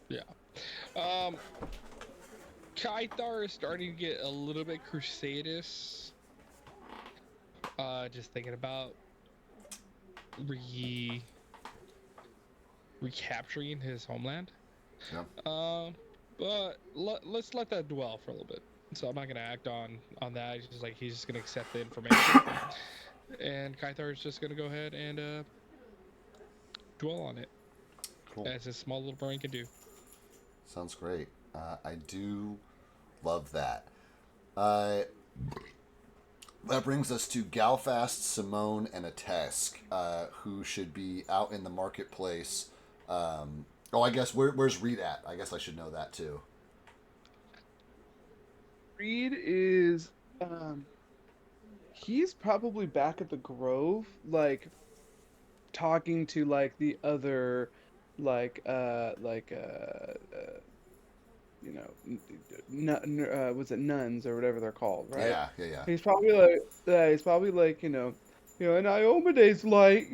[SPEAKER 5] Yeah. Kythar is starting to get a little bit crusadist. Just thinking about recapturing his homeland.
[SPEAKER 1] Yeah.
[SPEAKER 5] But let's let that dwell for a little bit. So I'm not gonna act on that. He's just gonna accept the information, and Kythar is just gonna go ahead and dwell on it,
[SPEAKER 1] Cool.
[SPEAKER 5] as a small little brain can do.
[SPEAKER 1] Sounds great. I do love that. That brings us to Galfast, Simone, and Atesk, who should be out in the marketplace. I guess where's Reed at? I guess I should know that too.
[SPEAKER 3] Reed is, he's probably back at the Grove, like talking to like the other, like was it nuns or whatever they're called, right?
[SPEAKER 1] Yeah.
[SPEAKER 3] He's probably like, in Iomede's light,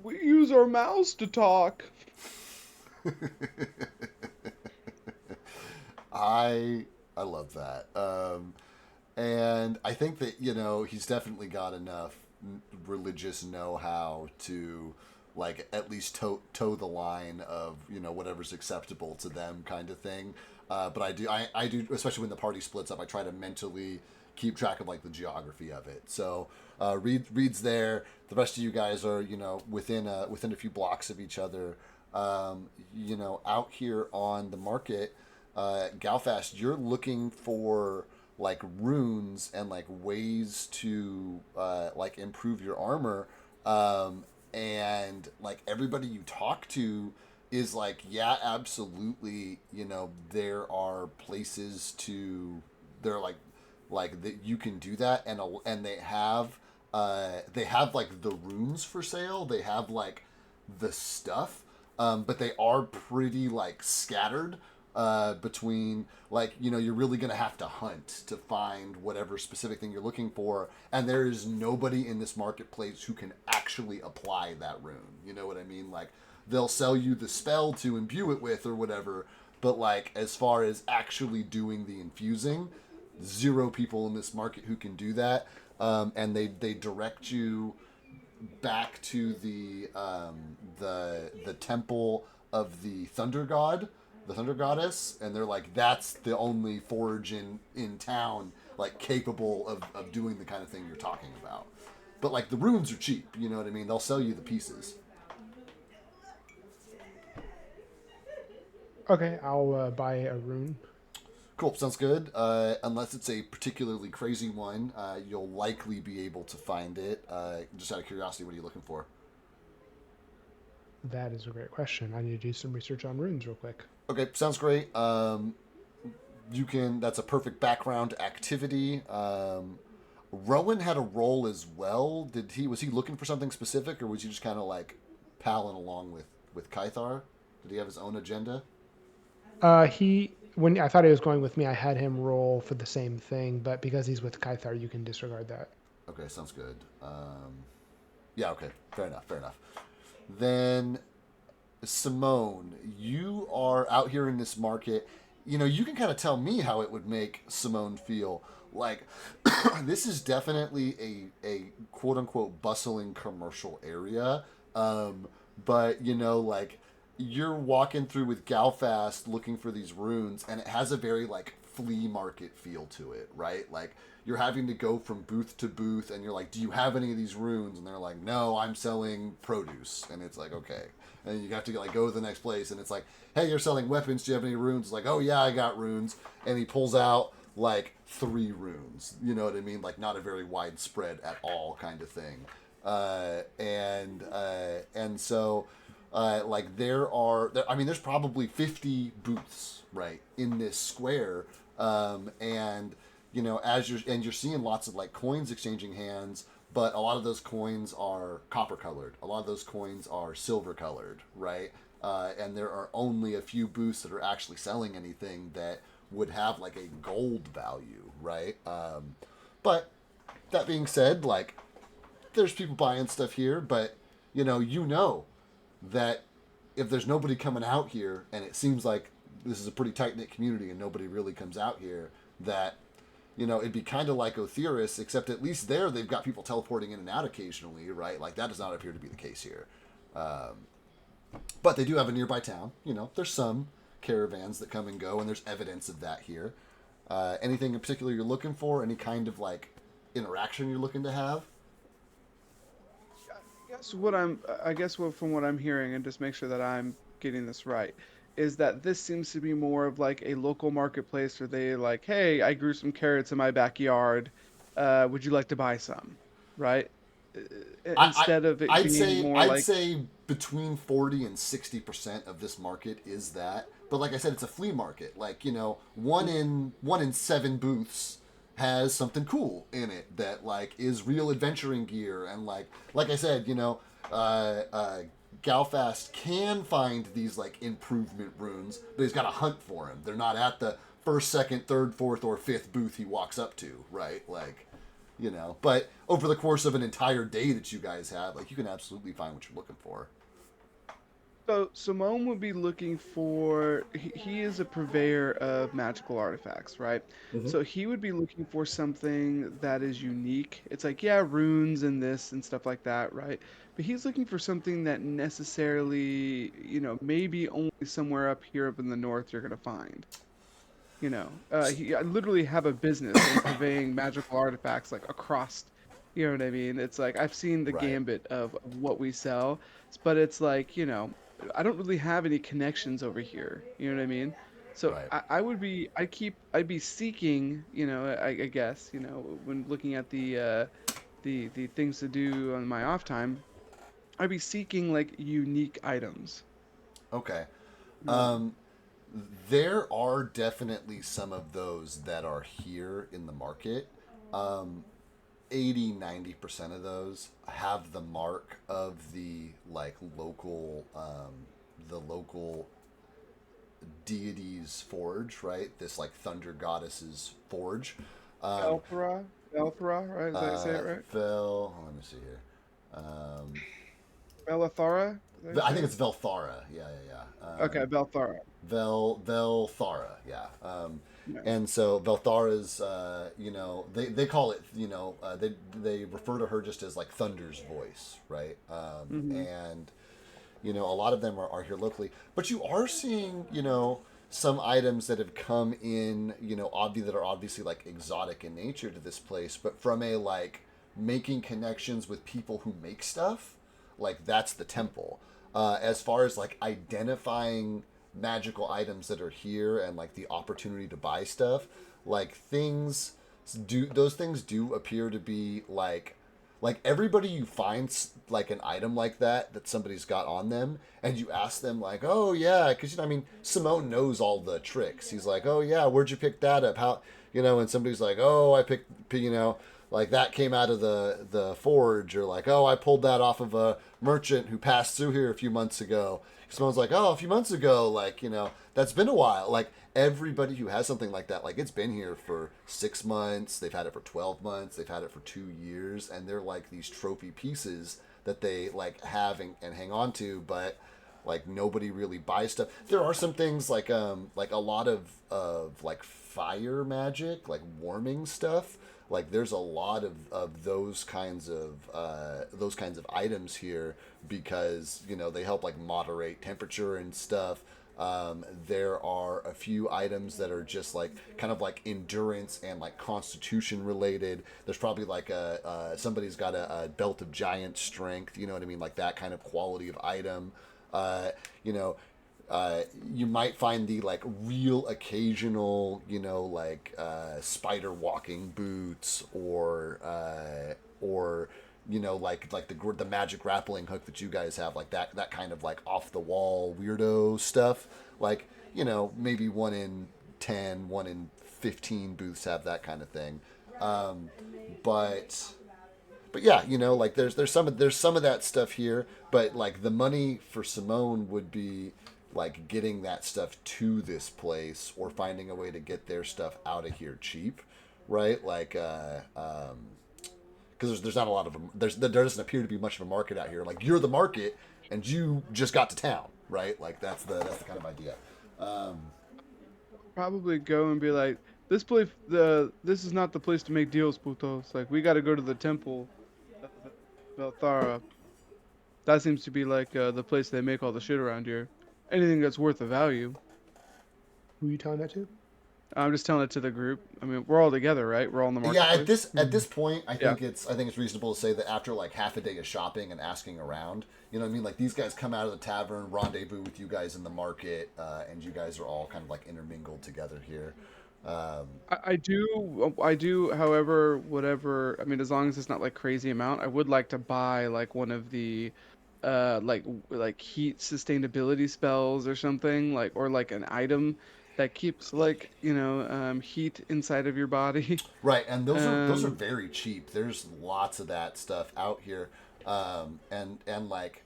[SPEAKER 3] we use our mouths to talk.
[SPEAKER 1] I love that. And I think that, he's definitely got enough religious know-how to, like, at least toe the line of, whatever's acceptable to them kind of thing. But I do, especially when the party splits up, I try to mentally keep track of, like, the geography of it. So Reed's there. The rest of you guys are, within a few blocks of each other. Out here on the market, Galfast, you're looking for like runes and like ways to like improve your armor. And like everybody you talk to is like, yeah, absolutely, you know, there are places to, they're like that you can do that, and they have like the runes for sale. They have like the stuff, but they are pretty like scattered between, like, you know, you're really gonna have to hunt to find whatever specific thing you're looking for, and there is nobody in this marketplace who can actually apply that rune. You know what I mean? Like, they'll sell you the spell to imbue it with or whatever, but like as far as actually doing the infusing, zero people in this market who can do that. And they direct you back to the temple of the thunder god, the thunder goddess, and they're like, that's the only forge in town like capable of doing the kind of thing you're talking about. But like the runes are cheap, you know what I mean? They'll sell you the pieces.
[SPEAKER 4] Okay, I'll buy a rune.
[SPEAKER 1] Cool, sounds good. Unless it's a particularly crazy one, you'll likely be able to find it. Just out of curiosity, what are you looking for?
[SPEAKER 4] That is a great question. I need to do some research on runes real quick.
[SPEAKER 1] Okay, sounds great. You can. That's a perfect background activity. Rowan had a role as well. Was he looking for something specific, or was he just kind of like palling along with Kythar? Did he have his own agenda?
[SPEAKER 4] When I thought he was going with me, I had him roll for the same thing, but because he's with Kythar, you can disregard that.
[SPEAKER 1] Okay, sounds good. Yeah, okay, fair enough. Then, Simone, you are out here in this market. You know, you can kind of tell me how it would make Simone feel. Like, this is definitely a quote unquote bustling commercial area. But, you know, like, you're walking through with Galfast looking for these runes, and it has a very, like, flea market feel to it, right? Like, you're having to go from booth to booth, and you're like, do you have any of these runes? And they're like, no, I'm selling produce. And it's like, okay. And you have to like go to the next place, and it's like, hey, you're selling weapons, do you have any runes? It's like, oh yeah, I got runes. And he pulls out like 3 runes, you know what I mean? Like, not a very widespread at all kind of thing. And so like there's probably 50 booths, right, in this square. And you know, you're seeing lots of like coins exchanging hands, but a lot of those coins are copper colored. A lot of those coins are silver colored, right? And there are only a few booths that are actually selling anything that would have like a gold value, right? But that being said, like, there's people buying stuff here, but you know that if there's nobody coming out here, and it seems like this is a pretty tight knit community and nobody really comes out here, that, you know, it'd be kind of like Otheris, except at least there they've got people teleporting in and out occasionally, right? Like, that does not appear to be the case here. But they do have a nearby town. You know, there's some caravans that come and go, and there's evidence of that here. Anything in particular you're looking for? Any kind of like interaction you're looking to have?
[SPEAKER 3] I guess from what I'm hearing, and just make sure that I'm getting this right, is that this seems to be more of like a local marketplace where they like, hey, I grew some carrots in my backyard. Would you like to buy some? Right? Instead of it being more like,
[SPEAKER 1] I'd say between 40 and 60% of this market is that. But like I said, it's a flea market. Like, you know, one in 7 booths has something cool in it that like is real adventuring gear, and like I said, you know, Galfast can find these like improvement runes, but he's got to hunt for them. They're not at the first, second, third, fourth, or fifth booth he walks up to, right? Like, you know, but over the course of an entire day that you guys have, like, you can absolutely find what you're looking for.
[SPEAKER 3] so Simone would be looking for, he is a purveyor of magical artifacts, right? So he would be looking for something that is unique. It's like, yeah, runes and this and stuff like that, right? But he's looking for something that necessarily, maybe only somewhere up here up in the north you're going to find. I literally have a business in purveying magical artifacts like across, you know what I mean? It's like I've seen the
[SPEAKER 1] Right.
[SPEAKER 3] gambit of what we sell, but it's like, I don't really have any connections over here. You know what I mean? So
[SPEAKER 1] Right.
[SPEAKER 3] I'd be seeking, I guess, when looking at the things to do on my off time, I'd be seeking like unique items.
[SPEAKER 1] Okay.
[SPEAKER 3] Um,
[SPEAKER 1] Um, there are definitely some of those that are here in the market. Um, 80-90% of those have the mark of the like local deity's forge, right? This like thunder goddess's forge. Um,
[SPEAKER 3] Belthra, right? Is that say it right?
[SPEAKER 1] let me see here. Um,
[SPEAKER 3] Belathara? Is that how you
[SPEAKER 1] I
[SPEAKER 3] say
[SPEAKER 1] think
[SPEAKER 3] it?
[SPEAKER 1] it's Velthara. Yeah, yeah, yeah.
[SPEAKER 3] Okay, Belthara.
[SPEAKER 1] Velthara, yeah.
[SPEAKER 3] Yeah.
[SPEAKER 1] And so Velthara's, they call it, they refer to her just as like Thunder's voice, right?
[SPEAKER 3] Hmm.
[SPEAKER 1] And a lot of them are here locally, but you are seeing, some items that have come in, that are obviously like exotic in nature to this place, but from a like making connections with people who make stuff, like that's the temple. As far as like identifying magical items that are here and like the opportunity to buy stuff, like those things do appear to be like everybody you find like an item like that somebody's got on them, and you ask them like, oh yeah, because I mean Simone knows all the tricks. He's like, oh yeah, where'd you pick that up? How, and somebody's like, oh, I picked, like that came out of the forge, or like, oh, I pulled that off of a merchant who passed through here a few months ago. Simone's like, oh, a few months ago, like, that's been a while. Like everybody who has something like that, like it's been here for 6 months, they've had it for 12 months, they've had it for 2 years, and they're like these trophy pieces that they like have and hang on to, but like nobody really buys stuff. There are some things like a lot of like fire magic, like warming stuff. Like there's a lot of those kinds of items here because they help like moderate temperature and stuff. There are a few items that are just like kind of like endurance and like constitution related. There's probably like somebody's got a belt of giant strength. You know what I mean? Like that kind of quality of item. Uh, you know, you might find the like real occasional, like spider walking boots, or like the magic grappling hook that you guys have, like that kind of like off the wall weirdo stuff. Like maybe 1 in 10, 1 in 15 booths have that kind of thing. Um, but yeah, like there's some of that stuff here, but like the money for Simone would be like getting that stuff to this place or finding a way to get their stuff out of here cheap, right? Like because there's not a lot of them. There doesn't appear to be much of a market out here. Like you're the market, and you just got to town, right? Like that's the kind of idea. Um,
[SPEAKER 3] Probably go and be like, this is not the place to make deals, putos. Like we got to go to the temple of Belthara. That seems to be like the place they make all the shit around here. Anything that's worth a value.
[SPEAKER 4] Who are you telling that to?
[SPEAKER 3] I'm just telling it to the group. I mean, we're all together, right? We're all in the
[SPEAKER 1] Yeah, at
[SPEAKER 3] marketplace.
[SPEAKER 1] this point,
[SPEAKER 3] Yeah.
[SPEAKER 1] I think it's reasonable to say that after like half a day of shopping and asking around, you know what I mean? Like these guys come out of the tavern, rendezvous with you guys in the market, and you guys are all kind of like intermingled together here. Um,
[SPEAKER 3] I do, however, whatever. I mean, as long as it's not like crazy amount, I would like to buy like one of the, like heat sustainability spells or something, like or like an item that keeps like heat inside of your body.
[SPEAKER 1] right, and those are
[SPEAKER 3] Um,
[SPEAKER 1] very cheap. There's lots of that stuff out here. And like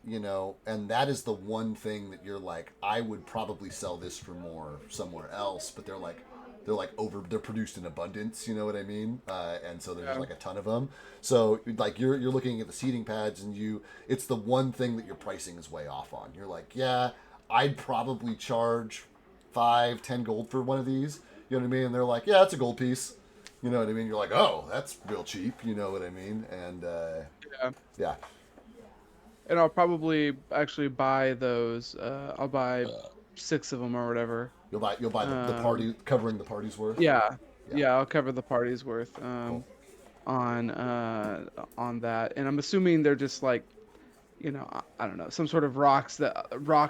[SPEAKER 1] and that is the one thing that you're like, I would probably sell this for more somewhere else, but they're produced in abundance, you know what I mean? And so there's
[SPEAKER 3] yeah.
[SPEAKER 1] like a ton of them. So like you're looking at the seating pads, and it's the one thing that your pricing is way off on. You're like, yeah, I'd probably charge 5-10 gold for one of these. You know what I mean? And they're like, yeah, it's a gold piece. You know what I mean? You're like, oh, that's real cheap. You know what I mean? And
[SPEAKER 3] Yeah.
[SPEAKER 1] yeah,
[SPEAKER 3] And I'll probably actually buy those. I'll buy
[SPEAKER 5] Uh,
[SPEAKER 3] 6 of them or whatever.
[SPEAKER 1] you'll buy the
[SPEAKER 3] Um,
[SPEAKER 1] party, covering the party's worth.
[SPEAKER 3] yeah,
[SPEAKER 1] Yeah,
[SPEAKER 3] yeah, I'll cover the party's worth.
[SPEAKER 1] cool.
[SPEAKER 3] On that, and I'm assuming they're just like I don't know, some sort of rock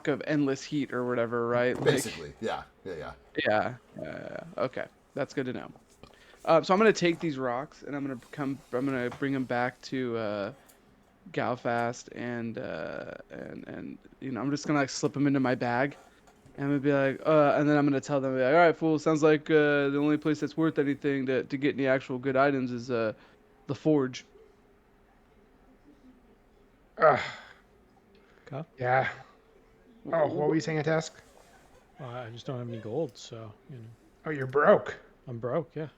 [SPEAKER 3] of endless heat or whatever, right? Like,
[SPEAKER 1] Basically, yeah.
[SPEAKER 3] yeah. Okay, that's good to know. So I'm gonna take these rocks and I'm gonna bring them back to Galfast and I'm just gonna like slip them into my bag. And I'm gonna be like, and then I'm gonna tell them, like, all right, fool. Sounds like the only place that's worth anything to get any actual good items is the forge.
[SPEAKER 4] Ugh,
[SPEAKER 2] Okay.
[SPEAKER 4] yeah. Oh, what were you saying, Atesk?
[SPEAKER 2] I just don't have any gold, so
[SPEAKER 4] Oh, you're broke.
[SPEAKER 2] I'm broke. Yeah.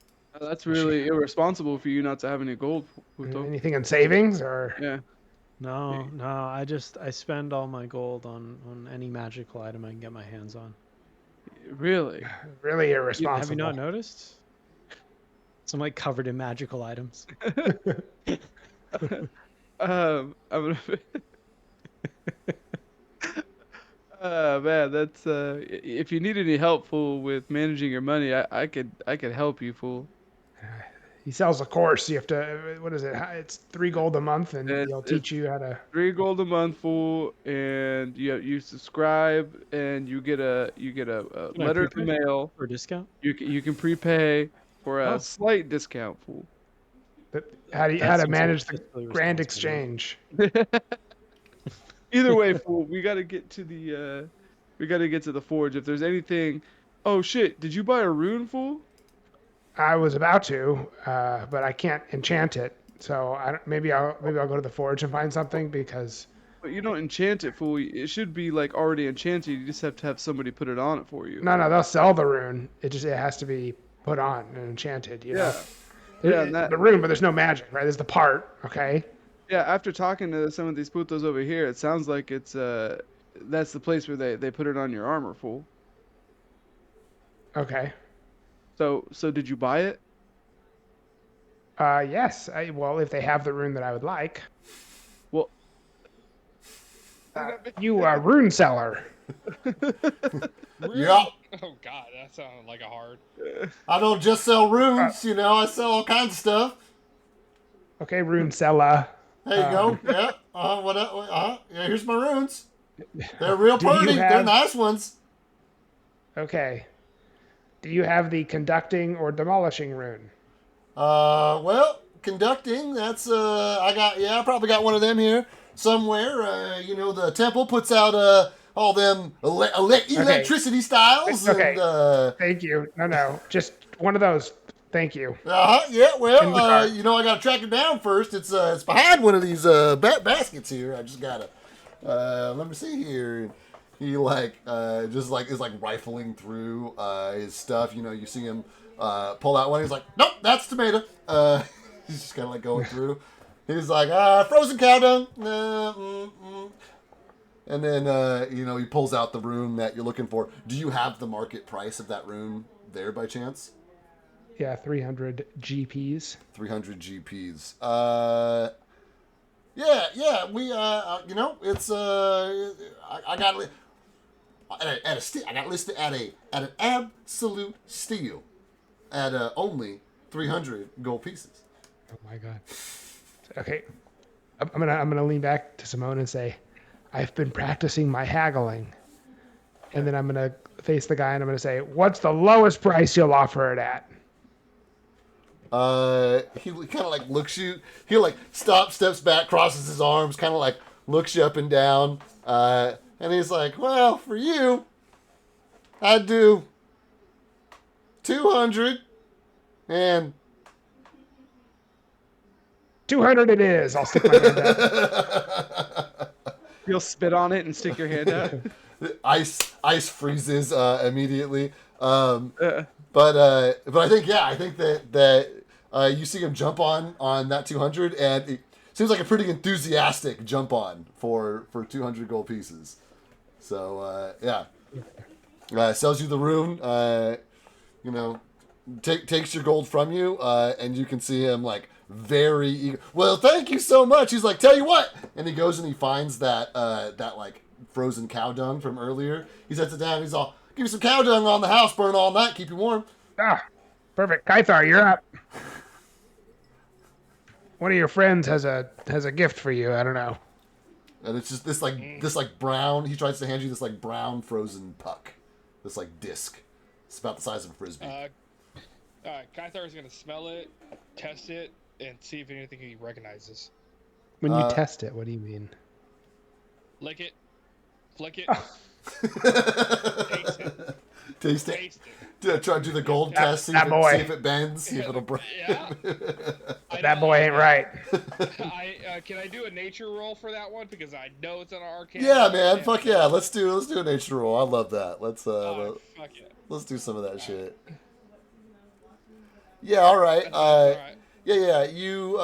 [SPEAKER 3] That's really irresponsible for you not to have any gold, Puto.
[SPEAKER 4] Anything in savings or?
[SPEAKER 3] Yeah.
[SPEAKER 2] No. I spend all my gold on any magical item I can get my hands on.
[SPEAKER 3] Really?
[SPEAKER 4] Really irresponsible.
[SPEAKER 2] Have you not noticed? So I'm like covered in magical items.
[SPEAKER 3] I'm gonna. Man, that's if you need any help, fool, with managing your money, I could help you, fool.
[SPEAKER 4] He sells a course. You have to. What is it? It's 3 gold a month, and he'll teach you how to.
[SPEAKER 3] 3 gold a month, fool, and you subscribe, and you get a
[SPEAKER 2] Can I
[SPEAKER 3] letter in the
[SPEAKER 2] prepay
[SPEAKER 3] mail.
[SPEAKER 2] for a discount?
[SPEAKER 3] You can prepay for a
[SPEAKER 2] Oh.
[SPEAKER 3] slight discount, fool.
[SPEAKER 4] How
[SPEAKER 2] That
[SPEAKER 4] to
[SPEAKER 2] seems
[SPEAKER 4] manage the
[SPEAKER 2] fiscally
[SPEAKER 4] grand
[SPEAKER 2] responsible.
[SPEAKER 4] exchange.
[SPEAKER 3] Either way, fool, we gotta get to the forge. If there's anything, oh shit, did you buy a rune, fool?
[SPEAKER 4] I was about to, but I can't enchant it. So maybe I'll go to the forge and find something because.
[SPEAKER 3] But you don't enchant it, fool. It should be like already enchanted. You just have to have somebody put it on it for you.
[SPEAKER 4] No, they'll sell the rune. It has to be put on and enchanted. You know?
[SPEAKER 3] Yeah, and
[SPEAKER 4] the rune, but there's no magic, right? There's the part, okay?
[SPEAKER 3] Yeah, after talking to some of these putos over here, it sounds like it's that's the place where they put it on your armor, fool.
[SPEAKER 4] Okay.
[SPEAKER 3] So did you buy it?
[SPEAKER 4] Yes. Well, if they have the rune that I would like.
[SPEAKER 3] Well,
[SPEAKER 4] You are rune seller.
[SPEAKER 1] Yeah.
[SPEAKER 5] Oh God, that sounded like a hard.
[SPEAKER 1] I don't just sell runes, I sell all kinds of stuff.
[SPEAKER 4] Okay, rune seller.
[SPEAKER 1] There you go. Yeah. Yeah, here's my runes. They're real
[SPEAKER 4] Do you
[SPEAKER 1] pretty. They're
[SPEAKER 4] have-
[SPEAKER 1] nice ones.
[SPEAKER 4] Okay. Do you have the conducting or demolishing rune?
[SPEAKER 1] Well, conducting, that's, I probably got one of them here somewhere. The temple puts out, all them electricity styles.
[SPEAKER 4] Okay.
[SPEAKER 1] And,
[SPEAKER 4] Thank you. No. Just one of those. Thank you.
[SPEAKER 1] yeah, well,
[SPEAKER 4] In the car.
[SPEAKER 1] I gotta track it down first. It's behind one of these, baskets here. I just gotta, let me see here. He is rifling through, his stuff. You see him, pull out one. He's like, nope, that's tomato. He's just kind of like going through. He's like, frozen cow dung. And then, he pulls out the rune that you're looking for. Do you have the market price of that rune there by chance?
[SPEAKER 4] Yeah, 300 GPs.
[SPEAKER 1] 300 GPs. Yeah. We, it's, I got it at a steal. I got listed at an absolute steal at only 300 gold pieces.
[SPEAKER 4] Oh my god. Okay. I'm gonna lean back to Simone and say, I've been practicing my haggling. And then I'm gonna face the guy and I'm gonna say, what's the lowest price you'll offer it at?
[SPEAKER 1] He kind of like looks you. He like steps back, crosses his arms, kind of like looks you up and down. And he's like, well, for you, I'd do 200 and
[SPEAKER 4] 200 it is. I'll stick my hand out.
[SPEAKER 3] You'll spit on it and stick your hand out.
[SPEAKER 1] Ice freezes immediately. But I think that you see him jump on that 200, and it seems like a pretty enthusiastic jump on for 200 gold pieces. So sells you the rune. Takes your gold from you, and you can see him like very eager. Well, thank you so much. He's like, tell you what, and he goes and he finds that like frozen cow dung from earlier. He sets it down. He's all, give you some cow dung on the house, burn all night, keep you warm.
[SPEAKER 4] Perfect. Kythar, you're up. One of your friends has a gift for you. I don't know.
[SPEAKER 1] And it's just this like brown. He tries to hand you this like brown frozen puck, this like disc. It's about the size of a frisbee.
[SPEAKER 5] Kythar is gonna smell it, test it, and see if anything he recognizes.
[SPEAKER 4] When you test it, what do you mean?
[SPEAKER 5] Lick it, flick it,
[SPEAKER 1] Taste
[SPEAKER 5] it.
[SPEAKER 1] Taste it.
[SPEAKER 5] Taste it.
[SPEAKER 1] Try to do the gold test. See if it bends. See if it'll break.
[SPEAKER 5] Yeah.
[SPEAKER 4] That boy ain't right.
[SPEAKER 5] Can I do a nature roll for that one because I know it's an arcane.
[SPEAKER 1] Yeah, man. Fuck yeah. Let's do a nature roll. I love that. Let's
[SPEAKER 5] fuck yeah.
[SPEAKER 1] Let's do some of that shit. Yeah. All right.
[SPEAKER 5] All right.
[SPEAKER 1] Yeah. You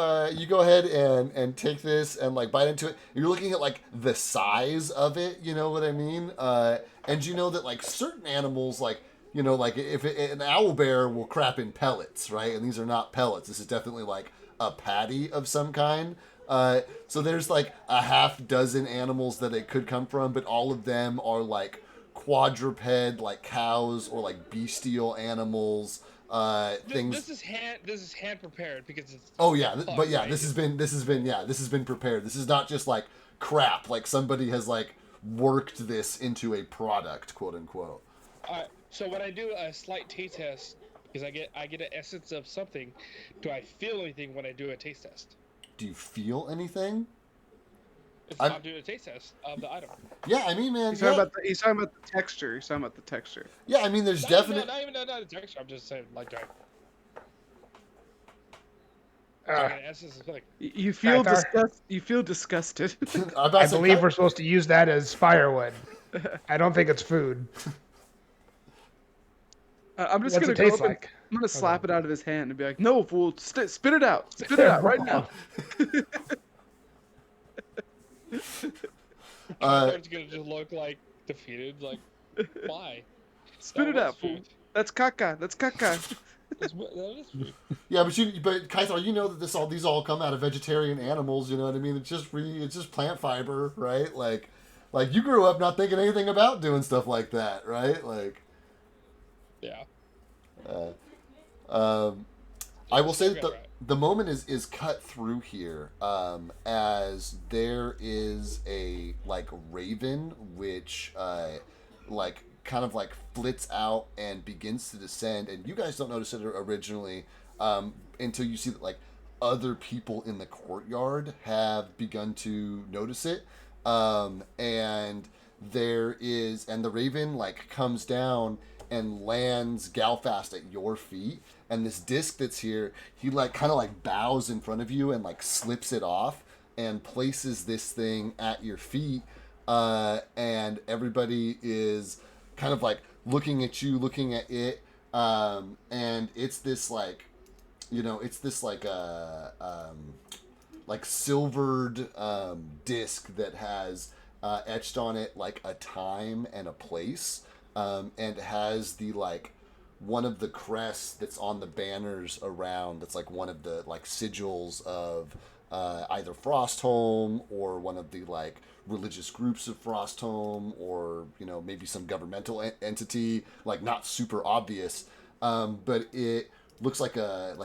[SPEAKER 1] go ahead and take this and like bite into it. You're looking at like the size of it. You know what I mean? And you know that like certain animals like. You know, like if an owlbear will crap in pellets, right? And these are not pellets. This is definitely like a patty of some kind. So there's like a half dozen animals that it could come from, but all of them are like quadruped, like cows or like bestial animals. Things.
[SPEAKER 5] This is hand prepared because it's.
[SPEAKER 1] Oh yeah, but yeah,
[SPEAKER 5] right?
[SPEAKER 1] this has been prepared. This is not just like crap. Like somebody has like worked this into a product, quote unquote.
[SPEAKER 5] All right. So when I do a slight taste test, because I get an essence of something, do I feel anything when I do a taste test?
[SPEAKER 1] Do you feel anything?
[SPEAKER 5] I'm doing a taste test of the item.
[SPEAKER 1] Yeah, I mean, man.
[SPEAKER 3] He's talking about the texture. He's talking about the texture.
[SPEAKER 1] Yeah, I mean, there's
[SPEAKER 5] Not even the texture. I'm just saying, like, essence of something.
[SPEAKER 3] You feel disgusted.
[SPEAKER 4] I believe we're supposed to use that as firewood. I don't think it's food.
[SPEAKER 3] I'm just
[SPEAKER 4] What's
[SPEAKER 3] gonna
[SPEAKER 4] it
[SPEAKER 3] go
[SPEAKER 4] taste
[SPEAKER 3] up and
[SPEAKER 4] like?
[SPEAKER 3] I'm gonna slap it out of his hand and be like, "No, fool! Spit it out! Spit it out right now!"
[SPEAKER 5] It's gonna just look like defeated. Like, why?
[SPEAKER 3] Spit it out, fool! That's caca. That's caca.
[SPEAKER 5] That is food.
[SPEAKER 1] Yeah, but Kythar, you know that these all come out of vegetarian animals. You know what I mean? It's just plant fiber, right? Like you grew up not thinking anything about doing stuff like that, right? Like.
[SPEAKER 5] Yeah.
[SPEAKER 1] I will say that the moment is cut through here as there is a like raven which like kind of like flits out and begins to descend, and you guys don't notice it originally until you see that like other people in the courtyard have begun to notice it, and the raven like comes down and lands Galfast at your feet, and this disc that's here, he like kind of like bows in front of you and like slips it off and places this thing at your feet, and everybody is kind of like looking at you, looking at it, and it's this like, you know, it's this like silvered disc that has etched on it like a time and a place. And has the like one of the crests that's on the banners around, that's like one of the like sigils of either Frostholm or one of the like religious groups of Frostholm, or you know maybe some governmental entity, like not super obvious, but it looks like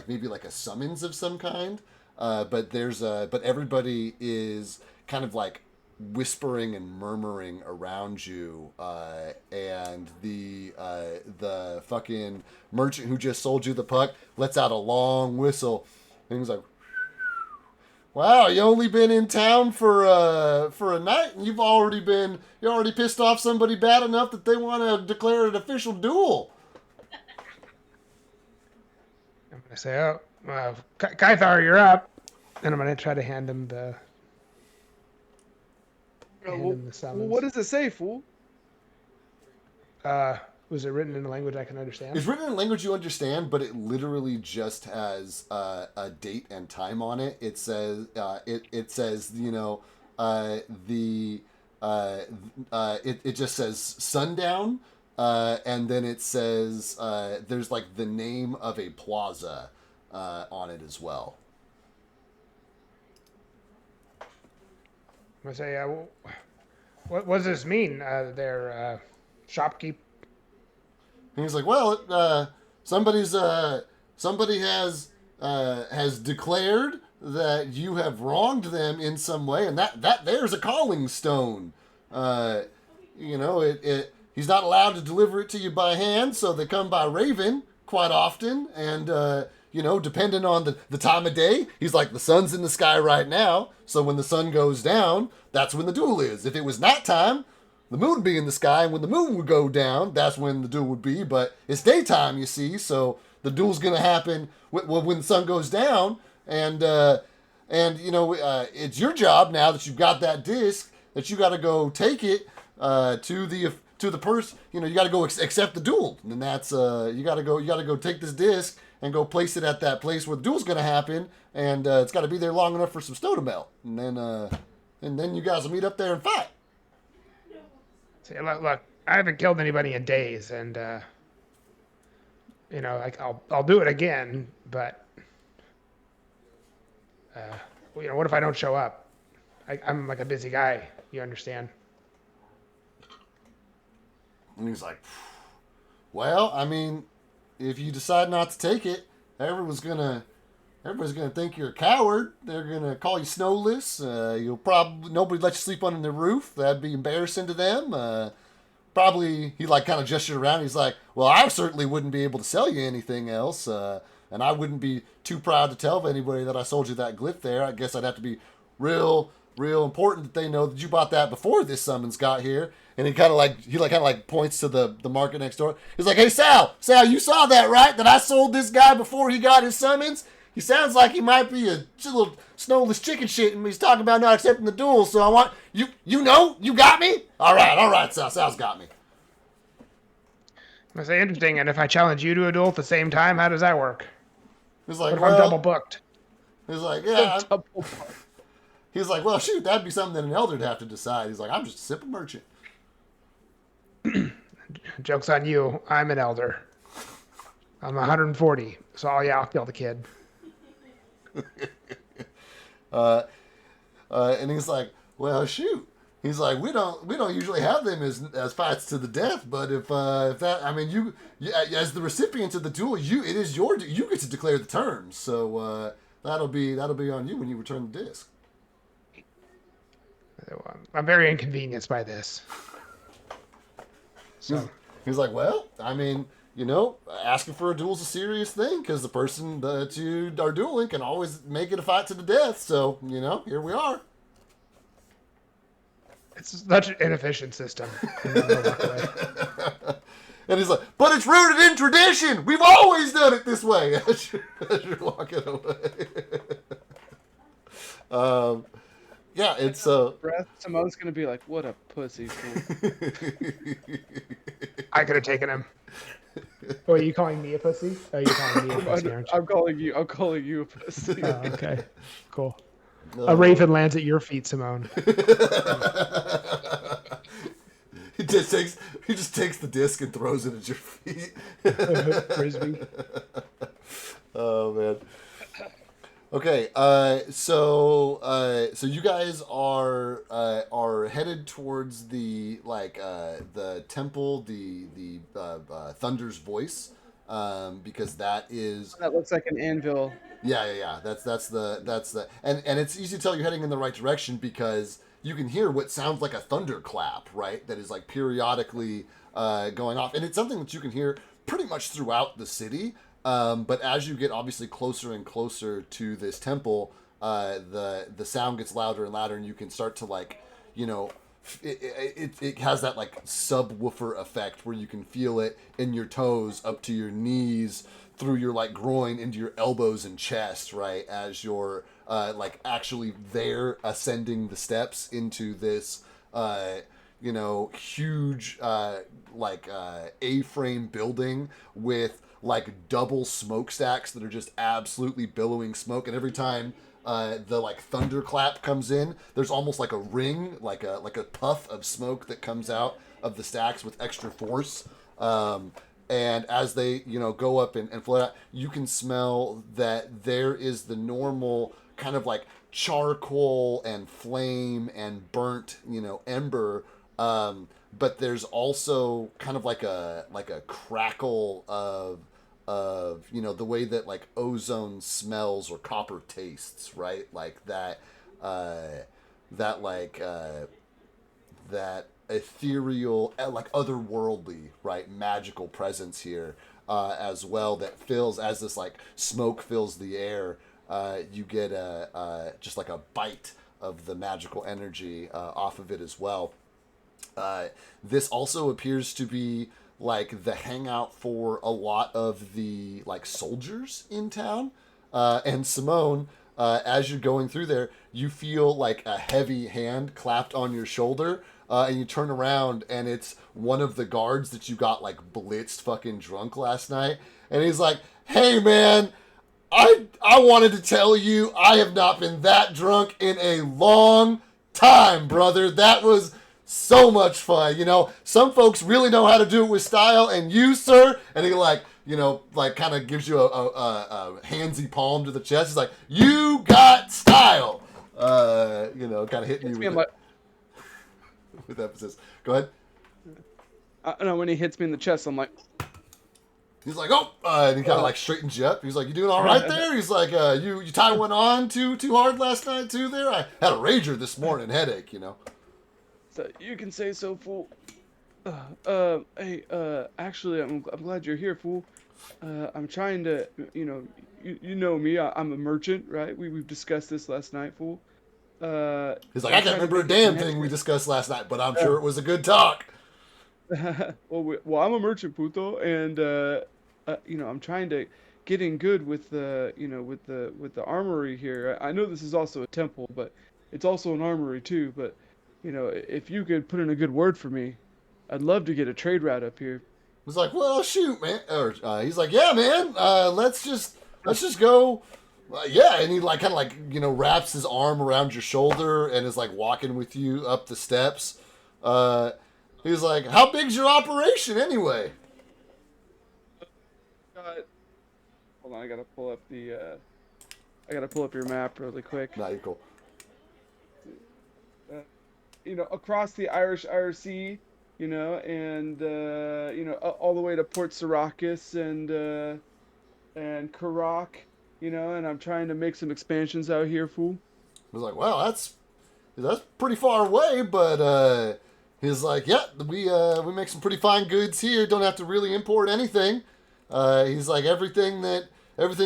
[SPEAKER 1] maybe a summons of some kind. But everybody is kind of like whispering and murmuring around you, and the fucking merchant who just sold you the puck lets out a long whistle, and he's like, "Wow, you only been in town for a night, and you're already pissed off somebody bad enough that they want to declare an official duel."
[SPEAKER 4] I'm gonna say, "Oh, Kythar, you're up," and I'm gonna try to hand him the.
[SPEAKER 3] What does it say, fool?
[SPEAKER 4] Was it written in a language I can understand?
[SPEAKER 1] It's written in a language you understand, but it literally just has a date and time on it. It says it says, you know, it just says sundown, and then it says there's like the name of a plaza on it as well.
[SPEAKER 4] I say, what does this mean? Their shopkeep.
[SPEAKER 1] And he's like, well, somebody has declared that you have wronged them in some way, and that there's a calling stone. You know, he's not allowed to deliver it to you by hand, so they come by raven quite often, and you know, depending on the time of day, he's like, the sun's in the sky right now, so when the sun goes down, that's when the duel is. If it was nighttime, the moon would be in the sky, and when the moon would go down, that's when the duel would be, but it's daytime, you see, so the duel's gonna happen when the sun goes down, and you know, it's your job now that you've got that disc, that you got to go take it to the person. You know, you got to go accept the duel, and that's you got to go take this disc and go place it at that place where the duel's going to happen, and it's got to be there long enough for some snow to melt, and then you guys will meet up there and fight.
[SPEAKER 4] See, look, I haven't killed anybody in days, and you know, like I'll do it again, but you know, what if I don't show up? I'm like a busy guy, you understand?
[SPEAKER 1] And he's like, well, I mean, if you decide not to take it, everybody's gonna think you're a coward. They're gonna call you snowless. You'll probably nobody let you sleep under the roof. That'd be embarrassing to them. Probably he like kind of gestured around. He's like, well, I certainly wouldn't be able to sell you anything else. And I wouldn't be too proud to tell anybody that I sold you that glyph there. I guess I'd have to be real important that they know that you bought that before this summons got here. And he kind of like points to the market next door. He's like, hey, Sal, you saw that, right? That I sold this guy before he got his summons? He sounds like he might be a little snowless chicken shit, and he's talking about not accepting the duel, so I want, you know, you got me? All right, Sal, Sal's got me.
[SPEAKER 4] I say, interesting, and if I challenge you to a duel at the same time, how does that work?
[SPEAKER 1] He's like,
[SPEAKER 4] what if I'm double booked?
[SPEAKER 1] He's like, yeah. He's like, well, shoot, that'd be something that an elder'd have to decide. He's like, I'm just a simple merchant.
[SPEAKER 4] Joke's on you. I'm an elder. I'm 140, so yeah, I'll kill the kid.
[SPEAKER 1] And he's like, well, shoot. He's like, we don't usually have them as fights to the death, but if that, I mean, you as the recipient of the duel, you get to declare the terms, so that'll be on you when you return the disc.
[SPEAKER 4] I'm very inconvenienced by this. So
[SPEAKER 1] he's like, well, I mean, you know, asking for a duel's a serious thing because the person that you are dueling can always make it a fight to the death. So, you know, here we are.
[SPEAKER 4] It's such an inefficient system.
[SPEAKER 1] And he's like, but it's rooted in tradition. We've always done it this way. As you're walking away. Yeah, it's
[SPEAKER 3] Simone's gonna be like, "What a pussy fool."
[SPEAKER 4] I could have taken him. Oh, are you calling me a pussy? Oh, you're calling me a pussy, aren't you?
[SPEAKER 3] I'm calling you a pussy.
[SPEAKER 4] Oh, okay, cool. A raven lands at your feet, Simone.
[SPEAKER 1] He just takes the disc and throws it at your feet.
[SPEAKER 4] Frisbee.
[SPEAKER 1] Oh man. Okay, so you guys are headed towards the temple, the Thunder's Voice, because that
[SPEAKER 3] looks like an anvil.
[SPEAKER 1] Yeah. That's the and it's easy to tell you're heading in the right direction because you can hear what sounds like a thunderclap, right? That is like periodically going off, and it's something that you can hear pretty much throughout the city. But as you get obviously closer and closer to this temple, the sound gets louder and louder, and you can start to like, you know, it has that like subwoofer effect where you can feel it in your toes up to your knees, through your like groin into your elbows and chest, right? As you're like actually there ascending the steps into this you know, huge A-frame building with like double smokestacks that are just absolutely billowing smoke, and every time the like thunderclap comes in, there's almost like a ring, like a puff of smoke that comes out of the stacks with extra force. And as they, you know, go up and float out, you can smell that there is the normal kind of like charcoal and flame and burnt, you know, ember. But there's also kind of like a crackle of of, you know, the way that like ozone smells or copper tastes, right? Like that, that like that ethereal, like otherworldly, right, magical presence here, as well, that fills, as this like smoke fills the air. You get a just like a bite of the magical energy off of it as well. This also appears to be like the hangout for a lot of the like soldiers in town. And Simone, as you're going through there, you feel like a heavy hand clapped on your shoulder, and you turn around and it's one of the guards that you got like blitzed fucking drunk last night, and he's like, "Hey man, I wanted to tell you I have not been that drunk in a long time, brother. That was so much fun. You know, some folks really know how to do it with style, and you, sir," and he like, you know, like kind of gives you a handsy palm to the chest. He's like, "You got style." You know, kind of hitting you with, with emphasis. Go ahead.
[SPEAKER 3] No, when he hits me in the chest, I'm like,
[SPEAKER 1] He's like, "Oh," and he kind of like straightens you up. He's like, "You doing all right there?" He's like, "You tied one on too hard last night too there? I had a rager this morning, headache, you know."
[SPEAKER 3] so you can say so, fool. Hey, actually, I'm glad you're here, fool. I'm trying to, you know, you know me. I'm a merchant, right? We've discussed this last night, fool.
[SPEAKER 1] He's like, "I can't remember a damn thing we discussed last night, but I'm sure it was a good talk."
[SPEAKER 3] well, I'm a merchant, puto, and you know, I'm trying to get in good with the, you know, with the armory here. I know this is also a temple, but it's also an armory too. But you know, if you could put in a good word for me, I'd love to get a trade route up here.
[SPEAKER 1] He's like, "Well, shoot, man." Or he's like, "Yeah, man. Let's just go." Yeah, and he like kind of like, you know, wraps his arm around your shoulder and is like walking with you up the steps. He's like, "How big's your operation anyway?"
[SPEAKER 3] Hold on, I gotta pull up I gotta pull up your map really quick.
[SPEAKER 1] Nah, you're cool.
[SPEAKER 3] You know, across the Irish Sea, you know, and you know, all the way to Port Syracuse and Karak, you know, and I'm trying to make some expansions out here, fool.
[SPEAKER 1] He's like, "Well, that's pretty far away, but he's like, yeah, we make some pretty fine goods here. Don't have to really import anything." He's like, everything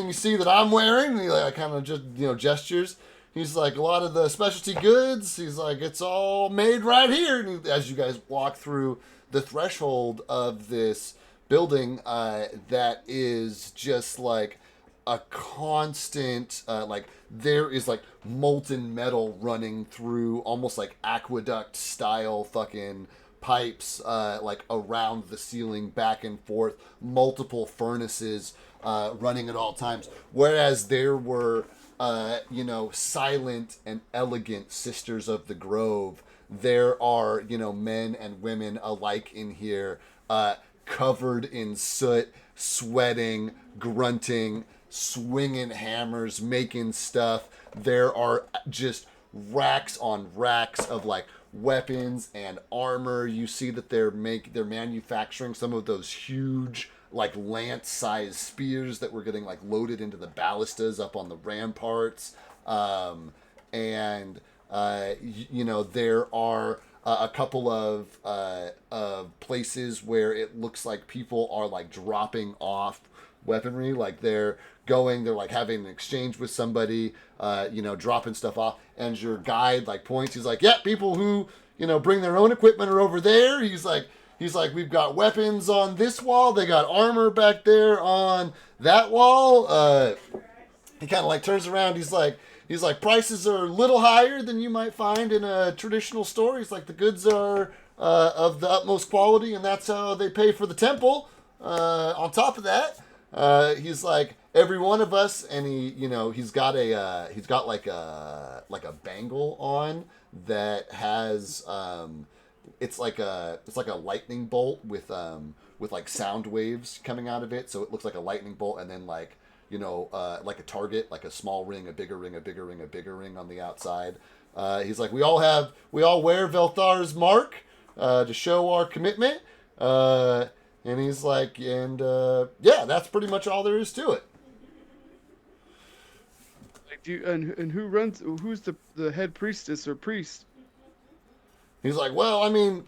[SPEAKER 1] you see that I'm wearing," and he like kind of just, you know, gestures. He's like, "A lot of the specialty goods," he's like, "it's all made right here." And as you guys walk through the threshold of this building, that is just like a constant, like there is like molten metal running through, almost like aqueduct style fucking pipes, like around the ceiling, back and forth, multiple furnaces running at all times. Whereas there were, you know, silent and elegant sisters of the grove, there are, you know, men and women alike in here, covered in soot, sweating, grunting, swinging hammers, making stuff. There are just racks on racks of like weapons and armor. You see that they're manufacturing some of those huge like lance-sized spears that were getting like loaded into the ballistas up on the ramparts. And you know, there are a couple of places where it looks like people are like dropping off weaponry, like they're like having an exchange with somebody, you know, dropping stuff off, and your guide like points. He's like, "Yeah, people who, you know, bring their own equipment are over there." He's like, "We've got weapons on this wall. They got armor back there on that wall." He kind of like turns around. He's like, "Prices are a little higher than you might find in a traditional store." He's like, "The goods are of the utmost quality, and that's how they pay for the temple. On top of that," he's like, "Every one of us," and he, you know, he's got like a bangle on that has, it's like a lightning bolt with like sound waves coming out of it, so it looks like a lightning bolt, and then like, you know, like a target, like a small ring, a bigger ring, a bigger ring, a bigger ring on the outside. He's like, we all wear Velthar's mark to show our commitment. And he's like, and yeah, that's pretty much all there is to it.
[SPEAKER 3] Like, and who's the head priestess or priest?
[SPEAKER 1] He's like, well, I mean,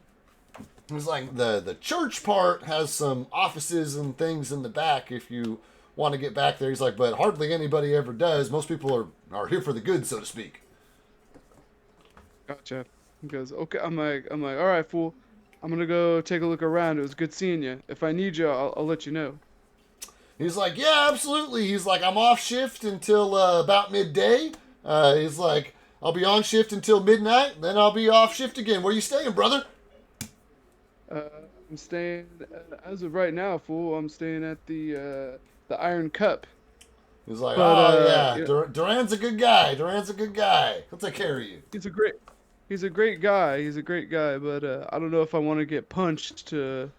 [SPEAKER 1] he's like, the church part has some offices and things in the back if you want to get back there. He's like, but hardly anybody ever does. Most people are here for the good, so to speak.
[SPEAKER 3] Gotcha. He goes, okay. I'm like, all right, fool. I'm gonna go take a look around. It was good seeing you. If I need you, I'll let you know.
[SPEAKER 1] He's like, yeah, absolutely. He's like, I'm off shift until about midday. He's like, I'll be on shift until midnight, then I'll be off shift again. Where you staying, brother?
[SPEAKER 3] I'm staying as of right now, fool. I'm staying at the Iron Cup.
[SPEAKER 1] He's like,
[SPEAKER 3] But,
[SPEAKER 1] oh, yeah,
[SPEAKER 3] yeah.
[SPEAKER 1] Duran's a good guy. Duran's a good guy. He'll take care of you.
[SPEAKER 3] He's a great guy. He's a great guy. But I don't know if I want to get punched in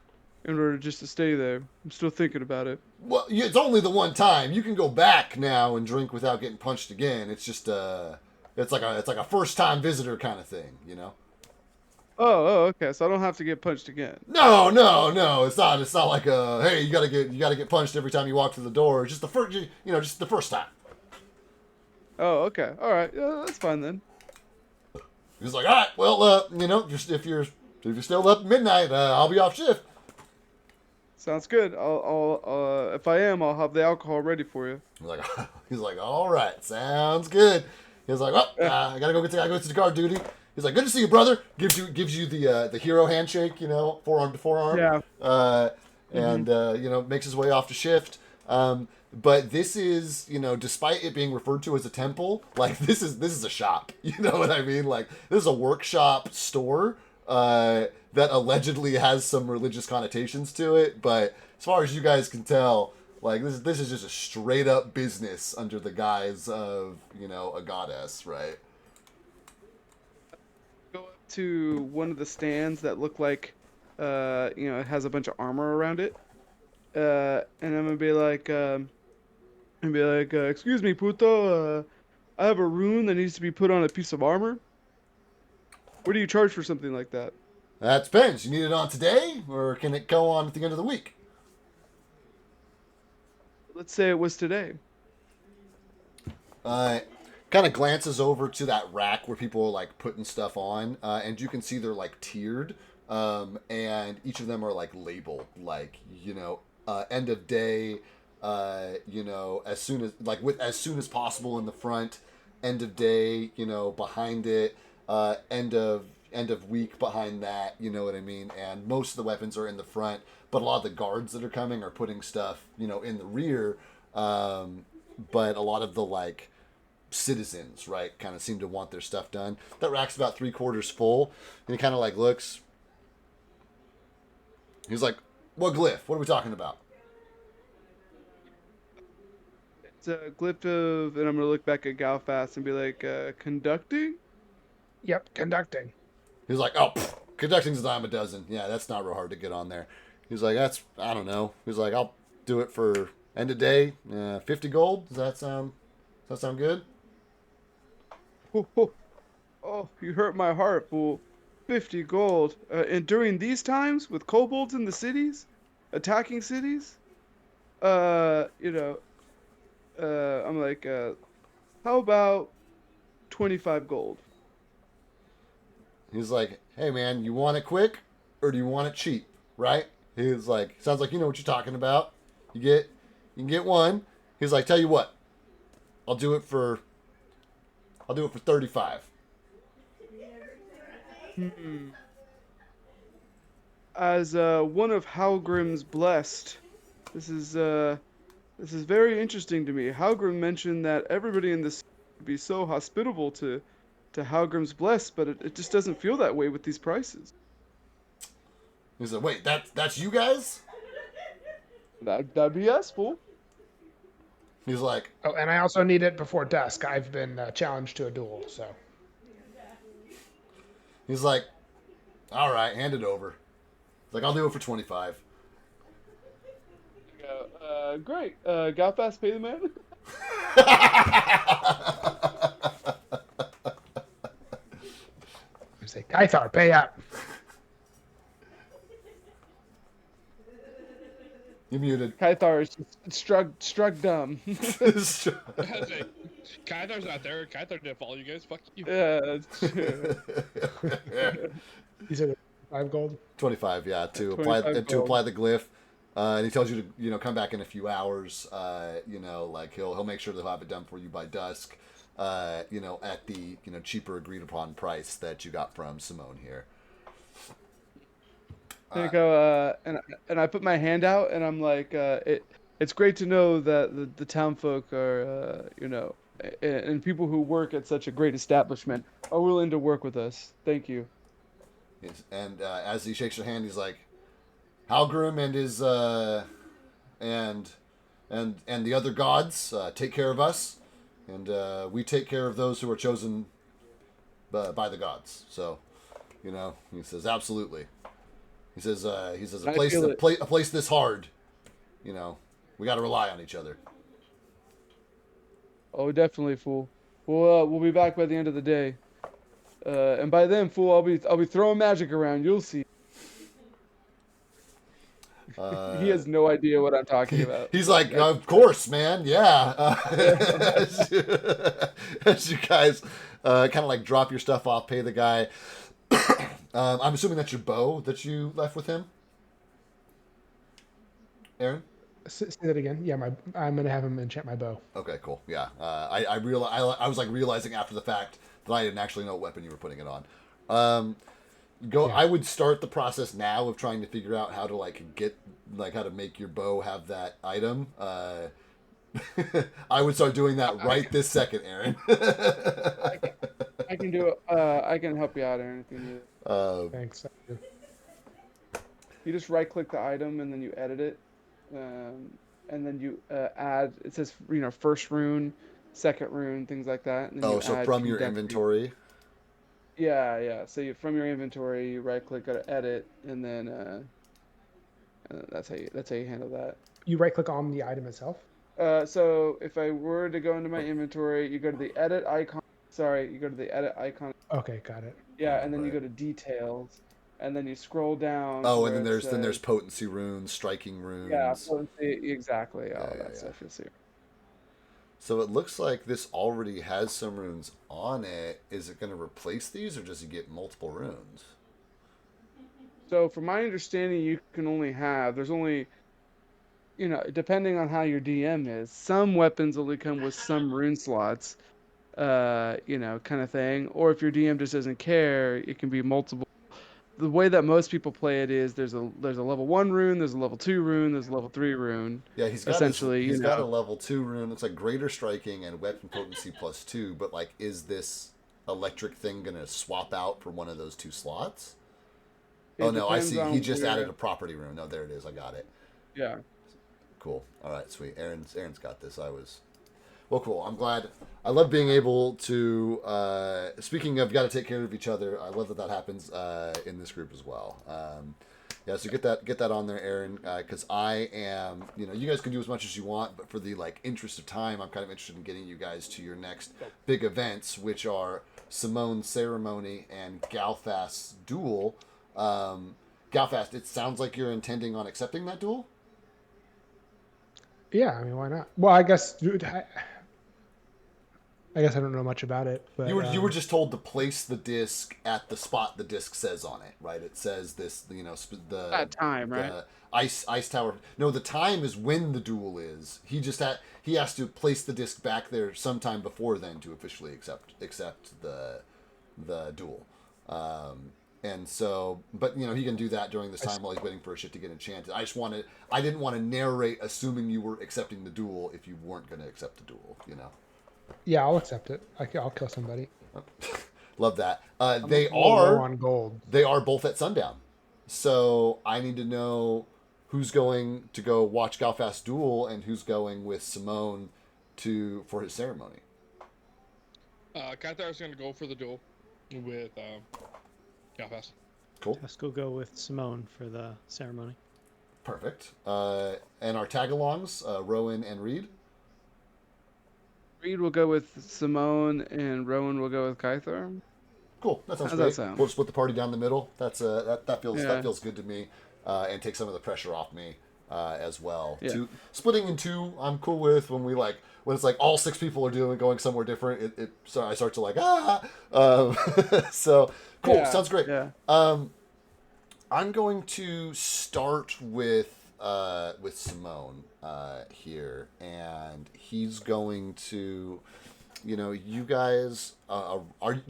[SPEAKER 3] order just to stay there. I'm still thinking about it.
[SPEAKER 1] Well, it's only the one time. You can go back now and drink without getting punched again. It's just it's like a first time visitor kind of thing, you know.
[SPEAKER 3] Oh, okay. So I don't have to get punched again.
[SPEAKER 1] No. It's not like hey, you gotta get punched every time you walk through the door. It's just the first, just the first time.
[SPEAKER 3] Oh, okay. All right. Yeah, that's fine then.
[SPEAKER 1] He's like, all right, well, just if you're still up at midnight, I'll be off shift.
[SPEAKER 3] Sounds good. I'll if I am, I'll have the alcohol ready for you.
[SPEAKER 1] He's like, all right, sounds good. He's like, well, I gotta go to the guard duty. He's like, good to see you, brother. Gives you the hero handshake, forearm to forearm.
[SPEAKER 3] Yeah.
[SPEAKER 1] And makes his way off to shift. But this is, despite it being referred to as a temple, like this is a shop. You know what I mean? Like this is a workshop store that allegedly has some religious connotations to it. But as far as you guys can tell, like this is just a straight up business under the guise of a goddess, right?
[SPEAKER 3] Go up to one of the stands that look like, it has a bunch of armor around it, and I'm gonna be like, excuse me, puto. I have a rune that needs to be put on a piece of armor. What do you charge for something like that?
[SPEAKER 1] That depends. You need it on today, or can it go on at the end of the week?
[SPEAKER 3] Let's say it was today.
[SPEAKER 1] Kind of glances over to that rack where people are like putting stuff on, and you can see they're like tiered, and each of them are like labeled, like end of day, as soon as possible in the front, end of day, behind it, end of week behind that, you know what I mean? And most of the weapons are in the front, but a lot of the guards that are coming are putting stuff, in the rear. But a lot of the like citizens, right, kind of seem to want their stuff done. That rack's about 3/4 full, and he kind of like looks. He's like, "What glyph? What are we talking about?"
[SPEAKER 3] It's a glyph of, and I'm gonna look back at Galfast and be like, conducting.
[SPEAKER 4] Yep, conducting.
[SPEAKER 1] He's like, "Oh, conducting's a dime a dozen. Yeah, that's not real hard to get on there." He's like, I don't know. He's like, "I'll do it for end of day, 50 gold. Does that sound good?"
[SPEAKER 3] Oh, you hurt my heart, fool. 50 gold. And during these times, with kobolds in the cities, attacking cities, I'm like, how about 25 gold?
[SPEAKER 1] He's like, "Hey man, you want it quick or do you want it cheap? Right?" He's like, "Sounds like you know what you're talking about. You can get one." He's like, "Tell you what, I'll do it for 35.
[SPEAKER 3] As one of Halgrim's blessed, this is very interesting to me. Halgrim mentioned that everybody in this would be so hospitable to Halgrim's blessed, but it just doesn't feel that way with these prices.
[SPEAKER 1] He's like, "Wait, that's you guys?"
[SPEAKER 3] That'd be us, fool.
[SPEAKER 1] He's like,
[SPEAKER 4] Oh, and I also need it before dusk. I've been challenged to a duel, so.
[SPEAKER 1] he's like, "All right, hand it over." He's like, "I'll do it for 25."
[SPEAKER 3] Great. Galfast, pay the man.
[SPEAKER 4] I say, Kythar, pay up.
[SPEAKER 1] You muted.
[SPEAKER 3] Kythar is just struck dumb.
[SPEAKER 5] I was like, Kythar's not there. Kythar didn't follow you guys. Fuck you.
[SPEAKER 3] Yeah, that's true.
[SPEAKER 4] You said 5 gold.
[SPEAKER 1] 25, yeah, to
[SPEAKER 3] 25 gold.
[SPEAKER 1] apply the glyph. And he tells you to come back in a few hours. Like he'll make sure they'll have it done for you by dusk. At the cheaper agreed upon price that you got from Simone here.
[SPEAKER 3] I go, and I put my hand out, and I'm like, it's great to know that the town folk are, and people who work at such a great establishment are willing to work with us. Thank you.
[SPEAKER 1] Yes, and as he shakes your hand, he's like, Halgrim and his and the other gods take care of us, and we take care of those who are chosen by the gods. So, he says absolutely. He says a place this hard, we got to rely on each other.
[SPEAKER 3] Oh, definitely, fool. We'll be back by the end of the day, and by then, fool, I'll be throwing magic around. You'll see. He has no idea what I'm talking about.
[SPEAKER 1] He's like, of course, man, yeah. As you guys kind of like drop your stuff off, pay the guy. I'm assuming that's your bow that you left with him, Aaron.
[SPEAKER 4] Say that again. Yeah, I'm gonna have him enchant my bow.
[SPEAKER 1] Okay, cool. Yeah, I was like realizing after the fact that I didn't actually know what weapon you were putting it on. Yeah. I would start the process now of trying to figure out how to how to make your bow have that item. I would start doing that right this second, Aaron.
[SPEAKER 3] I can do it. I can help you out, Aaron, if you need it.
[SPEAKER 4] Thanks.
[SPEAKER 3] You just right-click the item and then you edit it, and then you add. It says first rune, second rune, things like that. And then
[SPEAKER 1] so from your inventory.
[SPEAKER 3] Yeah. So from your inventory, you right-click, go to edit, and then that's how you handle that.
[SPEAKER 4] You right-click on the item itself.
[SPEAKER 3] So if I were to go into my inventory, you go to the edit icon. Sorry, you go to the edit icon.
[SPEAKER 4] Okay, got it.
[SPEAKER 3] Yeah, and then you go to details, and then you scroll down.
[SPEAKER 1] Oh, and then there's potency runes, striking runes.
[SPEAKER 3] Yeah, potency, exactly. All that stuff you'll see.
[SPEAKER 1] So it looks like this already has some runes on it. Is it going to replace these, or does he get multiple runes?
[SPEAKER 3] So from my understanding, you can there's only, depending on how your DM is, some weapons only come with some rune slots, kind of thing. Or if your DM just doesn't care, it can be multiple. The way that most people play it is there's a level 1 rune, there's a level 2 rune, there's a level 3 rune.
[SPEAKER 1] Yeah, he's got he's got a level 2 rune. It's like greater striking and weapon potency +2. But is this electric thing gonna swap out for one of those 2 slots? Oh no, I see. He just added a property rune. No, there it is. I got it.
[SPEAKER 3] Yeah.
[SPEAKER 1] Cool. All right, sweet. Aaron's got this. Well, cool. I'm glad. I love being able to. Speaking of, got to take care of each other. I love that happens in this group as well. So get that on there, Aaron, because I am. You guys can do as much as you want, but for the interest of time, I'm kind of interested in getting you guys to your next big events, which are Simone's ceremony and Galfast's duel. Galfast, it sounds like you're intending on accepting that duel.
[SPEAKER 4] Yeah, I mean, why not? Well, I guess I don't know much about it, but
[SPEAKER 1] you were just told to place the disc at the spot the disc says on it, right? It says this, the
[SPEAKER 3] time, right?
[SPEAKER 1] The ice tower. No, the time is when the duel is. He has to place the disc back there sometime before then to officially accept the duel. And so, but he can do that during this time while he's waiting for his shit to get enchanted. I didn't want to narrate assuming you were accepting the duel if you weren't going to accept the duel,
[SPEAKER 4] Yeah, I'll accept it. I'll kill somebody.
[SPEAKER 1] Love that.
[SPEAKER 4] They are on gold.
[SPEAKER 1] They are both at sundown. So I need to know who's going to go watch Galfast's duel and who's going with Simone for his ceremony.
[SPEAKER 5] Kathar's going to go for the duel with Galfast.
[SPEAKER 1] Cool.
[SPEAKER 2] Let's go with Simone for the ceremony.
[SPEAKER 1] Perfect. And our tag-alongs, Rowan and Reed?
[SPEAKER 3] Reed will go with Simone, and Rowan will go with Kythar.
[SPEAKER 1] Cool. That sounds
[SPEAKER 3] How's
[SPEAKER 1] great.
[SPEAKER 3] that sound?
[SPEAKER 1] We'll split the party down the middle. That feels good to me, and take some of the pressure off me. as well.
[SPEAKER 3] Yeah.
[SPEAKER 1] Splitting in two, I'm cool with when it's like all 6 people are going somewhere different. So I start to like so cool.
[SPEAKER 3] Yeah,
[SPEAKER 1] Sounds great.
[SPEAKER 3] yeah.
[SPEAKER 1] I'm going to start with Simone here, and he's going to, you guys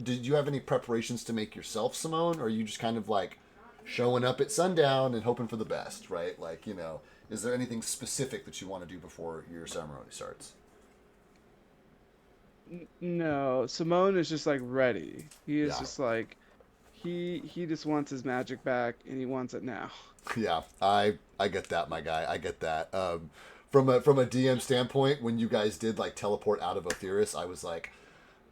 [SPEAKER 1] did you have any preparations to make yourself, Simone, or are you just kind of like showing up at sundown and hoping for the best, right? Like, is there anything specific that you want to do before your ceremony starts?
[SPEAKER 3] No, Simone is just like ready. He is
[SPEAKER 1] Yeah.
[SPEAKER 3] just like he just wants his magic back and he wants it now.
[SPEAKER 1] Yeah, I get that, my guy. I get that. From a DM standpoint, when you guys did like teleport out of Otheris, I was like,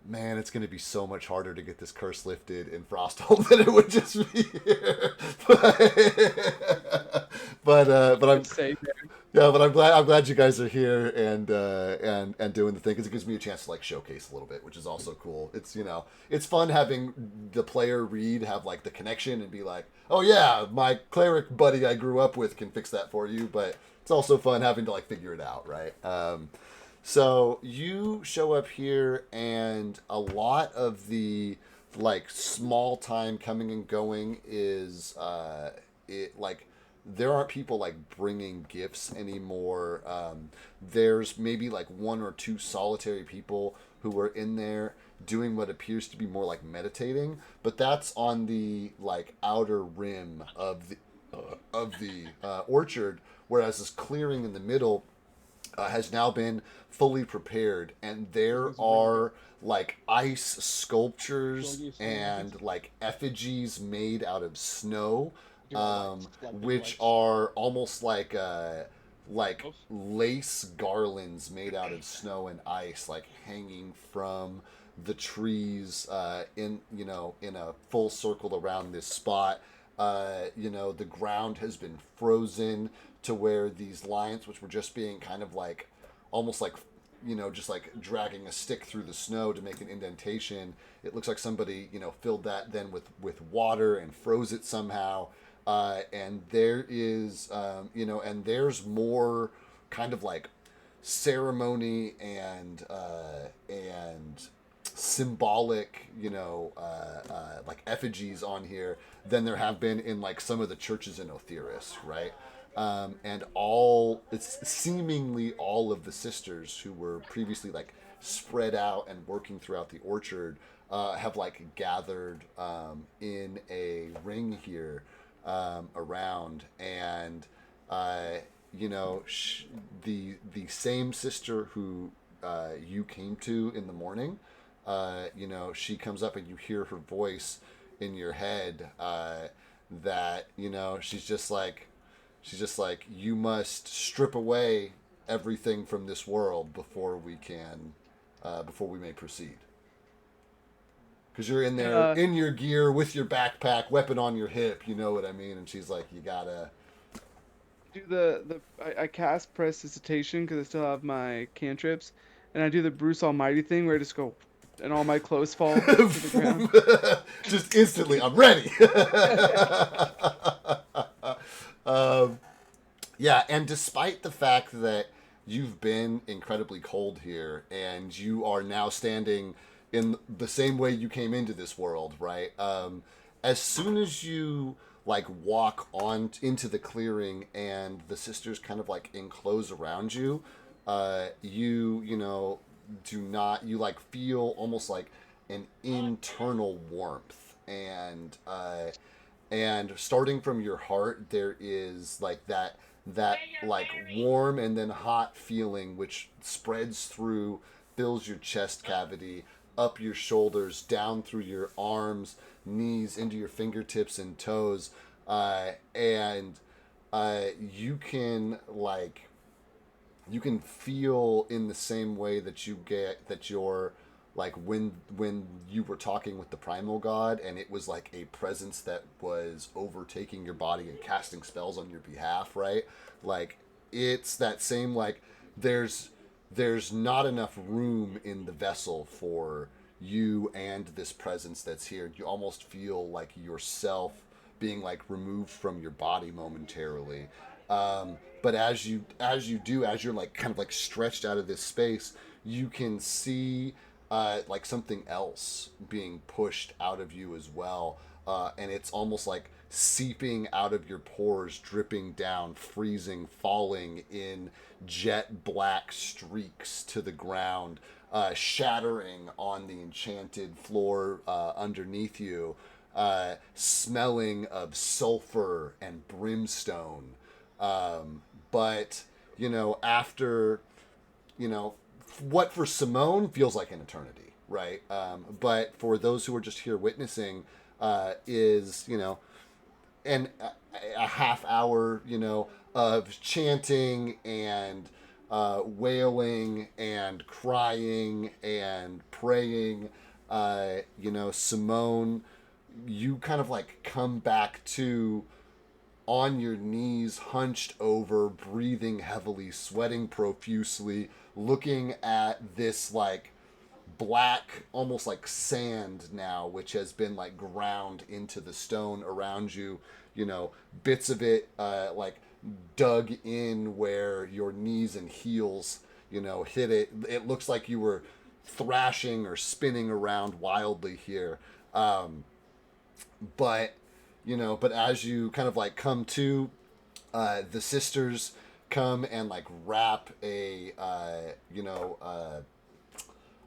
[SPEAKER 1] man, it's going to be so much harder to get this curse lifted in Frosthold than it would just be here. But I'm
[SPEAKER 3] Stay there.
[SPEAKER 1] yeah, but I'm glad you guys are here and doing the thing, because it gives me a chance to like showcase a little bit, which is also cool. It's it's fun having the player read have like the connection and be like, oh yeah, my cleric buddy I grew up with can fix that for you, but it's also fun having to like figure it out, right? So you show up here, and a lot of the like small time coming and going is it like there aren't people like bringing gifts anymore. There's maybe like 1 or 2 solitary people who are in there doing what appears to be more like meditating, but that's on the like outer rim of the orchard, whereas this clearing in the middle has now been fully prepared, and there are like ice sculptures and like effigies made out of snow, which are almost like lace garlands made out of snow and ice, like hanging from the trees in a full circle around this spot. The ground has been frozen to where these lines, which were just being kind of like almost like just like dragging a stick through the snow to make an indentation, it looks like somebody filled that then with water and froze it somehow. And there is and there's more kind of like ceremony and symbolic like effigies on here than there have been in like some of the churches in Otheris, right? And it's seemingly all of the sisters who were previously like spread out and working throughout the orchard have like gathered in a ring here around, and the same sister who you came to in the morning, she comes up and you hear her voice in your head that she's just like, you must strip away everything from this world before we may proceed. Because you're in there in your gear with your backpack, weapon on your hip, you know what I mean? And she's like, you gotta
[SPEAKER 3] Do I cast prestidigitation because I still have my cantrips, and I do the Bruce Almighty thing where I just go, and all my clothes fall to the ground.
[SPEAKER 1] just instantly, I'm ready. Yeah, and despite the fact that you've been incredibly cold here, and you are now standing in the same way you came into this world, right? As soon as you like walk on into the clearing and the sisters kind of like enclose around you, you like feel almost like an internal warmth, and starting from your heart there is like that like warm and then hot feeling which spreads through, fills your chest cavity, up your shoulders, down through your arms, knees, into your fingertips and toes, and you can feel in the same way that you get that you're like when you were talking with the primal god and it was like a presence that was overtaking your body and casting spells on your behalf, right? Like it's that same like there's not enough room in the vessel for you and this presence that's here. You almost feel like yourself being like removed from your body momentarily. But as you're like kind of like stretched out of this space, you can see like something else being pushed out of you as well, and it's almost like seeping out of your pores, dripping down, freezing, falling in jet black streaks to the ground, shattering on the enchanted floor underneath you, smelling of sulfur and brimstone. But, after, what for Simone feels like an eternity, right? But for those who are just here witnessing, is, and a half hour, of chanting and wailing and crying and praying. Simone, you kind of like come back to on your knees, hunched over, breathing heavily, sweating profusely, looking at this like black, almost like sand now, which has been like ground into the stone around you. Bits of it like dug in where your knees and heels, hit it. It looks like you were thrashing or spinning around wildly here. But but as you kind of like come to, the sisters come and like wrap a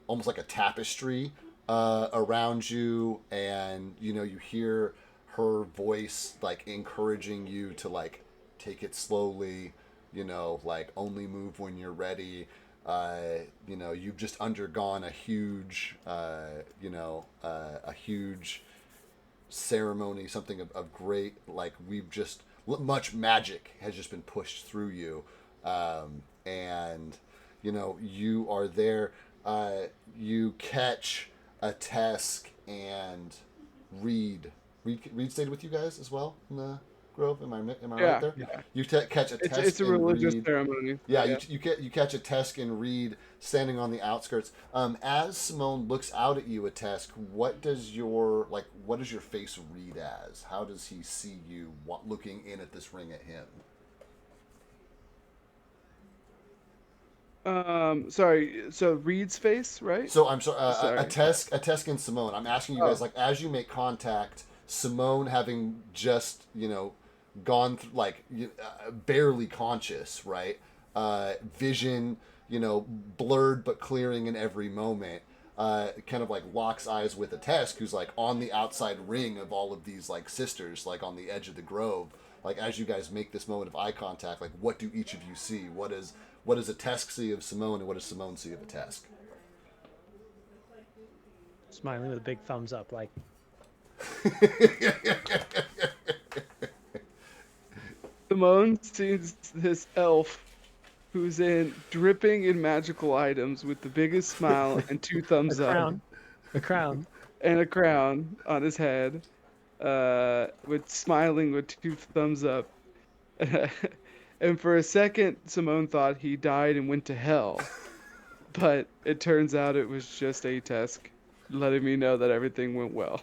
[SPEAKER 1] almost like a tapestry around you, and you hear her voice like encouraging you to like take it slowly, like only move when you're ready. You've just undergone a huge ceremony, something of great, like we've just much magic has just been pushed through you, and you are there. You catch a Tesk and Reed. Reed stayed with you guys as well in the grove. Am I right there?
[SPEAKER 3] Yeah.
[SPEAKER 1] You catch a Tesk.
[SPEAKER 3] It's a
[SPEAKER 1] and
[SPEAKER 3] religious
[SPEAKER 1] Reed.
[SPEAKER 3] ceremony.
[SPEAKER 1] Yeah, you catch a Tesk and Reed standing on the outskirts. As Simone looks out at you, a Tesk, what does your face read as? How does he see you looking in at this ring at him?
[SPEAKER 3] Sorry. So Reed's face, right?
[SPEAKER 1] So I'm sorry,
[SPEAKER 3] Sorry.
[SPEAKER 1] a Tesk and Simone. I'm asking you guys, like, as you make contact, Simone having just gone through, like, barely conscious, right? Vision, blurred but clearing in every moment. Kind of like locks eyes with a Tesk who's like on the outside ring of all of these like sisters, like on the edge of the grove. Like as you guys make this moment of eye contact, like what do each of you see? What does a Tesk see of Simone, and what does Simone see of a Tesk?
[SPEAKER 2] Smiling with a big thumbs up, like.
[SPEAKER 3] Simone sees this elf who's dripping in magical items with the biggest smile and two thumbs up.
[SPEAKER 2] A crown.
[SPEAKER 3] And a crown on his head, with smiling with two thumbs up. And for a second, Simone thought he died and went to hell. But it turns out it was just a Tesk letting me know that everything went well.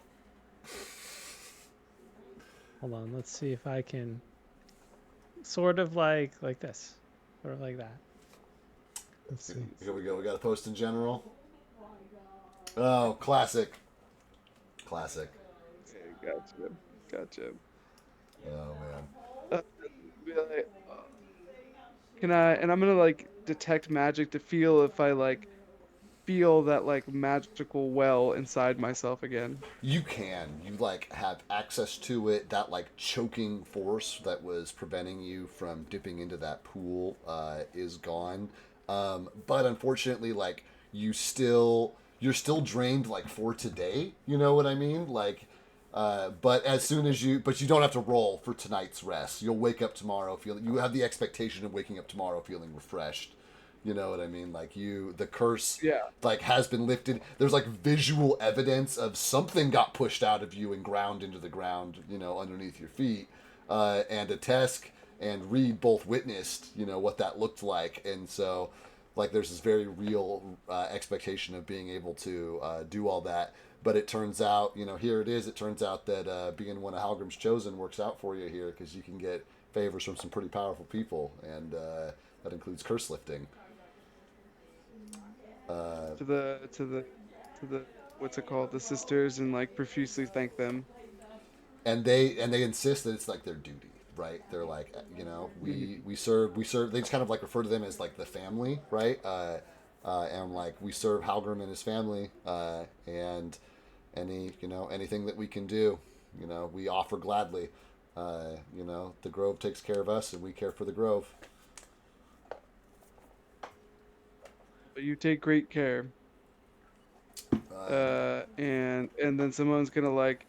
[SPEAKER 2] Hold on, let's see if I can sort of like this. Sort of like that. Let's see.
[SPEAKER 1] Here we go. We got a post in general. Oh, classic.
[SPEAKER 3] Okay, gotcha.
[SPEAKER 1] Oh man.
[SPEAKER 3] Be like, can I? And I'm gonna like detect magic to feel if I like feel that like magical well inside myself again.
[SPEAKER 1] You can. You like have access to it. That like choking force that was preventing you from dipping into that pool is gone. But unfortunately, like you're still drained like for today. You know what I mean? Like, but as soon as you don't have to roll for tonight's rest. You'll wake up tomorrow you have the expectation of waking up tomorrow feeling refreshed. You know what I mean? Like the curse, like has been lifted. There's like visual evidence of something got pushed out of you and ground into the ground, underneath your feet. And a Tesk and Reed both witnessed, what that looked like. And so, like, there's this very real expectation of being able to do all that. But it turns out, here it is. It turns out that being one of Halgrim's chosen works out for you here because you can get favors from some pretty powerful people, and that includes curse lifting.
[SPEAKER 3] To the what's it called? The sisters, and like profusely thank them.
[SPEAKER 1] And they insist that it's like their duty, right? They're like, we serve. They just kind of like refer to them as like the family, right? And like we serve Halgrim and his family, and anything that we can do, we offer gladly. The Grove takes care of us, and we care for the Grove.
[SPEAKER 3] But you take great care. And then Simone's gonna like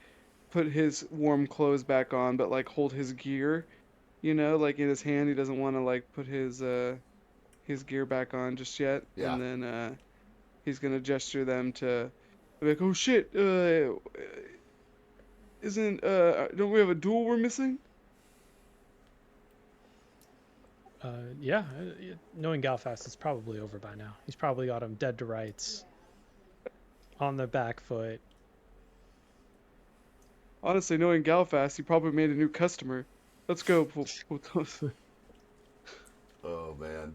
[SPEAKER 3] put his warm clothes back on, but like hold his gear, like in his hand. He doesn't want to like put his gear back on just yet.
[SPEAKER 1] Yeah.
[SPEAKER 3] And then he's gonna gesture them to be like, oh shit, isn't don't we have a duel we're missing?
[SPEAKER 2] Yeah, knowing Galfast, it's probably over by now. He's probably got him dead to rights, on the back foot.
[SPEAKER 3] Honestly, knowing Galfast, he probably made a new customer. Let's go.
[SPEAKER 1] Oh man.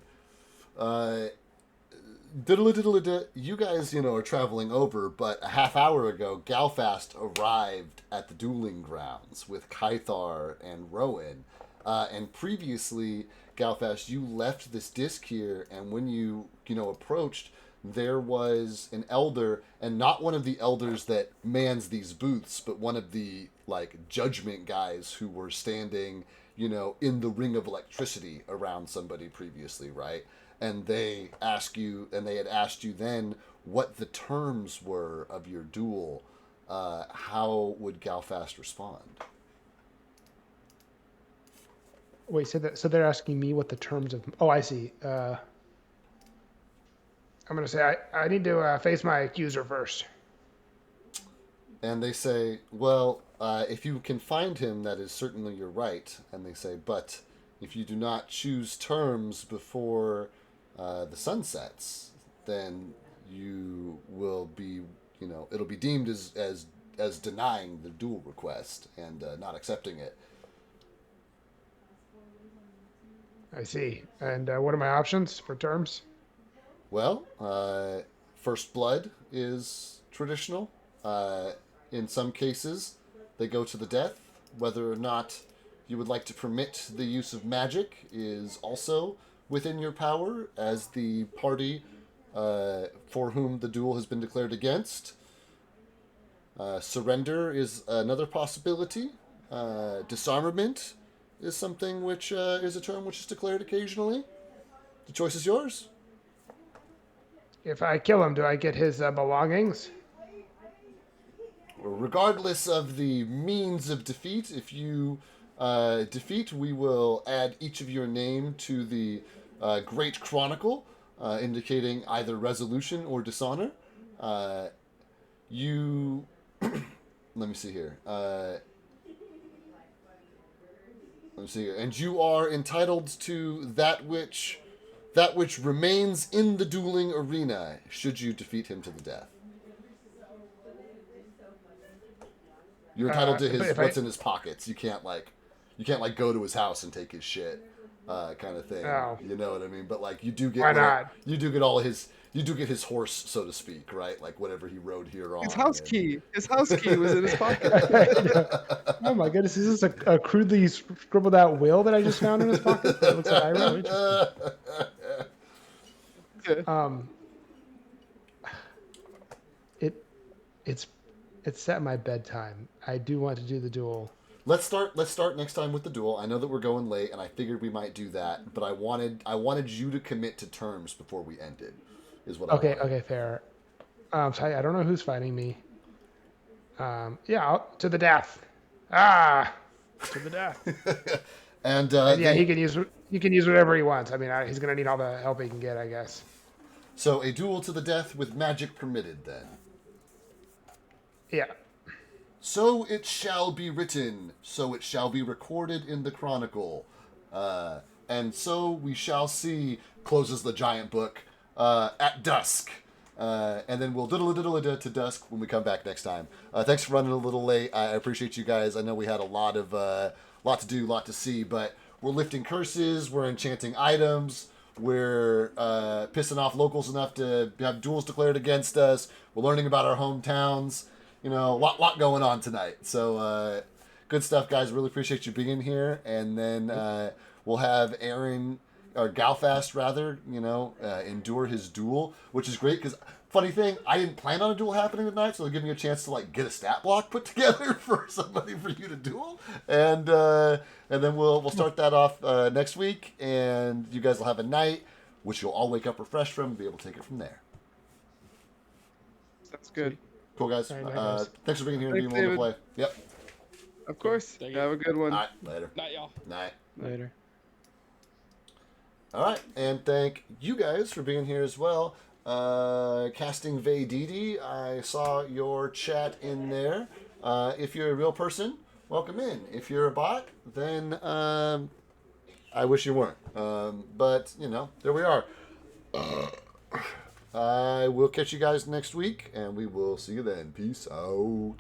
[SPEAKER 1] Diddle-a-diddle-a-da, you guys, are traveling over, but a half hour ago, Galfast arrived at the dueling grounds with Kythar and Rowan. And previously, Galfast, you left this disc here, and when you approached, there was an elder, and not one of the elders that mans these booths, but one of the, judgment guys who were standing, in the ring of electricity around somebody previously, right? And they had asked you then what the terms were of your duel. How would Galfast respond?
[SPEAKER 4] Wait, so they're asking me what the terms of... Oh, I see. I'm going to say I need to face my accuser first.
[SPEAKER 1] And they say, well, if you can find him, that is certainly your right. And they say, but if you do not choose terms before the sun sets, then you will be, it'll be deemed as denying the duel request and not accepting it.
[SPEAKER 4] I see. And what are my options for terms?
[SPEAKER 1] Well, first blood is traditional. In some cases, they go to the death. Whether or not you would like to permit the use of magic is also within your power as the party for whom the duel has been declared against. Surrender is another possibility. Disarmament is something which is a term which is declared occasionally. The choice is yours.
[SPEAKER 4] If I kill him, do I get his belongings?
[SPEAKER 1] Regardless of the means of defeat, if you defeat, we will add each of your name to the Great Chronicle, indicating either resolution or dishonor. You... Let me see here. And you are entitled to that which remains in the dueling arena, should you defeat him to the death. You're entitled to his what's in his pockets. You can't go to his house and take his shit, kind of thing.
[SPEAKER 4] Oh.
[SPEAKER 1] You know what I mean? But you do get
[SPEAKER 4] Why not?
[SPEAKER 1] You do get his horse, so to speak, right? Like whatever he rode here on.
[SPEAKER 3] His house key was in his pocket.
[SPEAKER 4] Oh my goodness, is this a crudely scribbled out will that I just found in his pocket? That looks like I wrote. It's set my bedtime. I do want to do the duel.
[SPEAKER 1] Let's start next time with the duel. I know that we're going late, and I figured we might do that, but I wanted you to commit to terms before we ended. Is what I wanted.
[SPEAKER 4] Okay, fair. So I don't know who's fighting me. To the death.
[SPEAKER 2] To the death.
[SPEAKER 1] And
[SPEAKER 4] he can use whatever he wants. I mean, he's gonna need all the help he can get, I guess.
[SPEAKER 1] So a duel to the death with magic permitted, then.
[SPEAKER 4] Yeah.
[SPEAKER 1] So it shall be written, so it shall be recorded in the chronicle, and so we shall see. Closes the giant book at dusk, and then we'll diddle-a-diddle-a-da to dusk when we come back next time. Thanks for running a little late. I appreciate you guys. I know we had a lot to do, lot to see, but we're lifting curses, we're enchanting items, we're pissing off locals enough to have duels declared against us. We're learning about our hometowns. You know, lot going on tonight. So good stuff, guys. Really appreciate you being here. And then we'll have Aaron, or Galfast rather, endure his duel, which is great because funny thing, I didn't plan on a duel happening tonight, so they'll give me a chance to like get a stat block put together for somebody for you to duel, and then we'll start that off next week, and you guys will have a night which you'll all wake up refreshed from and be able to take it from there.
[SPEAKER 3] That's good.
[SPEAKER 1] Cool, guys.
[SPEAKER 4] All right, guys.
[SPEAKER 1] Thanks for being here and
[SPEAKER 3] Thanks,
[SPEAKER 1] being willing to
[SPEAKER 3] David.
[SPEAKER 1] play. Yep.
[SPEAKER 3] Of course.
[SPEAKER 5] Thank you.
[SPEAKER 3] Have a good one.
[SPEAKER 1] All right. Later.
[SPEAKER 5] Night, y'all.
[SPEAKER 1] Night.
[SPEAKER 2] Later.
[SPEAKER 1] All right, and thank you guys for being here as well. Casting Vaydidi, I saw your chat in there. If you're a real person, welcome in. If you're a bot, then I wish you weren't. But, there we are. I will catch you guys next week, and we will see you then. Peace out.